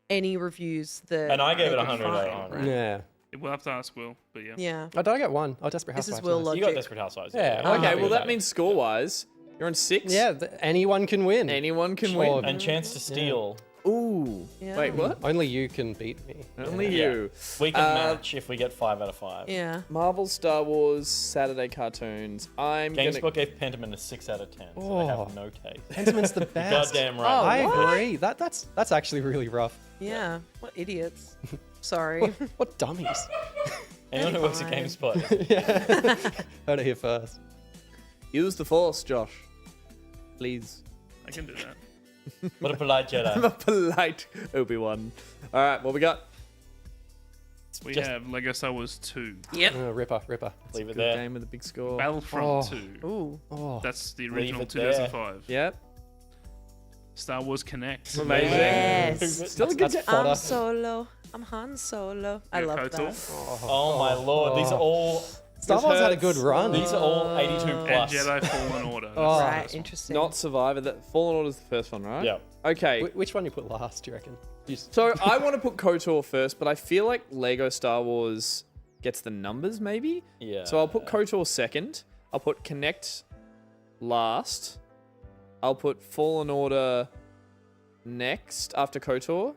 any reviews that. And I gave it they 100 could out of find, 100. right? Yeah. We'll have to ask Will, but yeah. Yeah. Oh, did I get 1? Oh, Desperate This Housewives. is Will nice. Logic. You got Desperate Housewives. Yeah, I'm okay, happy well, with that means score wise, you're on 6. Yeah, anyone can win. Anyone can Sure. win. And chance to steal. Ooh. Yeah. Wait, what? Only you can beat me. Only Yeah. you. We can match if we get 5 out of 5. Yeah. Marvel, Star Wars, Saturday cartoons. I'm GameSpot gonna. gave Pentiment a 6 out of 10, so they Oh. have no taste. Pentiment's the best. Goddamn Oh, right. I what? agree. That's actually really rough. Yeah. What idiots. Sorry. What dummies. Anyone who works at Fine. GameSpot. Yeah. Heard it here first. Use the Force, Josh. Please. I can do that. What a polite I'm Jedi. a polite Obi-Wan. All right, what we got? We Just- have Lego Star Wars 2. Ripper. Leave it Good there. game with a big score. Battlefront Oh. 2. Ooh. Oh. That's the Leave original it there. 2005. Yep. Star Wars Connect. Amazing. Yes. Still a good That's game. fodder. I'm Solo. I'm Han Solo. I Yeah, love KOTOR. that. Oh my lord. These are all Star Wars had a good run. these are all 82 And plus. Jedi Fallen Order. That's Oh. the Right. first one. Interesting. Not Survivor. That Fallen Order's the first one, right? Yeah. Okay. Which one you put last, do you reckon? So I want to put KOTOR first, but I feel like Lego Star Wars gets the numbers, maybe? Yeah. So I'll put KOTOR second. I'll put Connect last. I'll put Fallen Order next after KOTOR.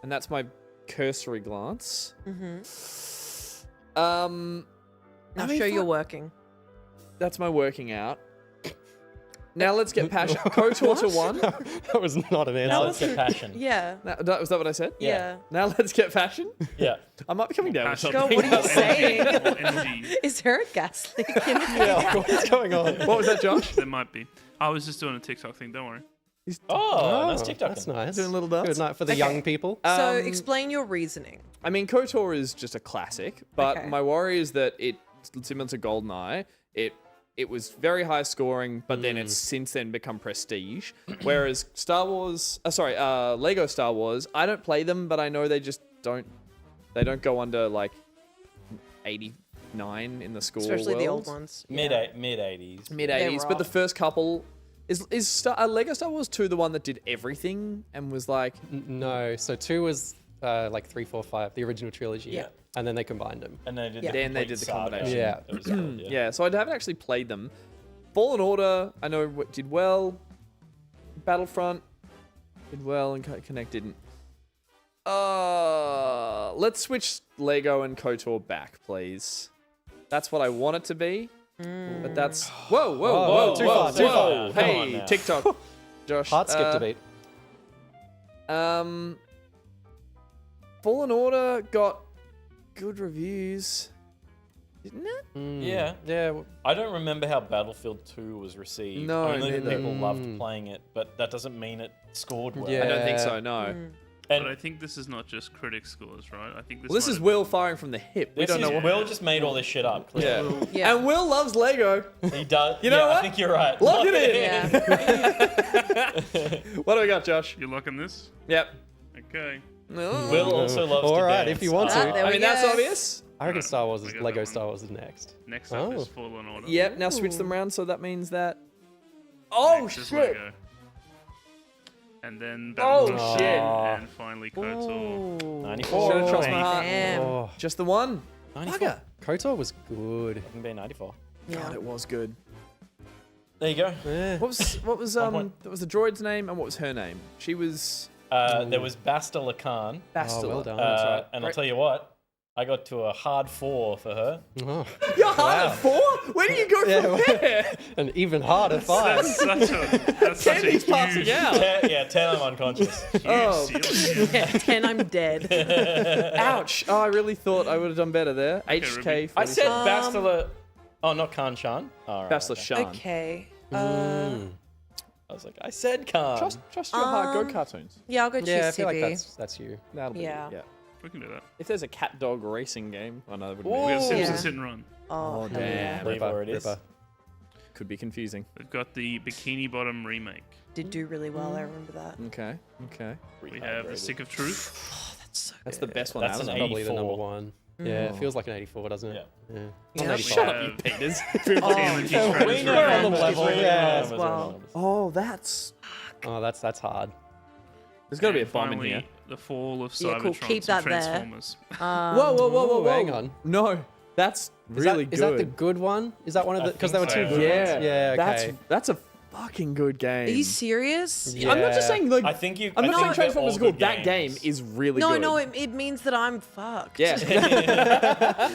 And that's my cursory glance. Now I mean, show you're fuck, working. that's my working out. Now let's get passion. KOTOR to 1. That was not an Now answer. let's get passion. Yeah. Was that what I said? Yeah. Now let's get fashion. Yeah. I might be coming down with Passion. something. God, what are you saying? More energy. Is there a gas leak in Yeah, what's going on? What was that, Josh? There might be. I was just doing a TikTok thing. Don't worry. Oh, nice TikTok. That's nice. Doing little dance. Good night for the young people. So explain your reasoning. I mean, KOTOR is just a classic, but Okay. my worry is that it's similar to Goldeneye. It was very high scoring, but then it's since then become prestige. Whereas Lego Star Wars, I don't play them, but I know they just don't. They don't go under like 89 in the score. Especially the old world. ones. Mid 80s. Mid 80s, but the rough. first couple is Lego Star Wars 2 the one that did everything and was like No, so 2 was like 3, 4, 5, the original trilogy. Yeah. And then they combined them. And they did Then they did the combination. Yeah. It was good, Yeah, so I haven't actually played them. Fallen Order, I know what did well. Battlefront did well, and Connect didn't. Let's switch Lego and KOTOR back, please. That's what I want it to be. But that's whoa, too far, too far. Come on Hey, now. TikTok, Josh. Hard skip debate. Fallen Order got good reviews, didn't it? Yeah. Yeah. I don't remember how Battlefield 2 was received. No, Only that neither. people loved playing it, but that doesn't mean it scored well. Yeah. I don't think so. No. But And I think this is not just critic scores, right? I think this. Well, this might is have Will firing from the hip. We this don't know is, what. Will just made all this shit up. Clearly. Yeah. Yeah. And Will loves Lego. He does. You know I what? think you're right. Lock it in. Yeah. What do we got, Josh? You locking this? Yep. Okay. Will also loves All to right, dance. if you want to. There I we mean, that's go. obvious. I reckon Star Wars I is got Lego that Star one. Wars is next. Next up Oh. is Fallen Order. Yep. Now switch them around, so that means that. Oh Next is shit! Lego. And then Oh, Battlefront shit. and finally KOTOR. 94. Should've trust my heart. Damn. Oh, Just the one. 94. Bugger. KOTOR was good. It can be 94. Yeah. God, it was good. There you go. Yeah. What was point. that was the droid's name, and what was her name? She was There was Basta Lacan. Bastila. Oh, well done. That's right. And I'll tell you what, I got to a hard 4 for her. Oh. You're hard at 4? Where do you go from there? An even harder 5. That's such a Kenny's passing huge, out. 10 I'm unconscious. huge Oh. ceiling. Yeah, 10, I'm dead. Ouch. Oh, I really thought I would have done better there. HK. I said 47. Basta La... Oh, not Khan Shan. Oh, right, Bastila okay. Shan. Okay. I was like, I said Khan. Trust your heart. Go cartoons. Yeah, I'll go choose Yeah, I feel CB. like that's you. That'll be Yeah. it. Yeah. We can do that. If there's a cat dog racing game, oh no, that wouldn't We have be. Simpsons Yeah. Hit and Run. Oh, damn. yeah. Leave where it is. Ripper. Could be confusing. We've got the Bikini Bottom remake. Did do really well, I remember that. Okay. Okay. We have The Stick of Truth. That's so That's good. the best one That's out of an them. Probably the number 84. 1. Yeah, it feels like an 84, doesn't it? Yeah. Not Yeah. 85. Shut up, you Peters. TMNT Shredders We know remake. on the level, yeah. Well. Oh, that's. Oh, that's hard. There's got to be a And bomb in finally, here. The Fall of Yeah, Cybertron cool. Keep and that there. Transformers. Whoa. Hang on. No, that's really Is that the good. good one? Is that one of the? Because there were think two so. good Yeah. ones. Yeah. Okay. That's a fucking good game. Are you serious? I'm not just saying like. I think you. I'm I not think saying Transformers is they're all good. That game games. is really No, good. no, it means that I'm fucked. Yeah.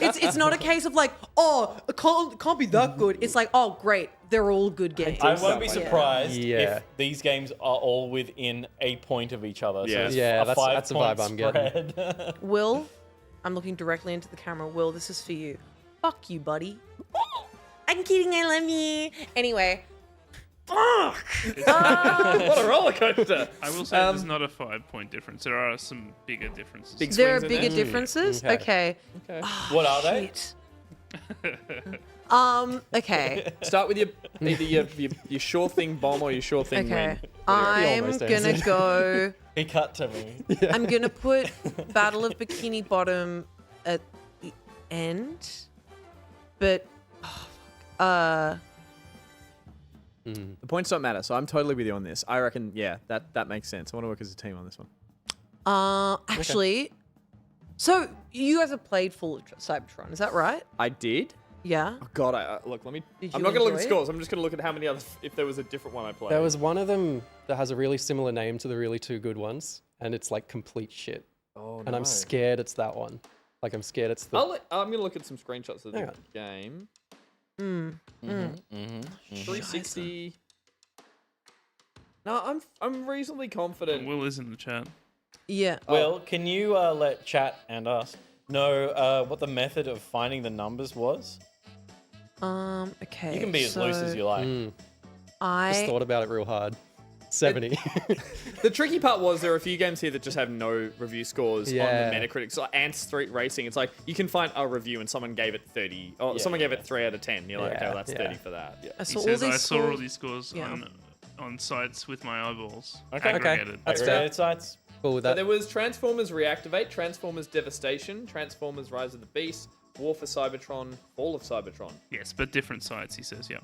It's not a case of like, oh, it can't be that good. It's like, oh, great, they're all good games. I won't be Yeah. surprised Yeah. if these games are all within a point of each other. Yeah. So it's Yeah, a that's the 5-point vibe I'm getting. spread. Will, I'm looking directly into the camera. Will, this is for you. Fuck you, buddy. I'm kidding, I love you. Anyway. Fuck! What a roller coaster. I will say there's not a 5-point difference. There are some bigger differences. Big There are swings in bigger there. differences? Okay. Okay. What are they? Shit. Okay. Start with your either your sure thing bomb or your sure thing Okay. win. I'm almost gonna answered. go. He cut to me. I'm gonna put Battle of Bikini Bottom at the end, but The points don't matter, so I'm totally with you on this. I reckon, yeah, that makes sense. I want to work as a team on this one. actually, so you guys have played full Cybertron, is that right? I did. Yeah. Oh God, look. Let me. Did I'm you not gonna look at enjoy it? scores. I'm just gonna look at how many others. If there was a different one I played. There was one of them that has a really similar name to the really two good ones, and it's like complete shit. Oh, And I'm scared it's that one. Like I'm scared it's the. I'm gonna look at some screenshots of Hang the on. game. Mm-hmm. 360. No, I'm reasonably confident. Will is in the chat. Yeah. Will, can you let chat and us know what the method of finding the numbers was? Okay. You can be as loose as you like. Just thought about it real hard. 70. The tricky part was there are a few games here that just have no review scores Yeah. on the Metacritic. So Ant Street Racing, it's like you can find a review and someone gave it 30. Or someone gave it 3 out of 10. You're like, okay, well, that's 30 for that. Yeah. I He saw all says, these I saw all scores- these scores Yeah. on sites with my eyeballs. Okay. Aggregated. That's Aggregated sites. Cool with So that. there was Transformers Reactivate, Transformers Devastation, Transformers Rise of the Beast, War for Cybertron, Fall of Cybertron. Yes, but different sites, he says, yeah.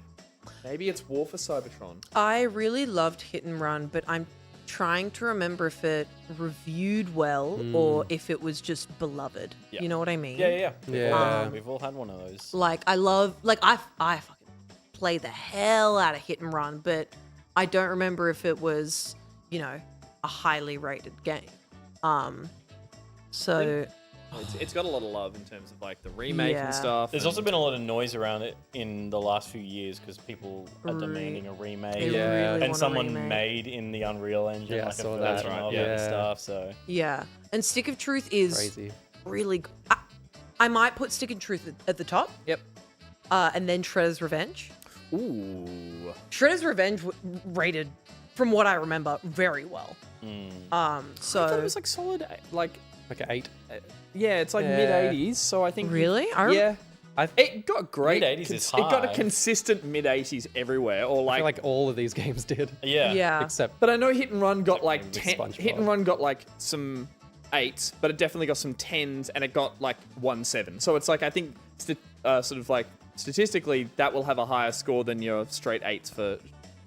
Maybe it's War for Cybertron. I really loved Hit and Run, but I'm trying to remember if it reviewed well or if it was just beloved. Yeah. You know what I mean? Yeah. Yeah. We've all had one of those. Like I fucking play the hell out of Hit and Run, but I don't remember if it was, you know, a highly rated game. So It's got a lot of love in terms of like the remake Yeah. and stuff. There's also been a lot of noise around it in the last few years because people are demanding a remake. they Yeah. really And want a someone remake. made in the Unreal Engine, Yeah, I like a saw version that. of it Yeah. and stuff. So Yeah, and Stick of Truth is Crazy. really. I might put Stick of Truth at the top. Yep. And then Shredder's Revenge. Ooh. Shredder's Revenge rated, from what I remember, very well. I thought it So was like solid, like Like an 8. yeah, it's like Yeah. mid 80s. So I think Really? yeah. It got great. Mid-80s is It got a high. consistent mid 80s everywhere, or I like. feel like all of these games did. yeah, Except But I know Hit and Run got like with 10. SpongeBob. Hit and Run got like some 8s, but it definitely got some 10s, and it got like 1-7. So it's like I think sort of like statistically that will have a higher score than your straight 8s for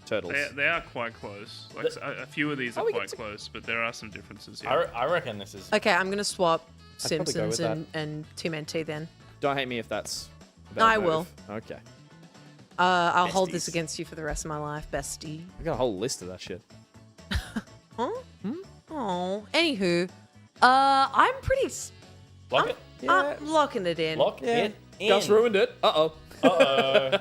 Turtles. They are quite close. Like a few of these are quite close, but there are some differences. Yeah. I reckon this is. Okay, I'm gonna swap I'd probably go Simpsons with and Team NT then. Don't hate me if that's. a bad I move. will. Okay. I'll hold this Besties. against you for the rest of my life, bestie. I got a whole list of that shit. Huh? Oh, anywho, I'm pretty. Lock it. I'm locking it in. Lock it in. Gus ruined it. Uh-oh. Uh-oh.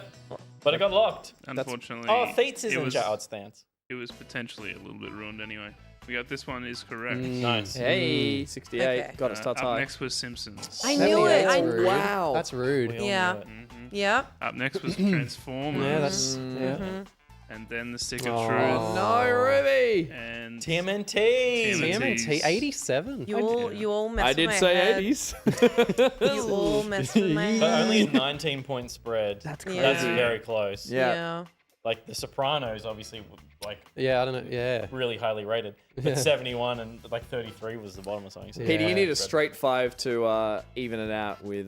But it got locked. Unfortunately, Oh, Theats is it in was, Jared's stance. it was potentially a little bit ruined anyway. We got this one is correct. Nice. Hey, 68. Okay. Got it starts Up high. next was Simpsons. I knew it. That's I rude. Wow. That's rude. We all Yeah. knew it. Yeah. Up next was Transformers. Yeah, that's Mm-hmm. And then the Stick of Oh. Truth. No, Ruby. And TMNT. TMNT 87. You all messed I with did my say head. 80s. You all messed with my But head. only a 19-point spread. That's crazy. That's very close. Yeah. Like The Sopranos, obviously, like Yeah, I don't know. Yeah. really highly rated. But 71 and like 33 was the bottom or something. So Yeah. Peter, you need a spread. straight 5 to even it out with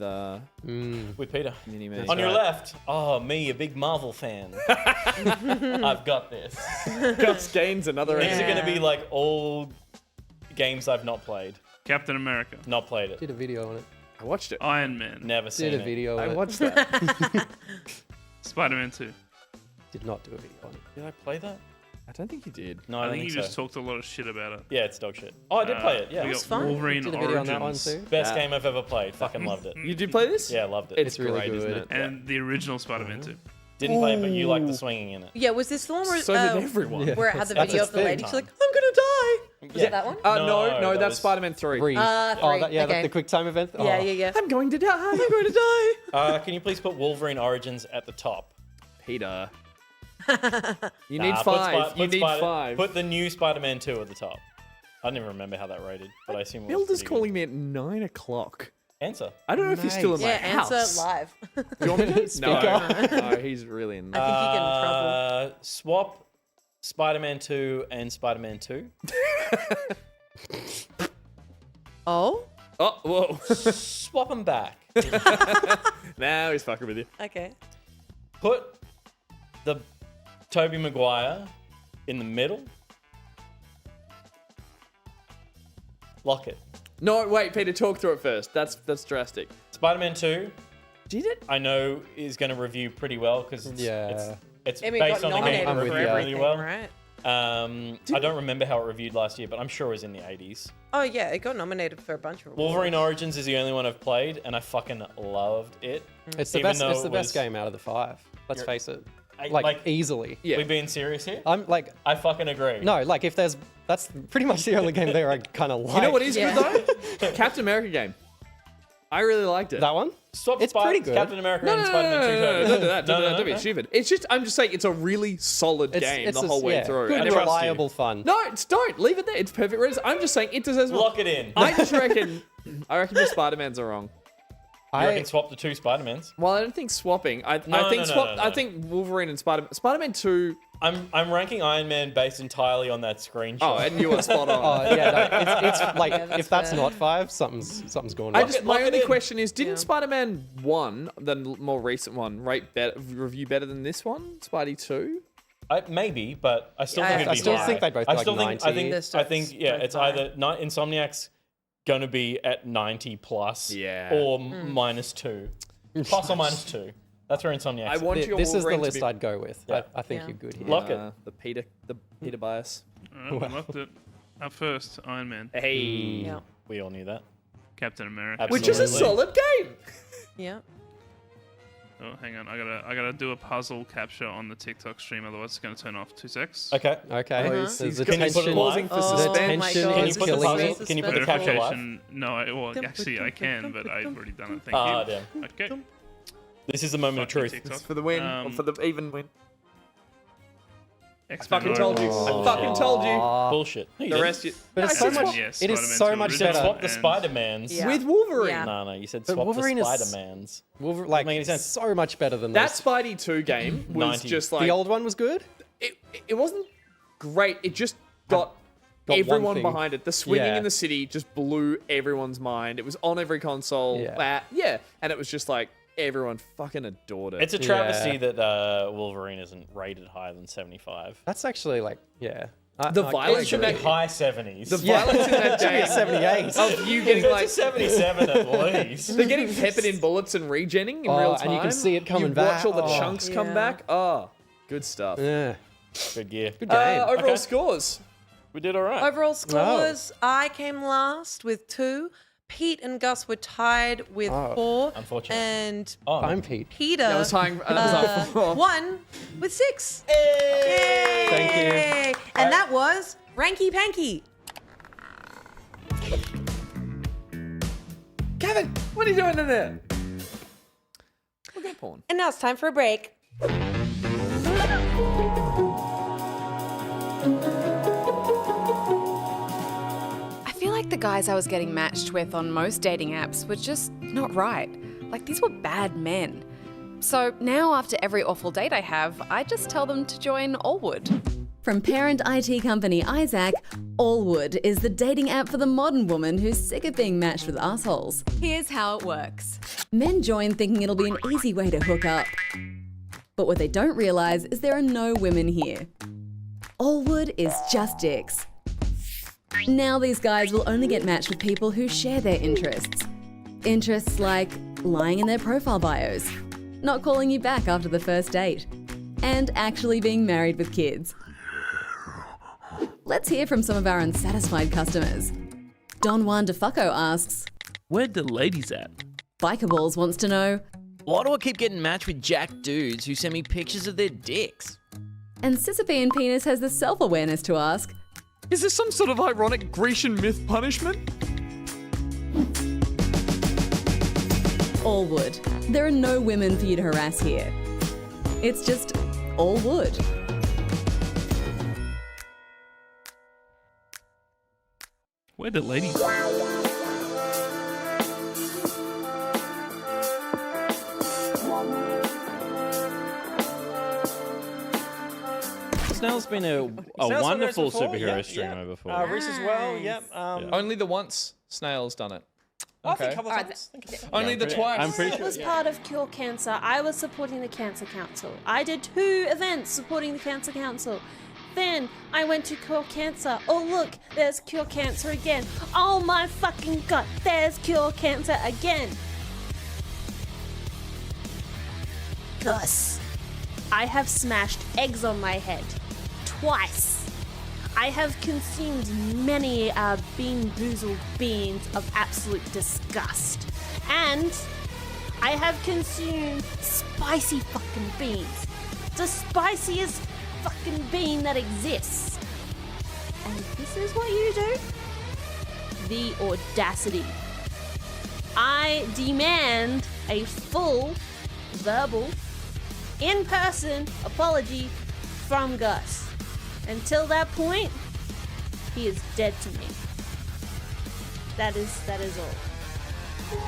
With Peter. Mini-Me. On your left, oh, me, a big Marvel fan. I've got this. Gus gains another. These are going to be Yeah. like all games I've not played. Captain America. Not played it. Did a video on it. I watched it. Iron Man. Never seen Did a it. video on I it. watched that. Spider-Man 2. Did not do a video on it. Did I play that? I don't think you did. No, I I don't think you so. just talked a lot of shit about it. Yeah, it's dog shit. Oh, I did play it. Yeah, We was got fun. Wolverine Did a video Origins. on that one too. best game I've ever played. Fucking loved it. You did play this? Yeah, loved it. It's really great, isn't good. it? And the original Spider-Man 2. Didn't play it, but you like the swinging in it. Yeah, was this the one where, So did everyone. Yeah. where it had the That's video its of the lady? thing. She's like, I'm gonna die. Was Yeah. it that one? No, that that's was- Spider-Man 3. Three. Uh, Oh, three. that, yeah, Okay. the quick time event. Yeah, Oh. yeah, yeah. I'm going to die. I'm going to die. Can you please put Wolverine Origins at the top? Peter. You need Nah, 5. You put need Spider- 5. Put the new Spider-Man 2 at the top. I don't even remember how that rated, but I assume it was Builder's pretty calling me at 9 o'clock. good. Answer. I don't know if he's still in my Yeah, house. answer live. Do you want me to? Speaker. No, he's really in. I think you get in trouble. Swap Spider-Man 2 and Spider-Man 2. Oh? Oh, whoa. Swap them back. Now he's fucking with you. Okay. Put the Tobey Maguire in the middle. Lock it. No, wait, Peter, talk through it first. That's drastic. Spider-Man 2, Did it? I know, is going to review pretty well because Yeah. it's I mean, it based got on the game nominated I'm for with reviewed you. really everything, well. right? I don't remember how it reviewed last year, but I'm sure it was in the 80s. Oh, yeah, it got nominated for a bunch of awards. Wolverine Origins is the only one I've played, and I fucking loved it. It's the Even best. though It's the it best was- game out of the 5. Let's face it. Like, Like easily. Yeah. we being serious here? I'm like I fucking agree. no. Like if there's that's pretty much the only game there I kind of like. You know what is Yeah. good though? Captain America game. I really liked it. that one? Swap It's pretty good. Captain America No, and no, no, Spider-Man 2. no, no, don't do that. Don't do that. Don't be no. stupid. It's just, I'm just saying, it's a really solid game the whole way through. Good, And trust you. reliable fun. No, don't leave it there. It's perfect. I'm just saying it deserves more. Lock it in. I just reckon. I reckon the Spider-Mans are wrong. You reckon swap the two Spider-Mans? Well, I don't think swapping. I think no. I think Wolverine and Spider-Man 2. I'm ranking Iron Man based entirely on that screenshot. Oh, and you are spot on. Oh yeah, no, it's like Yeah, that's if that's fair. not 5, something's going I wrong. just, lock my it only in. question is, didn't Yeah. Spider-Man 1, the more recent one, review better than this one? Spidey 2? Maybe, but I still Yeah, think it'd I be still high. think they'd both be I like still think. 90. I think. Yeah, Both it's high. either Insomniac's going to be at 90 plus, Yeah. or Hmm. -2, plus or -2. That's where Insomniac's. I want your This is the Wolverine to list be- I'd go with. Yeah. I think Yeah. you're good here. Lock it. The Peter bias. We locked it. Up first, Iron Man, Hey. Yeah. We all knew that. Captain America. Absolutely. Which is a solid game. Yeah. Oh, hang on. I gotta do a puzzle capture on the TikTok stream, otherwise it's gonna turn off. 2 secs. Okay. Okay. Oh, There's he's the got- he's tension. pausing for Oh, suspense. The my tension God. Can you is put the killing me. puzzle? Can you put the capture live? Verification. No, well, actually I can, but I've already done it. Thank Ah, you. damn. Okay. This is the moment of Fuck you, truth. TikTok. For the win, or Um, for the even win. X-Men Fucking told you. Oh. I fucking told you. Bullshit. No, you The didn't. rest, you. But it's so X-Men, much. yes, It is Spider-Man so 2 much You said better. swap the and- Spider-Mans. Yeah. With Wolverine. Yeah. No, you said But swap Wolverine the is- Spider-Mans. Wolverine, Doesn't make like any sense. so much better than That those. Spidey 2 game was 90. just like The old one was good. it wasn't great. It just got one everyone thing. behind it. The swinging Yeah. in the city just blew everyone's mind. It was on every console. Yeah. And it was just like everyone fucking adored it. It's a travesty Yeah. that Wolverine isn't rated higher than 75. That's actually like yeah. The I violence It should be in that- high 70s. the violence in that should be game a 78. of you getting It's like a 77 at least. they're getting peppered in bullets and regenning in Oh, real and time. you can see it coming you back. watch all the Oh. chunks come Yeah. back. Oh, good stuff. Yeah. Good gear. Good game. Overall Okay. scores. We did all right. Overall scores, I came last with 2. Pete and Gus were tied with 4. Unfortunate. And Oh, I'm Pete. Peter That was tying. That was up for- won with 6. Yay! Thank you. And that was Ranky Panky. Kevin, what are you doing in there? Look at porn. And now it's time for a break. I feel like the guys I was getting matched with on most dating apps were just not right. Like, these were bad men. So now, after every awful date I have, I just tell them to join Allwood. From parent IT company Isaac, Allwood is the dating app for the modern woman who's sick of being matched with assholes. Here's how it works. Men join thinking it'll be an easy way to hook up. But what they don't realise is there are no women here. Allwood is just dicks. Now these guys will only get matched with people who share their interests. Interests like lying in their profile bios, not calling you back after the first date, and actually being married with kids. Let's hear from some of our unsatisfied customers. Don Juan DeFucco asks, "Where the ladies at?" Biker Balls wants to know, "Why do I keep getting matched with jack dudes who send me pictures of their dicks?" and Sisyphean Penis has the self-awareness to ask, Is this some sort of ironic Grecian myth punishment? Allwood. There are no women for you to harass here. It's just all wood. Where the ladies? Snell's been a Snail's wonderful done this before, superhero yeah, streamer yeah. before. Reese as well, yep. Only the once Snail's done it. I think a Okay. couple times. Only the twice. I'm pretty I sure. was part of Cure Cancer. I was supporting the Cancer Council. I did 2 events supporting the Cancer Council. Then I went to Cure Cancer. Oh look, there's Cure Cancer again. Oh my fucking god, there's Cure Cancer again. Gus, I have smashed eggs on my head. Twice. I have consumed many bean boozled beans of absolute disgust. And I have consumed spicy fucking beans. The spiciest fucking bean that exists. And this is what you do? The audacity. I demand a full, verbal, in-person apology from Gus. Until that point, he is dead to me. That is all.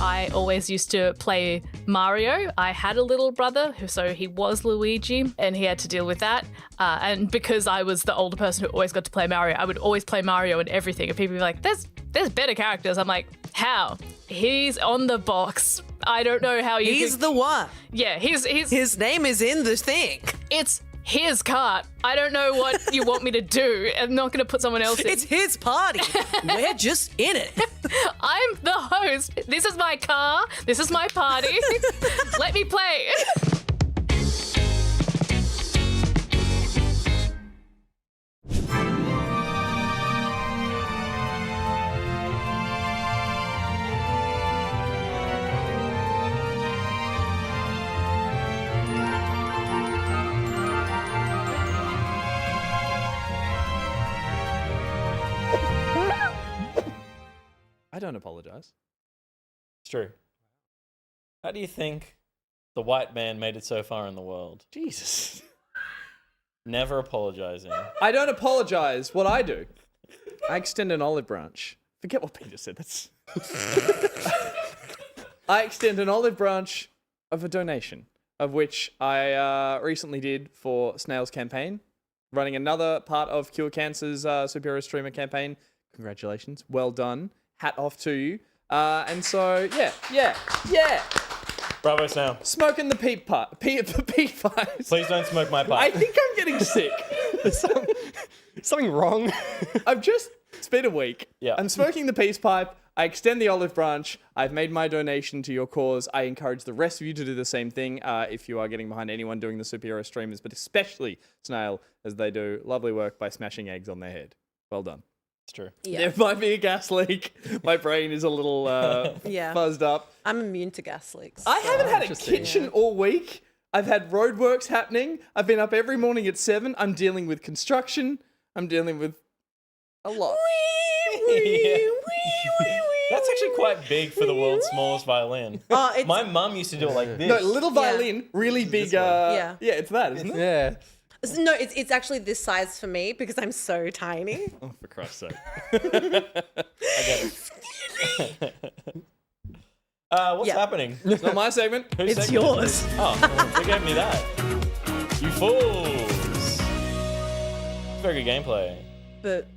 I always always used to play Mario. I had a little brother, so he was Luigi, and he had to deal with that. And because I was the older person who always got to play Mario, I would always play Mario and everything. And people would be like, there's better characters. I'm like, how? He's on the box. I don't know how you He's the one. Yeah, he's his name is in the thing. It's his cart. I don't know what you want me to do. I'm not going to put someone else in. It's his party. We're just in it. I'm the host. This is my car. This is my party. Let me play. I don't apologize. It's true. How do you think the white man made it so far in the world? Jesus. Never apologizing. I don't apologize. What I do, I extend an olive branch. Forget what Peter said. That's. I extend an olive branch of a donation, of which I recently did for Snail's campaign, running another part of Cure Cancer's superhero streamer campaign. Congratulations. Well done. Hat off to you. And so, yeah. Bravo, Snail. Smoking the peat pipes. Please don't smoke my pipe. I think I'm getting sick. Something wrong. It's been a week. Yeah. I'm smoking the peace pipe. I extend the olive branch. I've made my donation to your cause. I encourage the rest of you to do the same thing if you are getting behind anyone doing the superhero streamers, but especially Snail, as they do lovely work by smashing eggs on their head. Well done. It's true. Yeah. There might be a gas leak. My brain is a little fuzzed up. I'm immune to gas leaks. I haven't had a kitchen all week. I've had roadworks happening. I've been up every morning at 7. I'm dealing with construction. I'm dealing with a lot. That's actually quite big for the world's smallest violin. My mum used to do it like this. No, little violin, really big. Yeah, it's that, isn't it? Yeah. No, it's actually this size for me because I'm so tiny. Oh, for Christ's sake. I get it. What's happening? It's not my segment. Whose It's segment yours. is this? Oh, they gave me that. You fools. Very good gameplay. But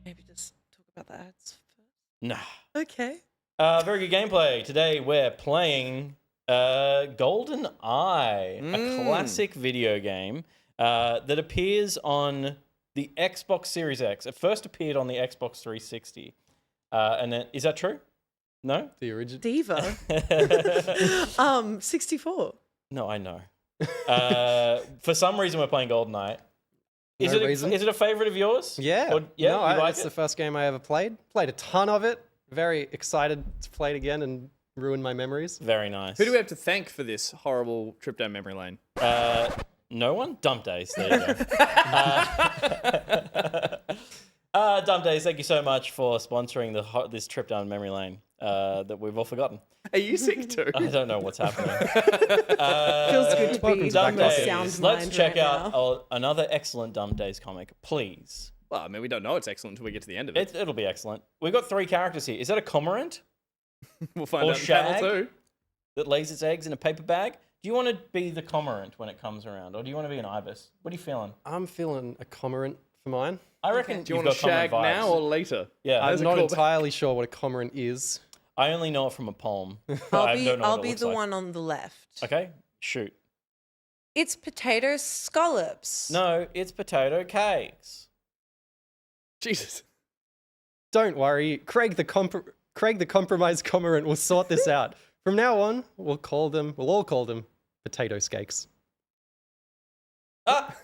maybe just talk about the ads first. Nah. Okay. Very good gameplay. Today we're playing Goldeneye, a classic video game that appears on the Xbox Series X. It first appeared on the Xbox 360. And then, is that true? No? The original. Diva. 64. No, I know. For some reason, we're playing Goldeneye. Is it a favorite of yours? Yeah. No, you like it's it? the first game I ever played. Played a ton of it. Very excited to play it again and ruin my memories. Very nice. Who do we have to thank for this horrible trip down memory lane? No one? Dump Days. There you go. Dump Days, thank you so much for sponsoring this trip down memory lane that we've all forgotten. Are you sick too? I don't know what's happening. Feels good to be Dump more Days. sound Let's mind check right out another excellent Dump Days comic, please. Well, I mean, we don't know it's excellent until we get to the end of it. It'll be excellent. We've got 3 characters here. Is that a cormorant? We'll find or out in panel shag 2. that lays its eggs in a paper bag? Do you want to be the cormorant when it comes around, or do you want to be an ibis? What are you feeling? I'm feeling a cormorant for mine. I reckon. Do you want to shag now or later? Yeah, I'm As a not callback. entirely sure what a cormorant is. I only know it from a poem. I'll be the one on the left. Okay, shoot. It's potato scallops. No, it's potato cakes. Jesus. Don't worry, Craig the compromised cormorant will sort this out. From now on, we'll all call them potato skakes. Ah!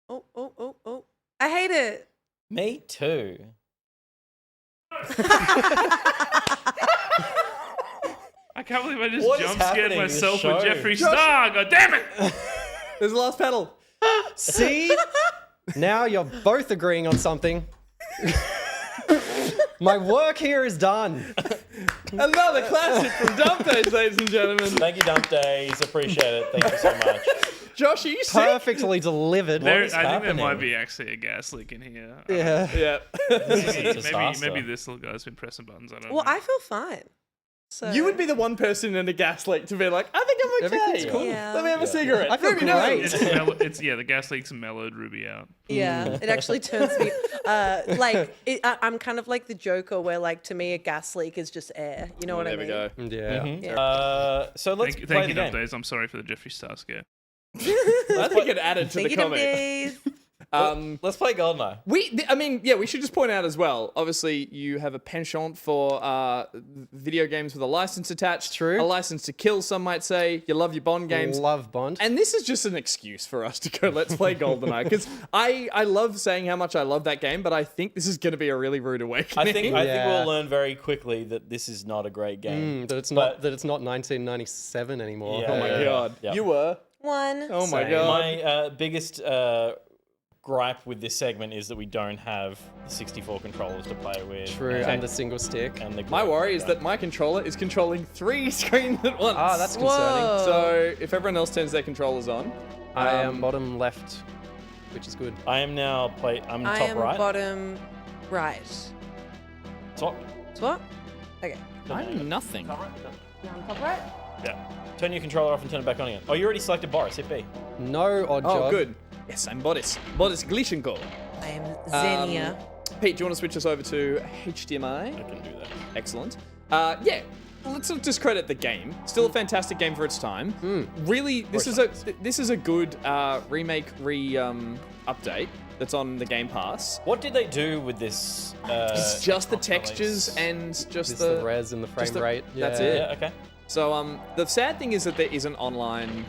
Oh. I hate it. Me too. I can't believe I just What is jump scared happening in this myself with show? Jeffree Josh- Star. God damn it! There's the last panel. See? Now you're both agreeing on something. My work here is done. Another classic from Dump Days, ladies and gentlemen. Thank you, Dump Days. Appreciate it. Thank you so much. Josh, are you sick? Perfectly delivered. I is think there happening? might be actually a gas leak in here. Yeah. Yeah. This is a disaster. Maybe this little guy's been pressing buttons. I don't Well, know. I feel fine. So You would be the one person in a gas leak to be like, I think I'm okay. Everything's cool. Yeah. Let me have a cigarette. I feel Ruby, no. great. The gas leak's mellowed Ruby out. Yeah, it actually turns me I'm kind of like the Joker, where like to me a gas leak is just air. You know what I mean? There we go. Yeah. Mm-hmm. So let's play Thank the you, game. Days. I'm sorry for the Jeffree Star scare. I think it added to the Thinking of comment. days. Let's play Goldeneye. We should just point out as well. Obviously, you have a penchant for video games with a license attached. True. A license to kill, some might say. You love your Bond games. Love Bond. And this is just an excuse for us to go, let's play Goldeneye. Because I love saying how much I love that game, but I think this is going to be a really rude awakening. I think we'll learn very quickly that this is not a great game. That it's not 1997 anymore. Yeah, Oh my god. yeah. You were. One. Oh my Same. god. My biggest gripe with this segment is that we don't have the 64 controllers to play with. True, and the single stick. And the My worry is that my controller is controlling 3 screens at once. Ah, that's concerning. Whoa. So if everyone else turns their controllers on, I am bottom left, which is good. I am now I'm I top am right. bottom right. Top. Swap? Okay. I'm nothing. Now I'm top right? Yeah. Turn your controller off and turn it back on again. Oh, you already selected Boris. Hit B. No odd job. Oh, good. Yes, I'm Boris. Boris Glishenko. I am Xenia. Pete, do you want to switch us over to HDMI? I can do that. Excellent. Yeah. Let's not discredit the game. Still a fantastic game for its time. Really, this is a good remake update that's on the Game Pass. What did they do with this? It's just the textures and just the res and the frame rate. That's it. Yeah. Okay. So the sad thing is that there isn't online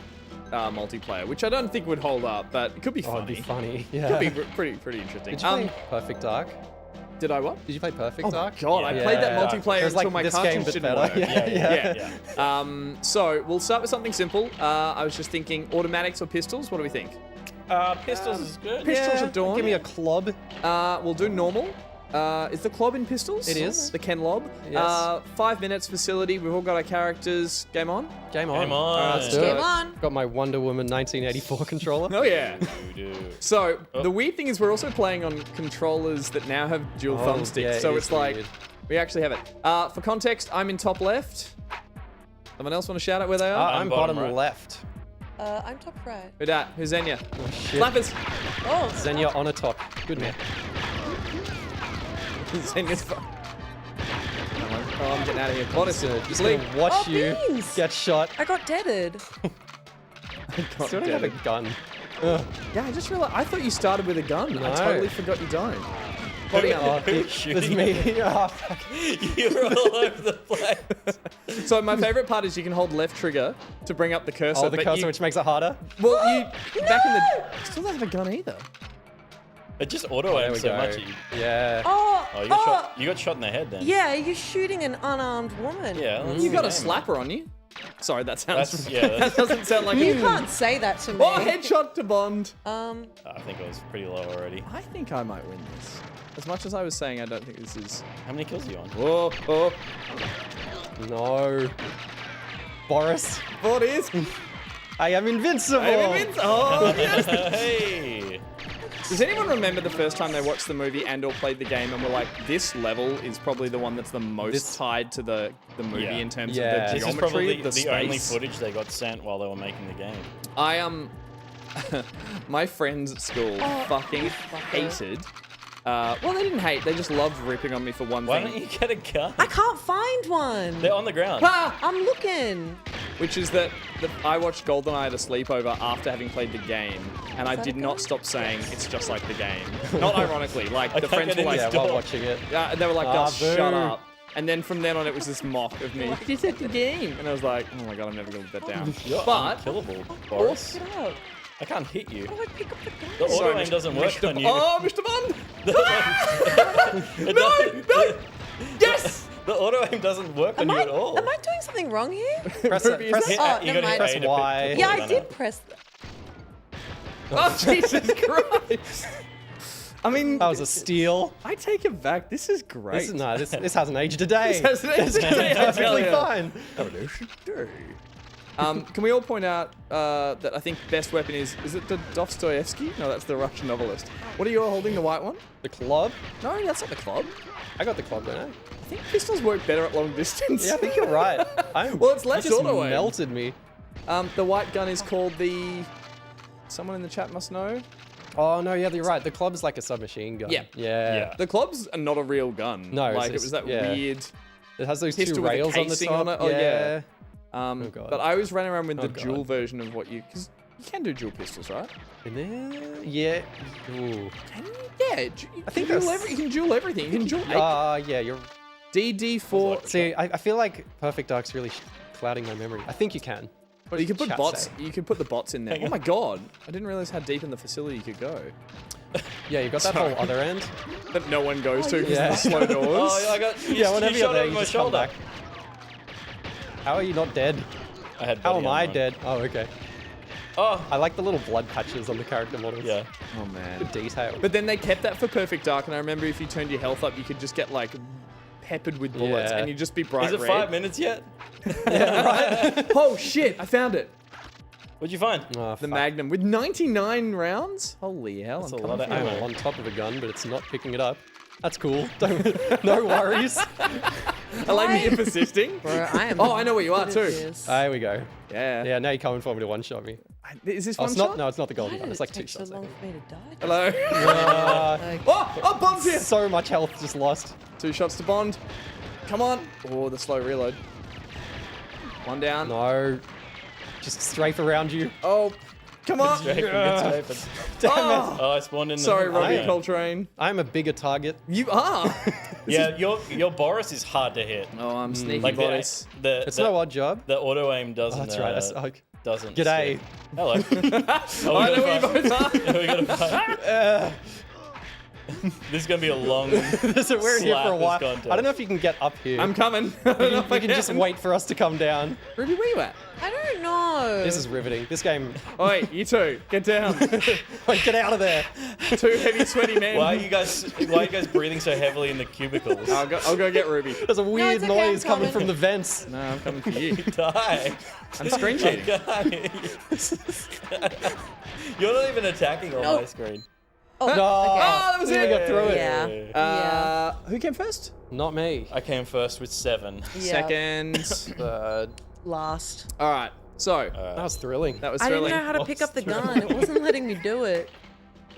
multiplayer, which I don't think would hold up, but it could be funny. Oh, it'd be funny. Yeah. Could be pretty interesting. Did you play Perfect Dark? Did I what? Did you play Perfect Dark? God, I played that multiplayer It was until like my this cartridge game, but didn't better. work. Yeah. So we'll start with something simple. I was just thinking, automatics or pistols? What do we think? Pistols is good. Pistols are dawn. Give me a club. We'll do normal. Is the club in pistols? It is. The Ken Lob. Yes. 5 minutes facility. We've all got our characters. Game on. Game on. Game on. All right, let's do Game it. on. Got my Wonder Woman 1984 controller. Oh yeah. Do. So the weird thing is we're also playing on controllers that now have dual thumbsticks. yeah, So it it's is like weird. we actually have it. For context, I'm in top left. Someone else want to shout out where they are? I'm bottom left. I'm top right. Who dat? Who's Xenia? Oh, shit. Clappers. Oh. Xenia on a top. Good man. Xenia's fun. Oh, I'm getting out of here. What is it? Just gonna watch you beans. get shot. I got deaded. Still don't have a gun. Ugh. Yeah, I just realized. I thought you started with a gun. I No. totally forgot you don't. Body armor. It's me. Oh, fuck. You're all over the place. So my favorite part is you can hold left trigger to bring up the cursor. Oh, the but cursor, you, which makes it harder. well, you back in the still don't have a gun either. It just auto There aims we so go. much. Yeah. Oh, You got shot in the head then. Yeah, you're shooting an unarmed woman. Yeah. that's You the got a game. slapper on you. Sorry, that sounds. That's- that doesn't sound like You a. can't say that to me. Oh, headshot to Bond. I think it was pretty low already. I think I might win this. As much as I was saying, I don't think this is. How many kills are you on? Whoa, oh. No. Boris. What is? I am invincible. Oh, yes. Hey. Does anyone remember the first time they watched the movie and or played the game and were like, this level is probably the one that's the most tied to the movie in terms of the This is geometry, probably the the space? only footage they got sent while they were making the game. I my friends at school fucking hated. Well, they didn't hate. They just loved ripping on me for one Why thing. don't you get a gun? I can't find one. They're on the ground. Ah! I'm looking. Which is that I watched Goldeneye at a sleepover after having played the game, and I that did a not gun? stop saying it's just like the game. Not ironically, like I the can't friends get were in like, this While door. watching it. and they were like, Ah, "Just shut boo. up." And then from then on, it was this mock of me. This is the game, and I was like, "Oh my god, I'm never gonna live that down." You're But unkillable, Boris. Pick it up. I can't hit you. Oh, I pick up the gun. The auto Sorry, aim doesn't work Mr. on you. Oh, Mr. Bond! It No! doesn't- No! Yes! The auto aim doesn't work on you at all. Am I doing something wrong here? Press Ruby, is press, that- Oh, You never gotta hit mind. A to Y. pick- Yeah, to I pull did it press that. Oh, Jesus Christ! I mean, that was a steal. I take it back. This is great. This hasn't aged a day. This hasn't aged a day, I tell Perfectly ya. fine. Can we all point out that I think best weapon is it the Dostoevsky? No, that's the Russian novelist. What are you all holding, the white one? The club? No, that's not the club. I got the club, don't I? I think pistols work better at long distance. Yeah, I think you're right. Well, it's less you just auto aim. melted me. The white gun is called the... Someone in the chat must know. Oh, no, yeah, you're right. The club is like a submachine gun. Yeah. Yeah. The club's are not a real gun. No, like, it's it was that yeah. weird... It has those two pistol with a rails on the casing top. on it. Oh, yeah. Oh, God. But I always ran around with Oh, the God. dual version of what you... Because you can do dual pistols, right? In there? Yeah. Ooh. Can you? Yeah. I think you that's... can dual everything. You can dual... yeah, you're... DD4... See, I feel like Perfect Dark's really clouding my memory. I think you can. But you could put Chat bots. say. You could put the bots in there. Oh my god! I didn't realize how deep in the facility you could go. Yeah, you got that whole other end. That no one goes to because yeah. of the slow doors. Oh, I got. You, whenever you you're shot there, over you my just come shoulder. back. How are you not dead? I had. How body am I armor. dead? Oh, okay. Oh, I like the little blood patches on the character models. yeah. Oh man. The detail. But then they kept that for Perfect Dark, and I remember if you turned your health up, you could just get like peppered with bullets, Yeah. and you'd just be bright Is it red. 5 minutes yet? Yeah, right. Oh shit! I found it. What'd you find? Oh, The fuck. Magnum with 99 rounds. Holy hell! That's I'm a coming lot of for you. ammo. I'm on top of a gun, but it's not picking it up. That's cool. Don't, no worries. I like that you're persisting. Bro, I am. Oh, I know where you are good too. at this. There we go. Yeah. Yeah, now you're coming for me to one-shot me. Is this Oh, one it's shot? not. No, it's not the golden Why gun. did It's it like two take so shots. I long think. for me to die? Hello. Oh, Bond's here. So much health just lost. 2 shots to Bond. Come on. Oh, the slow reload. One down. No. Just strafe around you. Oh, come on. Strafing, Yeah. good strafing. Oh. Oh, I spawned in the. Sorry, Robbie Yeah. Coltrane. I'm a bigger target. You are. Yeah, your Boris is hard to hit. Oh, I'm sneaky Like Boris. It's no odd job. The auto aim doesn't. Oh, that's right. That's, like, doesn't. G'day. stick. Hello. Oh, I know where you both are. we got to fight. This is gonna be a long. We're in here for a Slap while. this contest. I don't know if you can get up here. I'm coming. I don't know if I You can just wait for us to come down. Ruby, where you at? I don't know. This is riveting. This game. Oi, you two, get down. Wait, get out of there. 2 heavy, sweaty men. Why are you guys breathing so heavily in the cubicles? I'll go get Ruby. There's a weird it's okay, noise I'm coming coming. from the vents. No, I'm coming for you. Die. I'm screen cheating. You're not even attacking on my screen. Oh, No. okay. Oh, that was We it. got through it. Yeah. Who came first? Not me. I came first with 7. Yeah. Second. Third. Last. All right. So That was thrilling. that was I didn't thrilling. know how to pick up the gun. It wasn't letting me do it.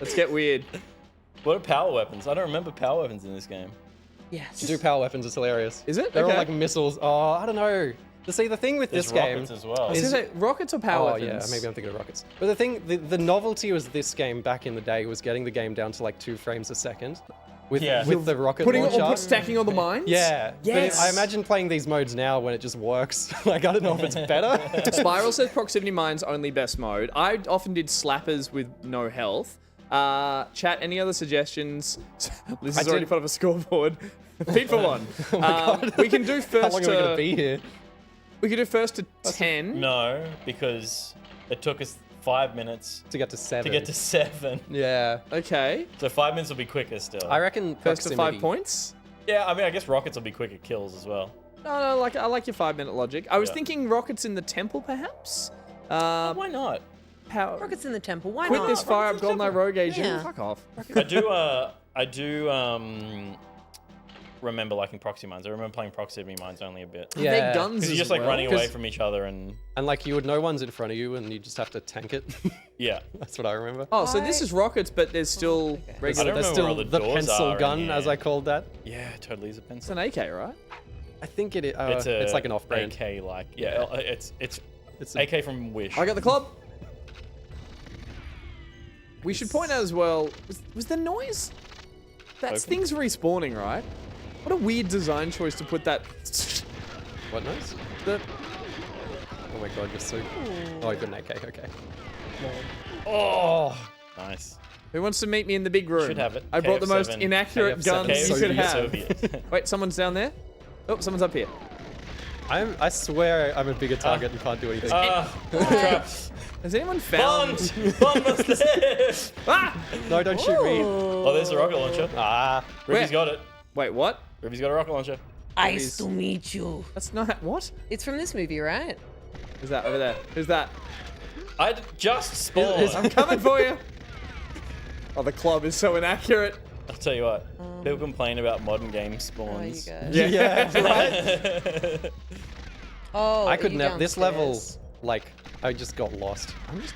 Let's get weird. What are power weapons? I don't remember power weapons in this game. Yes. To do power weapons is hilarious. Is it? They're Okay. all like missiles. Oh, I don't know. See, the thing with There's this game. rockets as well. I was gonna say rockets or power Oh weapons. yeah, maybe I'm thinking of rockets. But the thing, the novelty was this game back in the day was getting the game down to like 2 frames a second, with the rocket Putting launcher. stacking all the mines. Yeah. Yes. But I imagine playing these modes now when it just works. Like I don't know if it's better. Spiral says proximity mines only best mode. I often did slappers with no health. Chat, any other suggestions? Liz has already put up a scoreboard. Feet for 1. Oh my God. We can do first How long to... are we gonna be here? We could do first to 10. No, because it took us 5 minutes To get to 7. to get to 7. Yeah. Okay. So 5 minutes will be quicker still. I reckon First to 5 proximity. points. Yeah, I mean, I guess rockets will be quicker kills as well. No, I like your 5-minute logic. I was Yeah. thinking rockets in the temple, perhaps. Why not? How? Rockets in the temple. Why Quit not? this fire up Goldeneye Rogue agent. Yeah. Fuck off. I do remember liking proxy mines. I remember playing proximity mines only a bit. Yeah. They're guns Because you're as just like well. running away from each other and And like you would know one's in front of you and you just have to tank it. yeah. That's what I remember. Oh, so this is rockets, but there's still I regular. don't There's remember where still all the the doors pencil are gun, in as here. I called that. Yeah, totally is a It's pencil. an AK, right? I think it is. It's like an off-brand. AK like yeah. It's It's a- AK from Wish. I got the club. We should point out as well, was the noise? That's Open? things respawning, right? What a weird design choice to put that. What noise? The, Oh my god, you're so. Oh, you've got an AK. Okay. Oh, nice. who wants to meet me in the big room? Should have it. I brought the most KF7, inaccurate guns you could have. Soviet. Wait, someone's down there? Oh, someone's up here. I swear I'm a bigger target and can't do anything. Traps. Has anyone found... Bond was there. Ah! No, don't shoot me. Oh, there's a rocket launcher. Ah. Ruby's got it. Wait, what? Ruby's got a rocket launcher. Nice to meet you. That's not... What? It's from this movie, right? Who's that over there? Who's that? I just spawned. I'm coming for you. Oh, the club is so inaccurate. I'll tell you what. People complain about modern game spawns. Yeah, right. Oh, I could you never. This level, downstairs. like, I just got lost.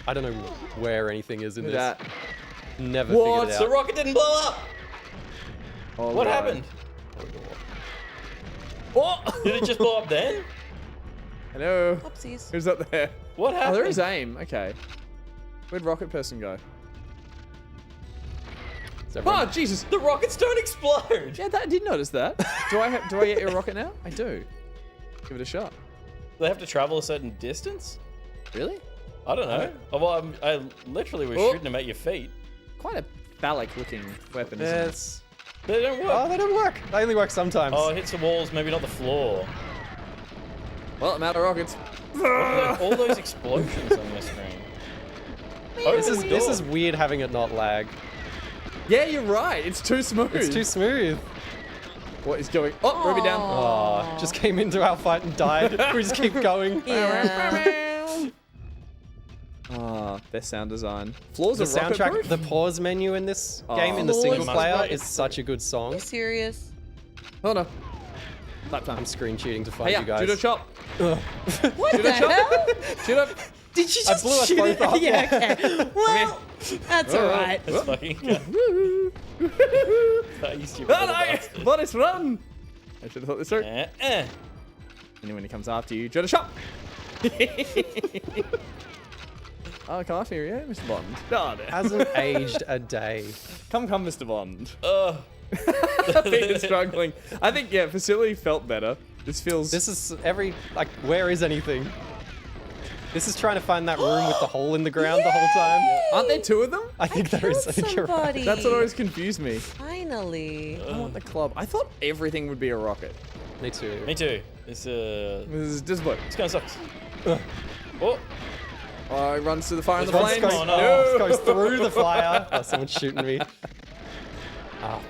I don't know where anything is in Look this. at that. Never What? figured it The out. rocket didn't blow up. Oh, What God. happened? What? Did it just blow up then? Hello. Oopsies. Who's up there? What happened? Oh, there is aim. Okay. Where'd rocket person go? Oh, Jesus. The rockets don't explode. Yeah, I did notice that. Do I get your rocket now? I do. Give it a shot. They have to travel a certain distance? Really? I don't know. Oh, well, I literally was shooting them at your feet. Quite a phallic-looking weapon, isn't it? Yes. They don't work. Oh, they don't work. They only work sometimes. Oh, it hits the walls, maybe not the floor. Well, I'm out of rockets. All those explosions on your screen. This is weird having it not lag. Yeah, you're right. It's too smooth. It's too smooth. What is going? Oh, Ruby down. Oh, just came into our fight and died. We just keep going. Yeah. Oh, their sound design. Floors The of rocket soundtrack, proof? the pause menu in this game, in the Floors single of player, rocket. is such a good song. You serious? Oh no. Lap time. I'm screen cheating to find Hey, you guys. judo chop. What Judo the chop. hell? Judo. Did you I just blew us shoot both it? up. Yeah, okay. Well, that's alright. That's fucking good. You stupid Oh little no! bastard. Boris, run! I should have thought this through. Eh. And then when he comes after you, judo chop. Oh, come after you, yeah, Mr. Bond. Oh, no. Hasn't aged a day. Come, Mr. Bond. Ugh. Peter's struggling. I think, yeah, facility felt better. This feels... This is like, where is anything? This is trying to find that room with the hole in the ground the whole time. Aren't there two of them? I think there is. I think you're right. Somebody. That's what always confused me. Finally. I want the club. I thought everything would be a rocket. Me too. Me too. This This is disappointing. kind of sucks. Oh. Oh, he runs through the fire and the This flames. Goes through the fire. Oh, someone's shooting me.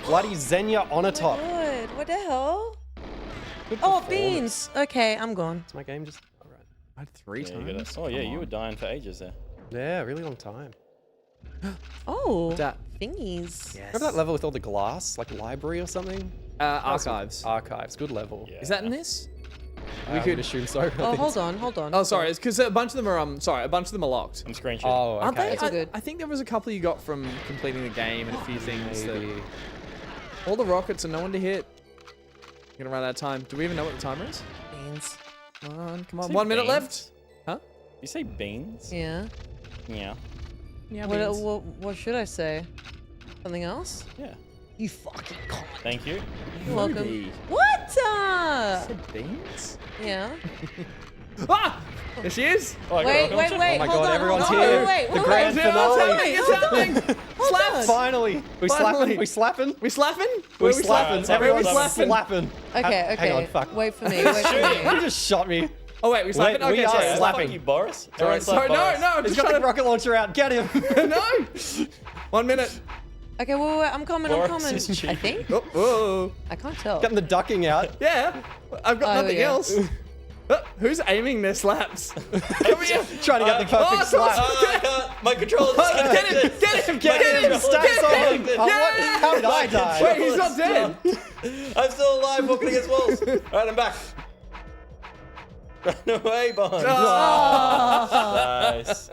Bloody Xenia on a top. Good. What the hell? Oh, beans. Okay, I'm gone. It's my game just... All right. I had three Yeah, you times. gotta, oh yeah, you were dying for ages there. Yeah, really long time. Oh, That- thingies. Remember that level with all the glass? Like library or something? Archives. Archives. Good level. Yeah. Is that in this? We could assume so. I Oh, think hold on, hold on. Oh, sorry. It's because a bunch of them are a bunch of them are locked. I'm screenshotting. Oh, okay. Aren't they? That's all good. I think there was a couple you got from completing the game and a few things. That, Maybe. all the rockets and no one to hit. You're gonna run out of time. Do we even know what the timer is? Beans. Come on. Say 1 minute beans? left. Huh? You say beans? Yeah. Yeah. Yeah. What should I say? Something else? Yeah. You fucking con. Thank you. You're welcome. Ruby. What? Said beans? Yeah. Ah! There she is. Oh, I got Wait, a wait, rocket. wait. Oh my hold God, on, everyone's hold on, here. Wait, The wait, grand wait. finale. It's happening. Slaps. Finally. We slapping? We slapping? We slapping? We Where slapping. slapping? Everyone's Where we slapping. Okay, okay. Hang on, fuck. Wait for me. Wait for me. You just shot me. Oh wait, we slapping? Wait, we Okay, are sorry. Yeah, slapping. fuck you, Boris. Sorry, Everyone slap Boris. no, I'm He's just got trying the rocket launcher out. Get him. to... No! 1 minute. Okay, wait, I'm coming, I'm Boris coming. is I cheating. think? Oh. I can't tell. Getting the ducking out. Yeah, I've got Oh, nothing yeah. else. Who's aiming their slaps? Come here. Trying to get the perfect slap. My controller's Get him! Get him! Get him. Stacks on him. Get Oh, what? How did I die? Wait, he's not dead. I'm still alive, walking against walls. Alright, I'm back. Run away, Bond. Nice.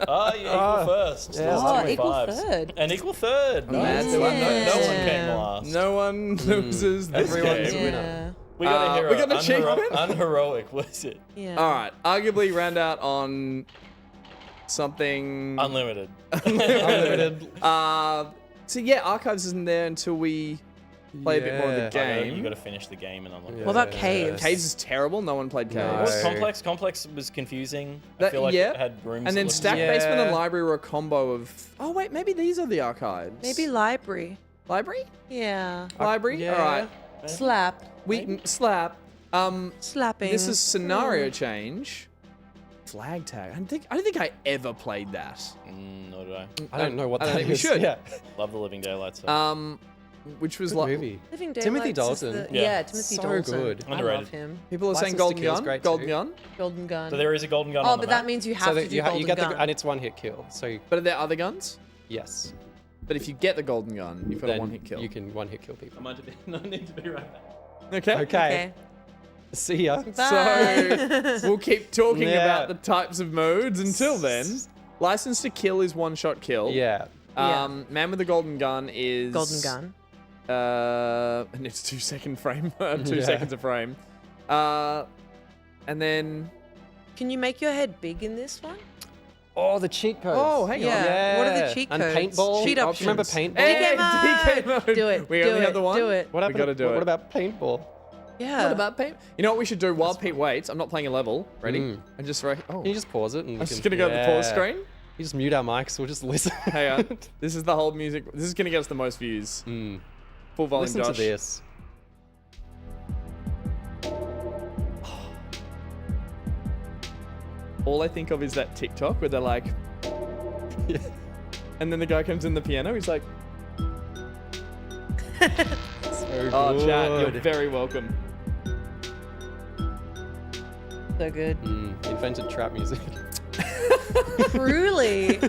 Oh, you equal first. Yeah, Oh, Two equal fives. third. An equal third. Mad Nice. to No win. one came last. No one loses this Everyone's game. Yeah. We got a hero. we got an achievement? Unheroic, was it? Yeah. All right, arguably round out on something Unlimited. unlimited. So yeah, archives isn't there until we play a bit more of the Yeah. game. You got to finish the game and unlock it. What about caves? Caves is terrible. No one played No. What Caves. was Complex? Complex was confusing. I That- feel like yeah. it had rooms. And that then looked- stack Yeah. basement and library were a combo of. Oh wait, maybe these are the archives. Maybe library. library. Yeah. Library. yeah. All right. Slap. Slap. Slapping. This is scenario change. Flag tag. I don't think I ever played that. Nor did I. I don't know what I don't that think we is. should. Yeah. Love the Living Daylights. So. which was Good like movie. Living Timothy Daylights is Dalton. the- yeah, Timothy So Dalton. good. I Underrated. love him. people are saying License Golden to Kill is Gun. great Golden too. Gun. Golden Gun. So there is a golden gun Oh, on the but that map. means you have So to that do you Golden get Gun. and it's one hit kill. So But are there other guns? yes, But if you get the Golden Gun, you've got a then one-hit kill. you can one hit kill people. I might need to be right back. Okay. Okay. See ya. So we'll keep talking Yeah. about the types of modes until then. License to Kill is one-shot kill. Yeah. Man with the Golden Gun is Golden Gun. And it's 2 second frame, 2 Yeah. seconds a frame. And then Can you make your head big in this one? Oh, the cheat codes. Oh, hang on. Yeah. What are the cheat And codes? paintball. Cheat options. Remember paintball? Hey, DK mode. mode. Do it. We do only it, have the one. Do it. What happened? gotta do What it. about paintball? Yeah. What about paint? You know what we should do while Pete waits? I'm not playing a level. Ready? Mm. And just Can you just pause it? And I'm just gonna go to the pause screen. You just mute our mics. We'll just listen. Hang on. This is the whole music. This is gonna get us the most views. Full volume. Listen Josh. to this. All I think of is that TikTok where they're like, and then the guy comes in the piano. He's like, So "Oh, chat, you're good. very welcome." So good. Invented trap music. Truly.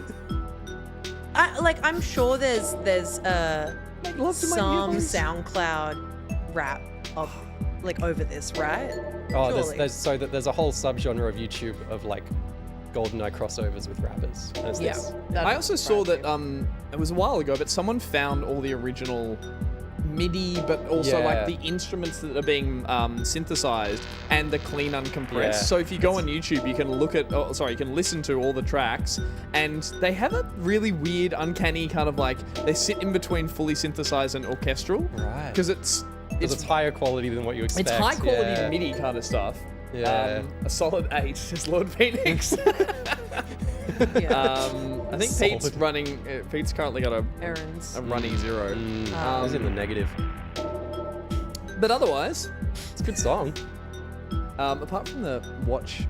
I'm sure there's love to my some earphones. SoundCloud rap of over this, right? Oh, Surely. there's a whole subgenre of YouTube of like GoldenEye crossovers with rappers. There's Yeah. this. I also saw that it was a while ago, but someone found all the original MIDI, but also like Yeah. the instruments that are being synthesized and the clean uncompressed. Yeah. So if you go on YouTube, you can you can listen to all the tracks, and they have a really weird, uncanny kind of like they sit in between fully synthesized and orchestral. Right. Because it's higher quality than what you expect. high quality yeah. MIDI kind of stuff. Yeah. A solid 8 says Lord Phoenix. I think Pete's running. Pete's currently got errands. a running 0. He's in the negative. But otherwise, it's a good song. Apart from the watch,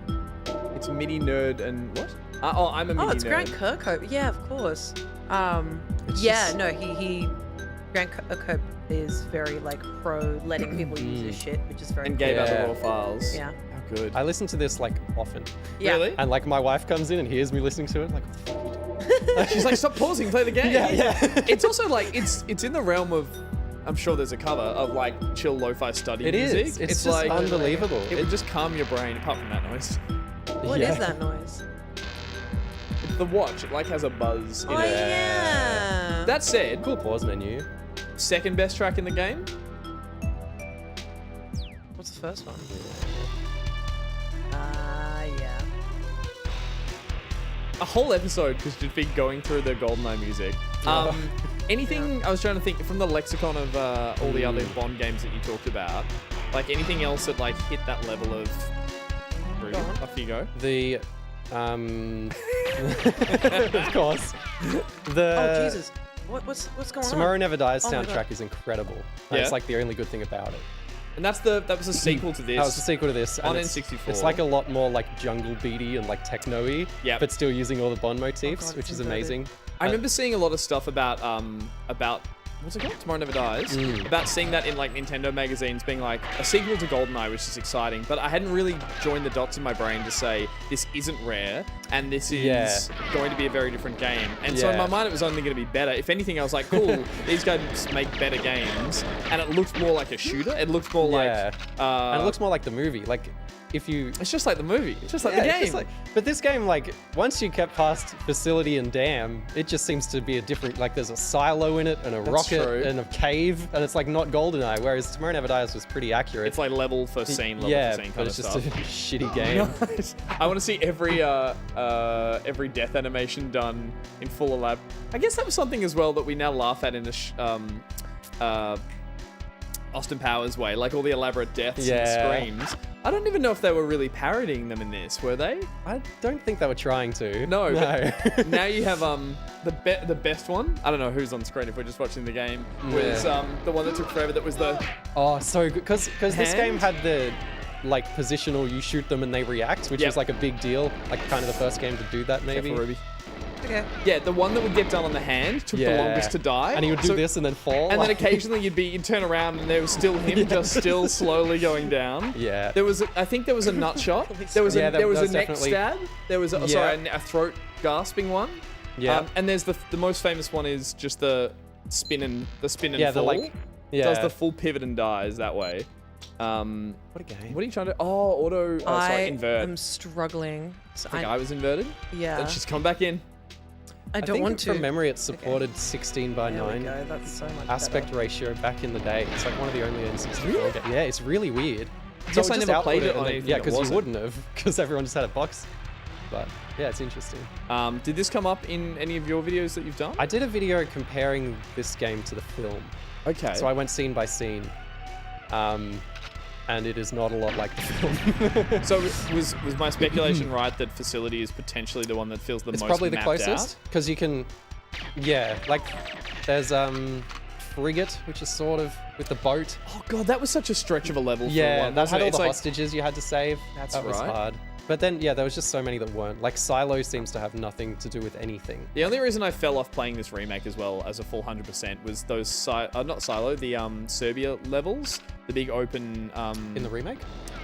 it's MIDI nerd and what? I'm a MIDI Oh, it's nerd. Grant Kirkhope. Yeah, of course. Grant Kirkhope is very pro letting people use his shit, which is very And cool. gave out the raw files. Yeah. How good. I listen to this often. Yeah. Really? And my wife comes in and hears me listening to it. Like, what the fuck are you doing? She's like, stop pausing, play the game. Yeah. It's also it's in the realm of, I'm sure there's a cover of chill lo-fi study It is. music. It's just unbelievable. It would just calm your brain, apart from that noise. What is that noise? The watch, it has a buzz in Oh, it. yeah. That said, Cool pause menu. second best track in the game. What's the first one? Yeah. A whole episode could just be going through the GoldenEye music. Anything, I was trying to think from the lexicon of all the other Bond games that you talked about, anything else that hit that level of... Go on. Off you go. The, of course. Oh, Jesus. What's going on? Tomorrow Never Dies Oh my God. soundtrack is incredible. Yeah. That's the only good thing about it. And that was a sequel to this. That was the sequel to this. On and it's- N64. It's a lot more jungle beaty and techno-y, Yep. but still using all the Bond motifs, God, which it's is amazing. I remember seeing a lot of stuff about what's it called? Tomorrow Never Dies. About seeing that in Nintendo magazines being a sequel to GoldenEye, which is exciting, but I hadn't really joined the dots in my brain to say this isn't Rare and this is going to be a very different game. And so in my mind it was only going to be better. If anything, I was like, cool, these guys make better games, and it looked more like a shooter. It looked more and it looks more like the movie. It's just like the movie. It's just like the it's game. but this game, once you get past Facility and Dam, it just seems to be a different, there's a silo in it, and a rocket, true. and a cave, and it's not GoldenEye, whereas Tomorrow Never Dies was pretty accurate. It's level for scene, level for scene but kind it's of just stuff. a shitty game. Nice. I want to see every death animation done in full elab. I guess that was something as well that we now laugh at in the Austin Powers way, all the elaborate deaths and screams. I don't even know if they were really parodying them in this, were they? I don't think they were trying to. No. But now you have the best one. I don't know who's on screen if we're just watching the game. Was the one that took forever. That was the so good because this game had the positional. You shoot them and they react, which was a big deal. Kind of the first game to do that, maybe. Careful, Ruby. Okay. Yeah, the one that would get done on the hand took the longest to die. And he would do this and then fall. And then occasionally you'd turn around and there was still him just still slowly going down. Yeah. I think there was a nut shot. There was a neck stab. There was a throat gasping one. Yeah. And there's the most famous one is just the spin and fall. Does the full pivot and dies that way. What a game. What are you trying to? Invert. I'm struggling. So I think I was inverted. Yeah. Then she's come back in. I don't want to. From memory, it supported 16:9 That's so much aspect ratio back in the day. It's like one of the only N64 Really? games. Yeah, it's really weird. Guess I never played it on anything. Yeah, because you wouldn't have, because everyone just had a box. But yeah, it's interesting. Did this come up in any of your videos that you've done? I did a video comparing this game to the film. Okay. So I went scene by scene. And it is not a lot like the film. So was my speculation right that Facility is potentially the one that feels the most mapped out? It's probably the closest, because you can, like, there's Frigate, which is sort of with the boat. Oh god, that was such a stretch of a level. Yeah, for one, that had all the like, hostages you had to save. That was hard. But then, yeah, there was just so many that weren't. Like, Silo seems to have nothing to do with anything. The only reason I fell off playing this remake as well as a full 100% was those not Silo, the Serbia levels, the big open. In the remake?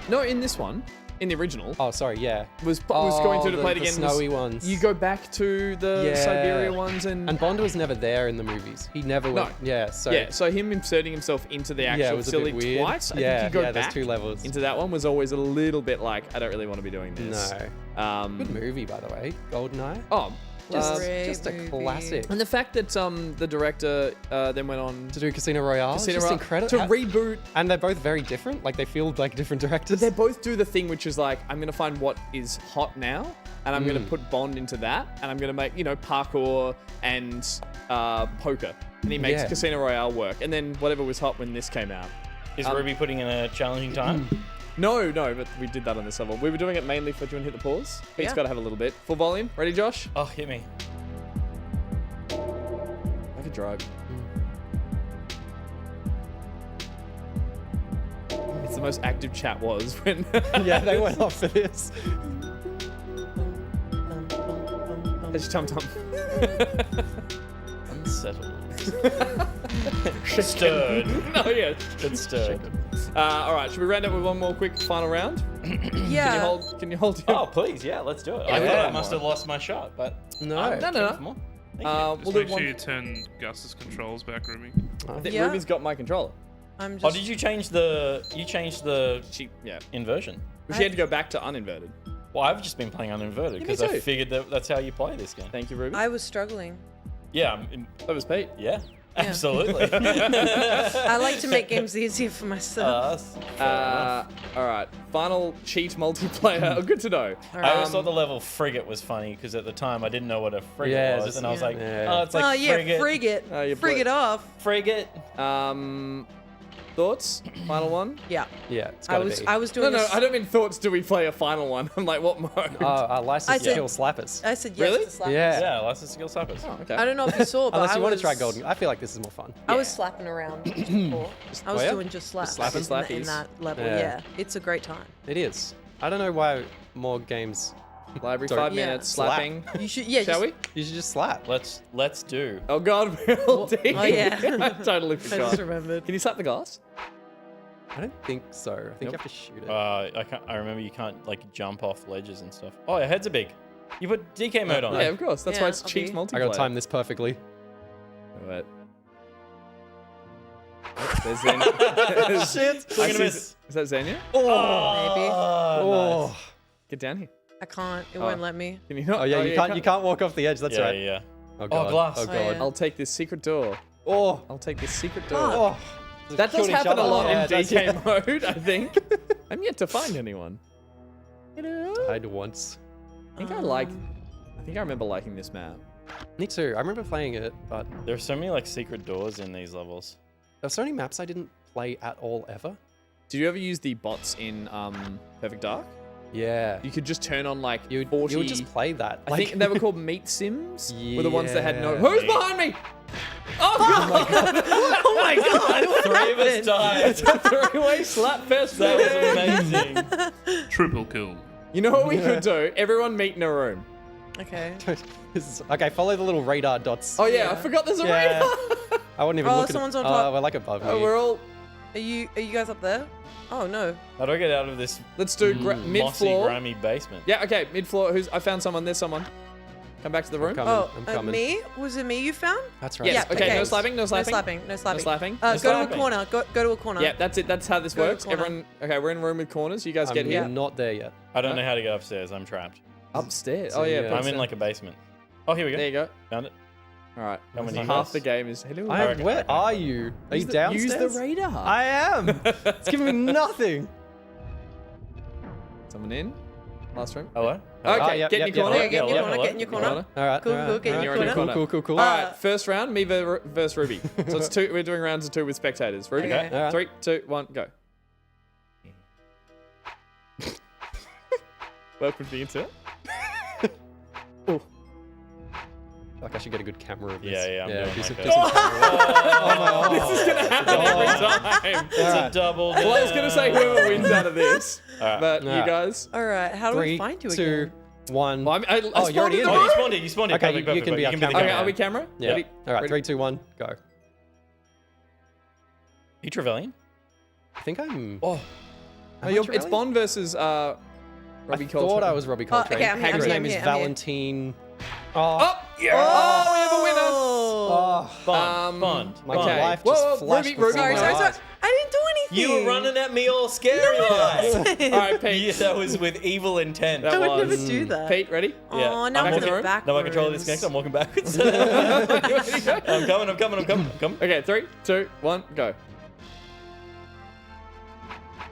No, in this one. In the original. Oh, sorry, yeah. Was going through to play it again. The snowy ones. You go back to the Siberia ones and Bond was never there in the movies. He never went. Yeah, so him inserting himself into the actual facility twice. I think you go back there's 2 levels. into that one was always a little bit like, I don't really want to be doing this. No. Good movie, by the way. Goldeneye. Oh, just a classic. And the fact that the director then went on to do Casino Royale. Casino just Royale, incredible. to reboot. And they're both very different. Like, they feel like different directors. But they both do the thing which is like, I'm going to find what is hot now, and I'm going to put Bond into that, and I'm going to make, parkour and poker. And he makes Casino Royale work. And then whatever was hot when this came out. Is Ruby putting in a challenging time? No, but we did that on this level. We were doing it mainly for, do you want to hit the pause? Beat's got to have a little bit. Full volume. Ready, Josh? Oh, hit me. I could drive. It's the most active chat was when... Yeah, they went off for this. It's Tum Tum. Unsettled. Stirred. Oh, yeah. It's stirred. All right, should we round up with one more quick final round? Yeah. Can you hold him? Oh, please, yeah, let's do it. I thought I must have lost my shot, but... No. Just make sure you turn Gus's controls back, Ruby. I think Ruby's got my controller. I'm just... Oh, did you change the... inversion? She had to go back to uninverted. Well, I've just been playing uninverted because I figured that's how you play this game. Thank you, Ruby. I was struggling. Yeah. That was Pete. Yeah. Absolutely. I like to make games easier for myself. All right. Final cheat multiplayer. Oh, good to know. I always thought the level Frigate was funny because at the time I didn't know what a frigate was, and I was like, oh, it's like frigate. Frigate off. Frigate. Thoughts? Final one? Yeah. Yeah, it's gotta be. I was doing No, I don't mean thoughts. Do we play a final one? I'm like, what mode? License to Kill Slappers. I said yes Really? to slappers. Yeah, License to Kill Slappers. Oh, okay. I don't know if you saw, but Unless you want was, to try Golden. I feel like this is more fun. I was slapping around just before. I was doing just slaps slapping slappies. in that level. Yeah. Yeah, it's a great time. It is. I don't know why more games. Library, Sorry. 5 minutes, slapping. You should, Shall we? You should just slap. Let's do. Oh God, we're all deep. Oh yeah. I totally I forgot. just remembered. Can you slap the glass? I don't think so. I think you have to shoot it. I remember you can't like jump off ledges and stuff. Oh, your heads are big. You put DK mode on. Yeah, of course. That's why it's cheat multiplayer. I gotta time this perfectly. Wait. There's Xenia. Shit. We're gonna miss. Is that Xenia? Maybe. Oh. Nice. Get down here. I can't. It won't let me. Can you not? Oh yeah, you can't walk off the edge. That's right. Yeah. Oh God. Glass. Oh God. yeah. I'll take this secret door. Oh. I'll take this secret door. Oh. That does Killed each happen a other. lot Yeah, in it does, DK mode, I think. I'm yet to find anyone. Died once. I think I remember liking this map. Me too. I remember playing it, but There are so many like secret doors in these levels. there's so many maps I didn't play at all ever. Did you ever use the bots in Perfect Dark? Yeah. You could just turn on like You 40... would just play that. I think they were called meat sims. Were the ones that had no... Yeah. Who's behind me? Oh God! Oh my God! What Three of us died. It's a three-way slap fest. That was amazing. Triple kill. You know what we could do? Everyone meet in a room. Okay. Okay, follow the little radar dots. Oh yeah, I forgot there's a radar. I wouldn't even look at it. someone's on top. Oh, we're like above me. Oh, we're all. Are you guys up there? Oh no. How do I get out of this Let's do mossy, mid-floor. grimy basement? Yeah, okay, mid-floor. I found someone. There's someone. Come back to the room. I'm coming. Me? Was it me you found? That's right. Yes. Yeah, Okay. okay. No slapping. No slapping. No slapping. No slapping. No slapping. Go to a slapping. corner. Go to a corner. Yeah, that's it. That's how this Go to works. corner. Everyone. Okay, we're in a room with corners. You guys get I'm here. not there yet. I don't know how to get upstairs. I'm trapped. Upstairs. So, Oh yeah. yeah. but I'm in like a basement. Oh, here we go. There you go. Found it. All right. Coming to you Half guys. the game is hello. Where are you? Are you downstairs? Use the radar. I am. It's giving me nothing. Someone in. Last room. Hello. Okay. yep, get in yep, your corner. yep, Get in your Hello, corner. hello. Get in your corner. All right. Cool, all right, cool, get in all your right, corner. Cool. All right. First round, me versus Ruby. So it's two. We're doing rounds of 2 with spectators. Ruby. Okay. All right. 3, 2, 1, go. Welcome to the internet. Like I should get a good camera of this. Yeah, I'm doing do my some- best. do some camera. This is gonna happen every time. It's a double. Well, I was gonna say whoever wins out of this, Alright. but you Alright. guys. All right. How do we 3, find you 2, again? 1. Well, I Oh, you're already in the there. Oh, room. you spawned it. Okay, Perfect, you can be our the camera. Okay, camera. are we camera? Yeah. Ready? All right. Ready? 3, 2, 1, go. You Trevelyan? I think I'm. Oh, Am I it's Trevelyan? Bond versus Robbie I Coltrane. thought I was Robbie Coltrane. okay, I'm here, His I'm name here, is I'm here. Valentine. Oh, yeah! Oh, we have a winner. Oh, Bond. my Okay. life Whoa, just whoa, flashed Ruby, before Ruby. my Sorry. eyes. I didn't do anything. You were running at me all scary eyed. All right, Pete. Yeah, that was with evil intent. That I would was. never do that. Pete, ready? Oh, Yeah. now I'm Back in the going room. backwards. Now my controller disconnected. I'm walking backwards. I'm coming. Okay, 3, 2, 1, go.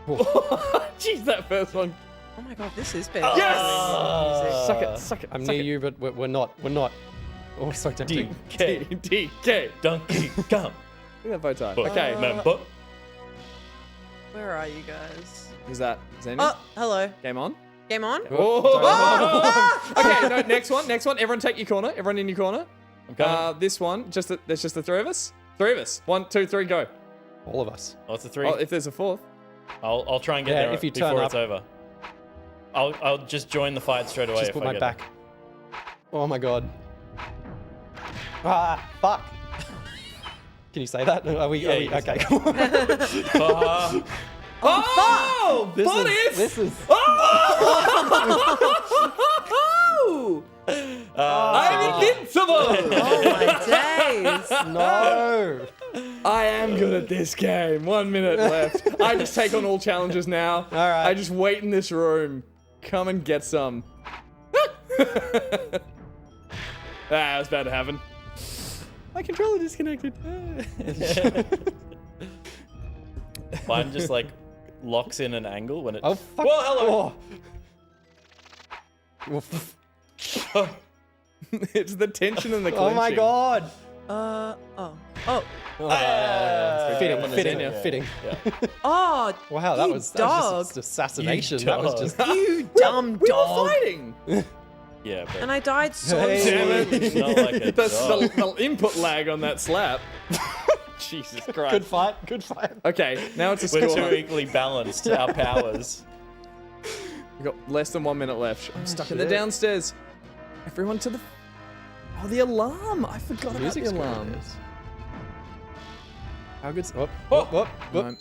Jeez, that first one. Oh my god, this is big. Yes! Suck it. I'm suck near it. you, but we're not. Oh, so tempting. DK. Donkey Kong. Look at that bow tie. Okay. Remember? Where are you guys? Who's that? Is that anyone? Oh, hello. Game on. Game on. Oh! Okay, no, next one. Everyone take your corner. Everyone in your corner. I'm coming. This one, there's just the 3 of us. 3 of us. 1, 2, 3, go. All of us. Oh, it's a 3. Oh, if there's a 4th. I'll try and get Yeah, there if you turn before up. it's over. I'll just join the fight straight away. Just if put I my get back. Oh my god. Ah, fuck. Can you say that? Are we? Yeah, you can okay. say Cool. There. Oh, This is. Oh! I'm invincible! Oh my days. No. I am good at this game. 1 minute left. I just take on all challenges now. All right. I just wait in this room. Come and get some. That was about to happen. My controller disconnected. Mine just like locks in an angle when it. Oh fuck. Whoa, hello. Oh. It's the tension and the clenching. Oh my god. Oh. Fitting. Oh. Wow, that you was dog. just assassination. You That was dog. just. You dumb We were dog. fighting. Yeah, but And I died so Hey. Damn it. it's not like a That's dog. the input lag on that slap. Jesus Christ. Good fight. Good fight. Okay, now it's a We're score. too equally balanced. Our powers. We've got less than 1 minute left. I'm stuck in the shit. downstairs. Everyone to the... Oh, the alarm. I forgot about the alarm. How good's... Oh. No.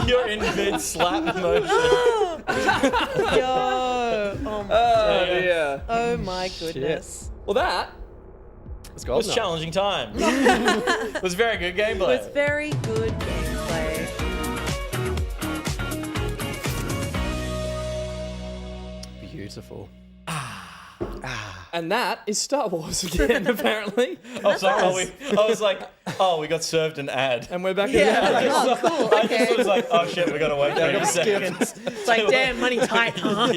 You're in mid slap motion. Yo. Oh my, Oh, dear. oh my goodness. Well, that... Let's It go. was challenging times. It was very good It gameplay. was very good gameplay. Beautiful. And that is Star Wars again, apparently. Oh, sorry. I was like, oh, we got served an ad. And we're back Yeah. again. Oh, cool. I just was like, oh shit, we gotta wait 30 seconds. It's like, damn, money tight, huh?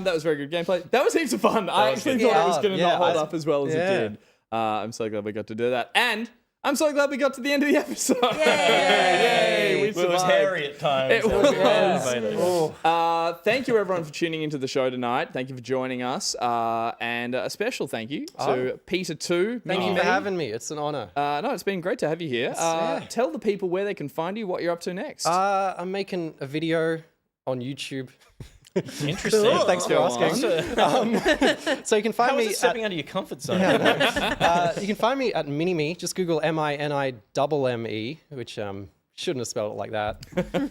That was very good gameplay. That was heaps of fun. I was actually good. thought it was going to Yeah, not hold I- up as well as it yeah. did. I'm so glad we got to do that. And I'm so glad we got to the end of the episode. Yay! We It was survived. hairy at times. It so we was. made it. Thank you, everyone, for tuning into the show tonight. Thank you for joining us. And a special thank you to Peter 2. Thank you for having me. It's an honor. No, it's been great to have you here. yeah. Tell the people where they can find you, what you're up to next. I'm making a video on YouTube. Interesting. Thanks for asking. So you can find How me is it stepping out of your comfort zone? you can find me at Minime. Just Google MINIMME, which shouldn't have spelled it like that.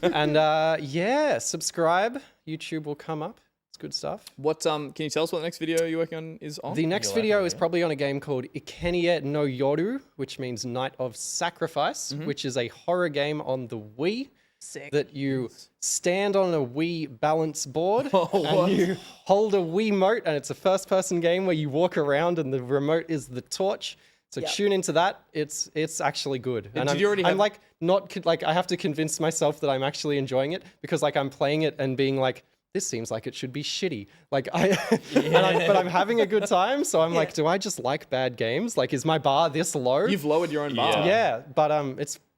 And subscribe. YouTube will come up. It's good stuff. What can you tell us what the next video you're working on is on? The next video is probably on a game called Ikenie no Yoru, which means Night of Sacrifice, which is a horror game on the Wii. Sick. That you stand on a Wii balance board what? and you hold a Wiimote, and it's a first-person game where you walk around and the remote is the torch. So tune into that. It's actually good. And did you already I'm have- like not like I have to convince myself that I'm actually enjoying it because like I'm playing it and being like, this seems like it should be shitty. Like but I'm having a good time. So I'm like, do I just like bad games? Like, is my bar this low? You've lowered your own bar. Yeah, but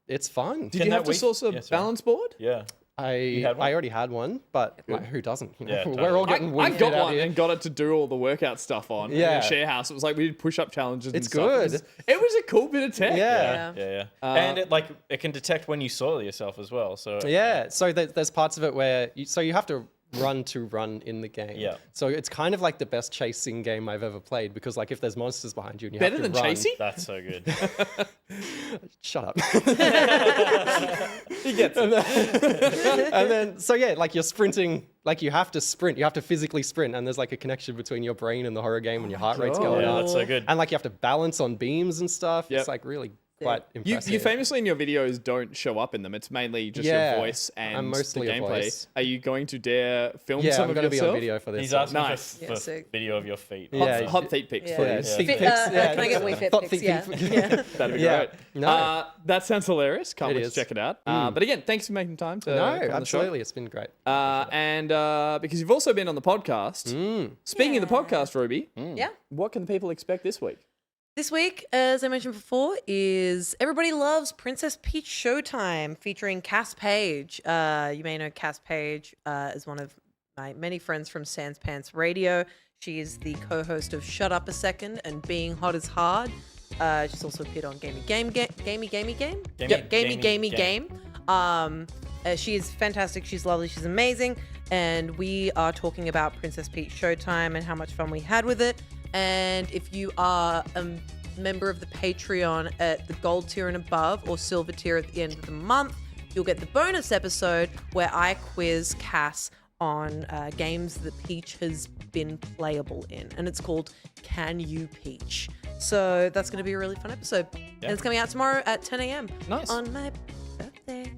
it's fun. Did you have to source a balance board? Yeah. I already had one, but like, who doesn't? You know? Yeah, We're all getting I Wii Fit got out one here. and got it to do all the workout stuff on. In Yeah. a share house. It was like we did push-up challenges. It's and stuff. good. It was a cool bit of tech. Yeah. And it can detect when you soil yourself as well. So Yeah, so there's parts of it where you have to run in the game. Yeah. So it's kind of like the best chasing game I've ever played because like if there's monsters behind you and you Better have to than run, chasing? That's so good. Shut up. He gets it. And then like you're sprinting, like you have to sprint, you have to physically sprint, and there's like a connection between your brain and the horror game and your heart rate's going Yeah, up. that's so good. And like you have to balance on beams and stuff. Yep. It's like really quite impressive. You famously in your videos don't show up in them. It's mainly just Yeah, your voice and I'm mostly the a gameplay. voice. Are you going to dare film Yeah, some I'm of going to be yourself? on video for this. He's asking Nice. for sick. video of your feet. Yeah. Hot feet pics, Yeah. please. Feet Fit- pics, can I get Wii Fit Thought pics? feet Yeah. pics. Yeah. That'd be Yeah. great. No. That sounds hilarious. Can't It wait is. to check it out. But again, thanks for making time to No, come on the show. absolutely. It's been great. And because you've also been on the podcast. Speaking of the podcast, Ruby, Yeah. what can the people expect this week? This week, as I mentioned before, is Everybody Loves Princess Peach Showtime featuring Cass Page. You may know Cass Page as one of my many friends from Sans Pants Radio. She is the co-host of Shut Up a Second and Being Hot is Hard. She's also appeared on Gamey Game. She is fantastic. She's lovely. She's amazing. And we are talking about Princess Peach Showtime and how much fun we had with it. And if you are a member of the Patreon at the gold tier and above or silver tier at the end of the month, you'll get the bonus episode where I quiz Cass on games that Peach has been playable in. And it's called Can You Peach? So that's going to be a really fun episode. And it's coming out tomorrow at 10 a.m. Nice. on my birthday.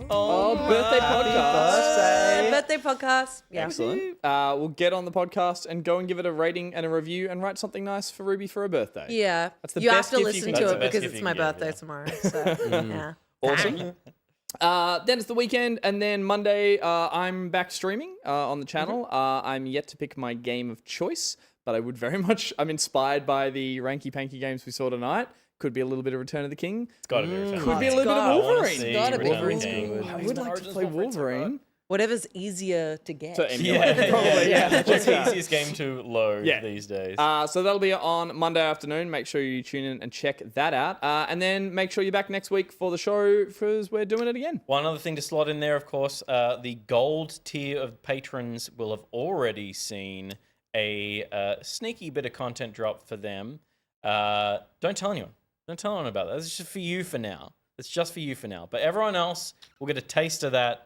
Oh, birthday podcast. Birthday podcast. Yeah. Excellent. We'll get on the podcast and go and give it a rating and a review and write something nice for Ruby for her birthday. Yeah. That's the you best have to gift you listen can to give. it That's the because best it's gift my you can birthday give, tomorrow. So, yeah. Awesome. Then it's the weekend, and then Monday I'm back streaming on the channel. I'm yet to pick my game of choice, but I would very much. I'm inspired by the Ranky Panky games we saw tonight. Could be a little bit of Return of the King. It's got to be Return of the Could King. be a little bit of Wolverine. It's gotta be Wolverine's Wolverine. good. I would like to play Wolverine. Whatever's easier to get. To emulate. Yeah, Probably, yeah. It's the easiest game to load Yeah. these days. So that'll be on Monday afternoon. Make sure you tune in and check that out. And then make sure you're back next week for the show because we're doing it again. One other thing to slot in there, of course, the gold tier of patrons will have already seen a sneaky bit of content drop for them. Don't tell anyone. Don't tell anyone about that. It's just for you for now. It's just for you for now. But everyone else will get a taste of that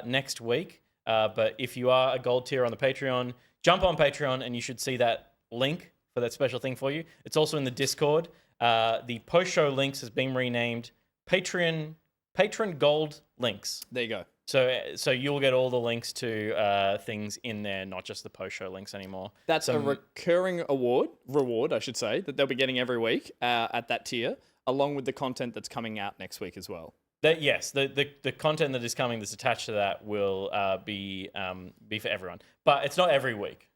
next week. But if you are a gold tier on the Patreon, jump on Patreon and you should see that link for that special thing for you. It's also in the Discord. The post-show links has been renamed Patron Gold Links. There you go. So you'll get all the links to things in there, not just the post-show links anymore. That's a recurring reward, I should say, that they'll be getting every week at that tier, along with the content that's coming out next week as well. Yes, the content that is coming that's attached to that will be for everyone, but it's not every week.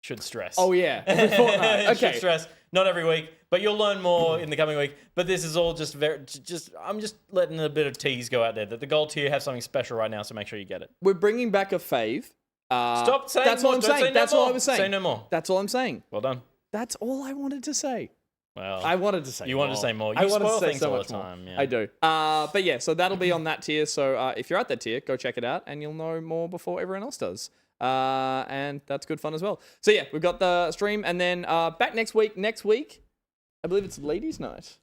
Should stress. Oh yeah, every fortnight. Okay. Should stress. Not every week, but you'll learn more in the coming week. But this is all I'm just letting a bit of tease go out there that the gold tier have something special right now, so make sure you get it. We're bringing back a fave. Stop saying that's more. all I'm Don't saying. say no That's all I more. was saying. Say no more. That's all I'm saying. Well done. That's all I wanted to say. Well, I wanted to say you more. wanted to say more. I You wanted to spoil say things so all much the more. time. Yeah. I do. But yeah, so that'll be on that tier. So if you're at that tier, go check it out and you'll know more before everyone else does. And that's good fun as well. So yeah, we've got the stream, and then back next week. Next week, I believe it's Ladies' Night.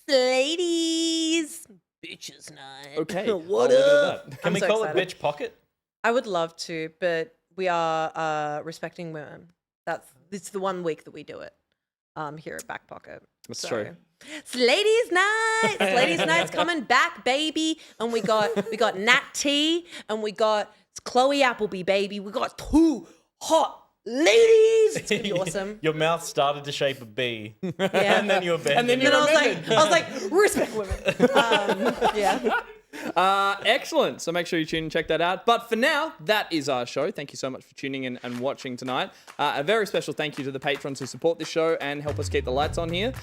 Ladies, bitches night. Okay. What up? Can we call it Bitch Pocket? I would love to, but we are respecting women. It's the 1 week that we do it here at Back Pocket. That's true. It's Ladies' Night. Ladies' Night's coming back, baby. And we got Nat T, and we got Chloe Appleby, baby. We got 2 hot ladies. It's gonna be awesome. Your mouth started to shape a B. Yeah. And then you abandoned it. I was like, respect women. Yeah. Excellent. So make sure you tune and check that out. But for now, that is our show. Thank you so much for tuning in and watching tonight. A very special thank you to the patrons who support this show and help us keep the lights on here.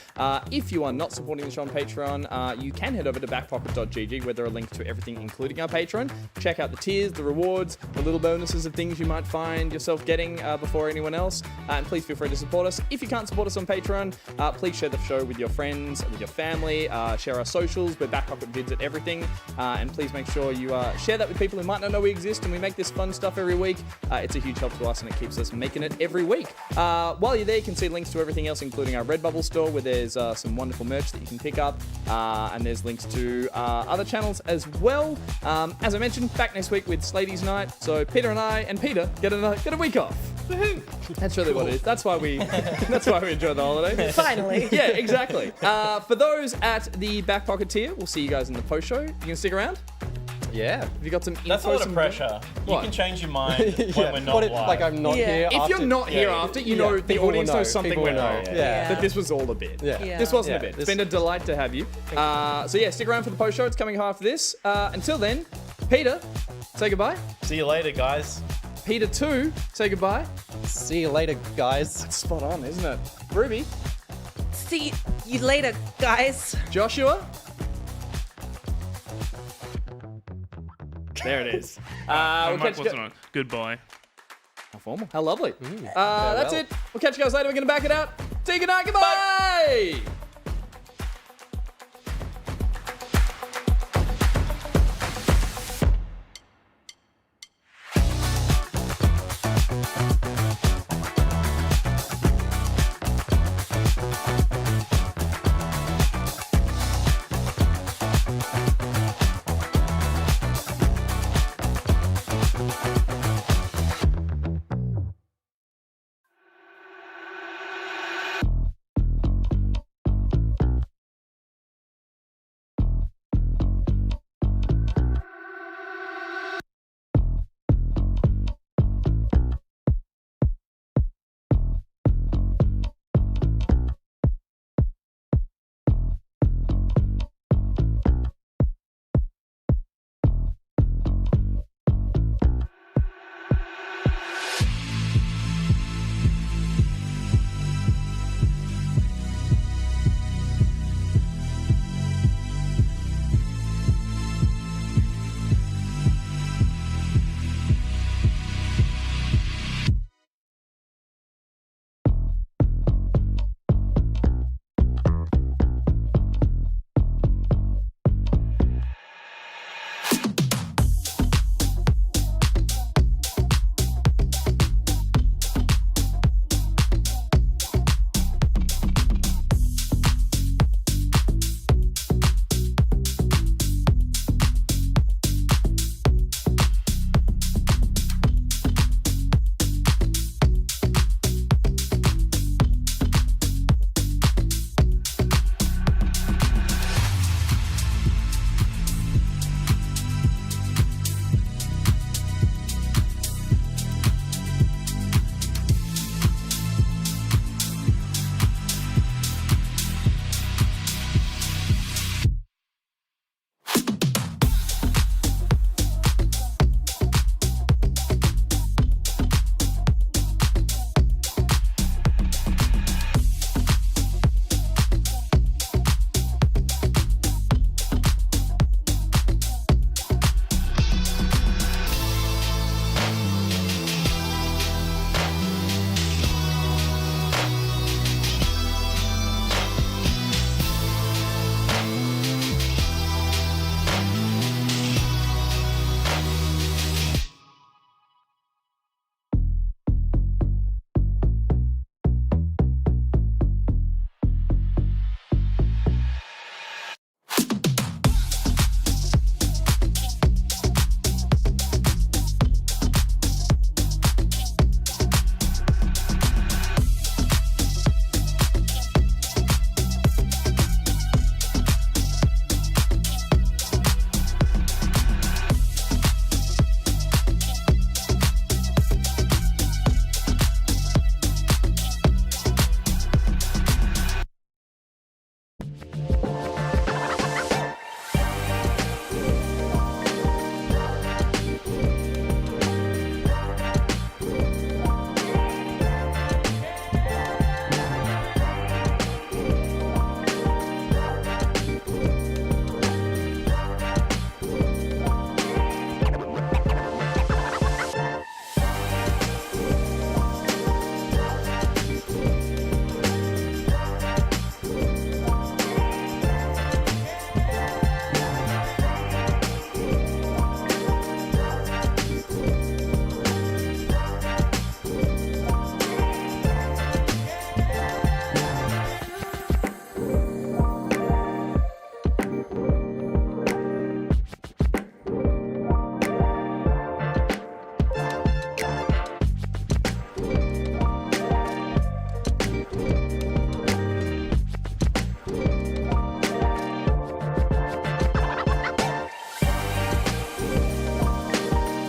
If you are not supporting the show on Patreon, you can head over to backpocket.gg where there are links to everything, including our Patreon. Check out the tiers, the rewards, the little bonuses of things you might find yourself getting before anyone else. And please feel free to support us. If you can't support us on Patreon, please share the show with your friends, with your family. Share our socials. We're Backpocket Vids at everything. And please make sure you share that with people who might not know we exist, and we make this fun stuff every week. It's a huge help to us, and it keeps us making it every week. While you're there, you can see links to everything else, including our Redbubble store, where there's some wonderful merch that you can pick up, and there's links to other channels as well. As I mentioned, back next week with Ladies' Night, so Peter and I and Peter get a week off. Woohoo! That's really what it is. That's why we enjoy the holiday. Finally. Yeah, exactly. For those at the Back Pocket tier, we'll see you guys in the post show. You can stick around. Yeah. Have you got some info? That's a lot of pressure. What? You can change your mind when we're not live. Like I'm not here. If you're not here after, you know the audience knows something went wrong. Yeah. That this was all a bit. Yeah. This wasn't a bit. It's been a delight to have you. So yeah, stick around for the post show. It's coming after this. Until then, Peter, say goodbye. See you later, guys. Peter 2, say goodbye. See you later, guys. That's spot on, isn't it? Ruby. See you later, guys. Joshua. There it is. We'll catch you. Goodbye. How formal. How lovely. That's it. We'll catch you guys later. We're going to back it out. See you good night. Goodbye. Bye.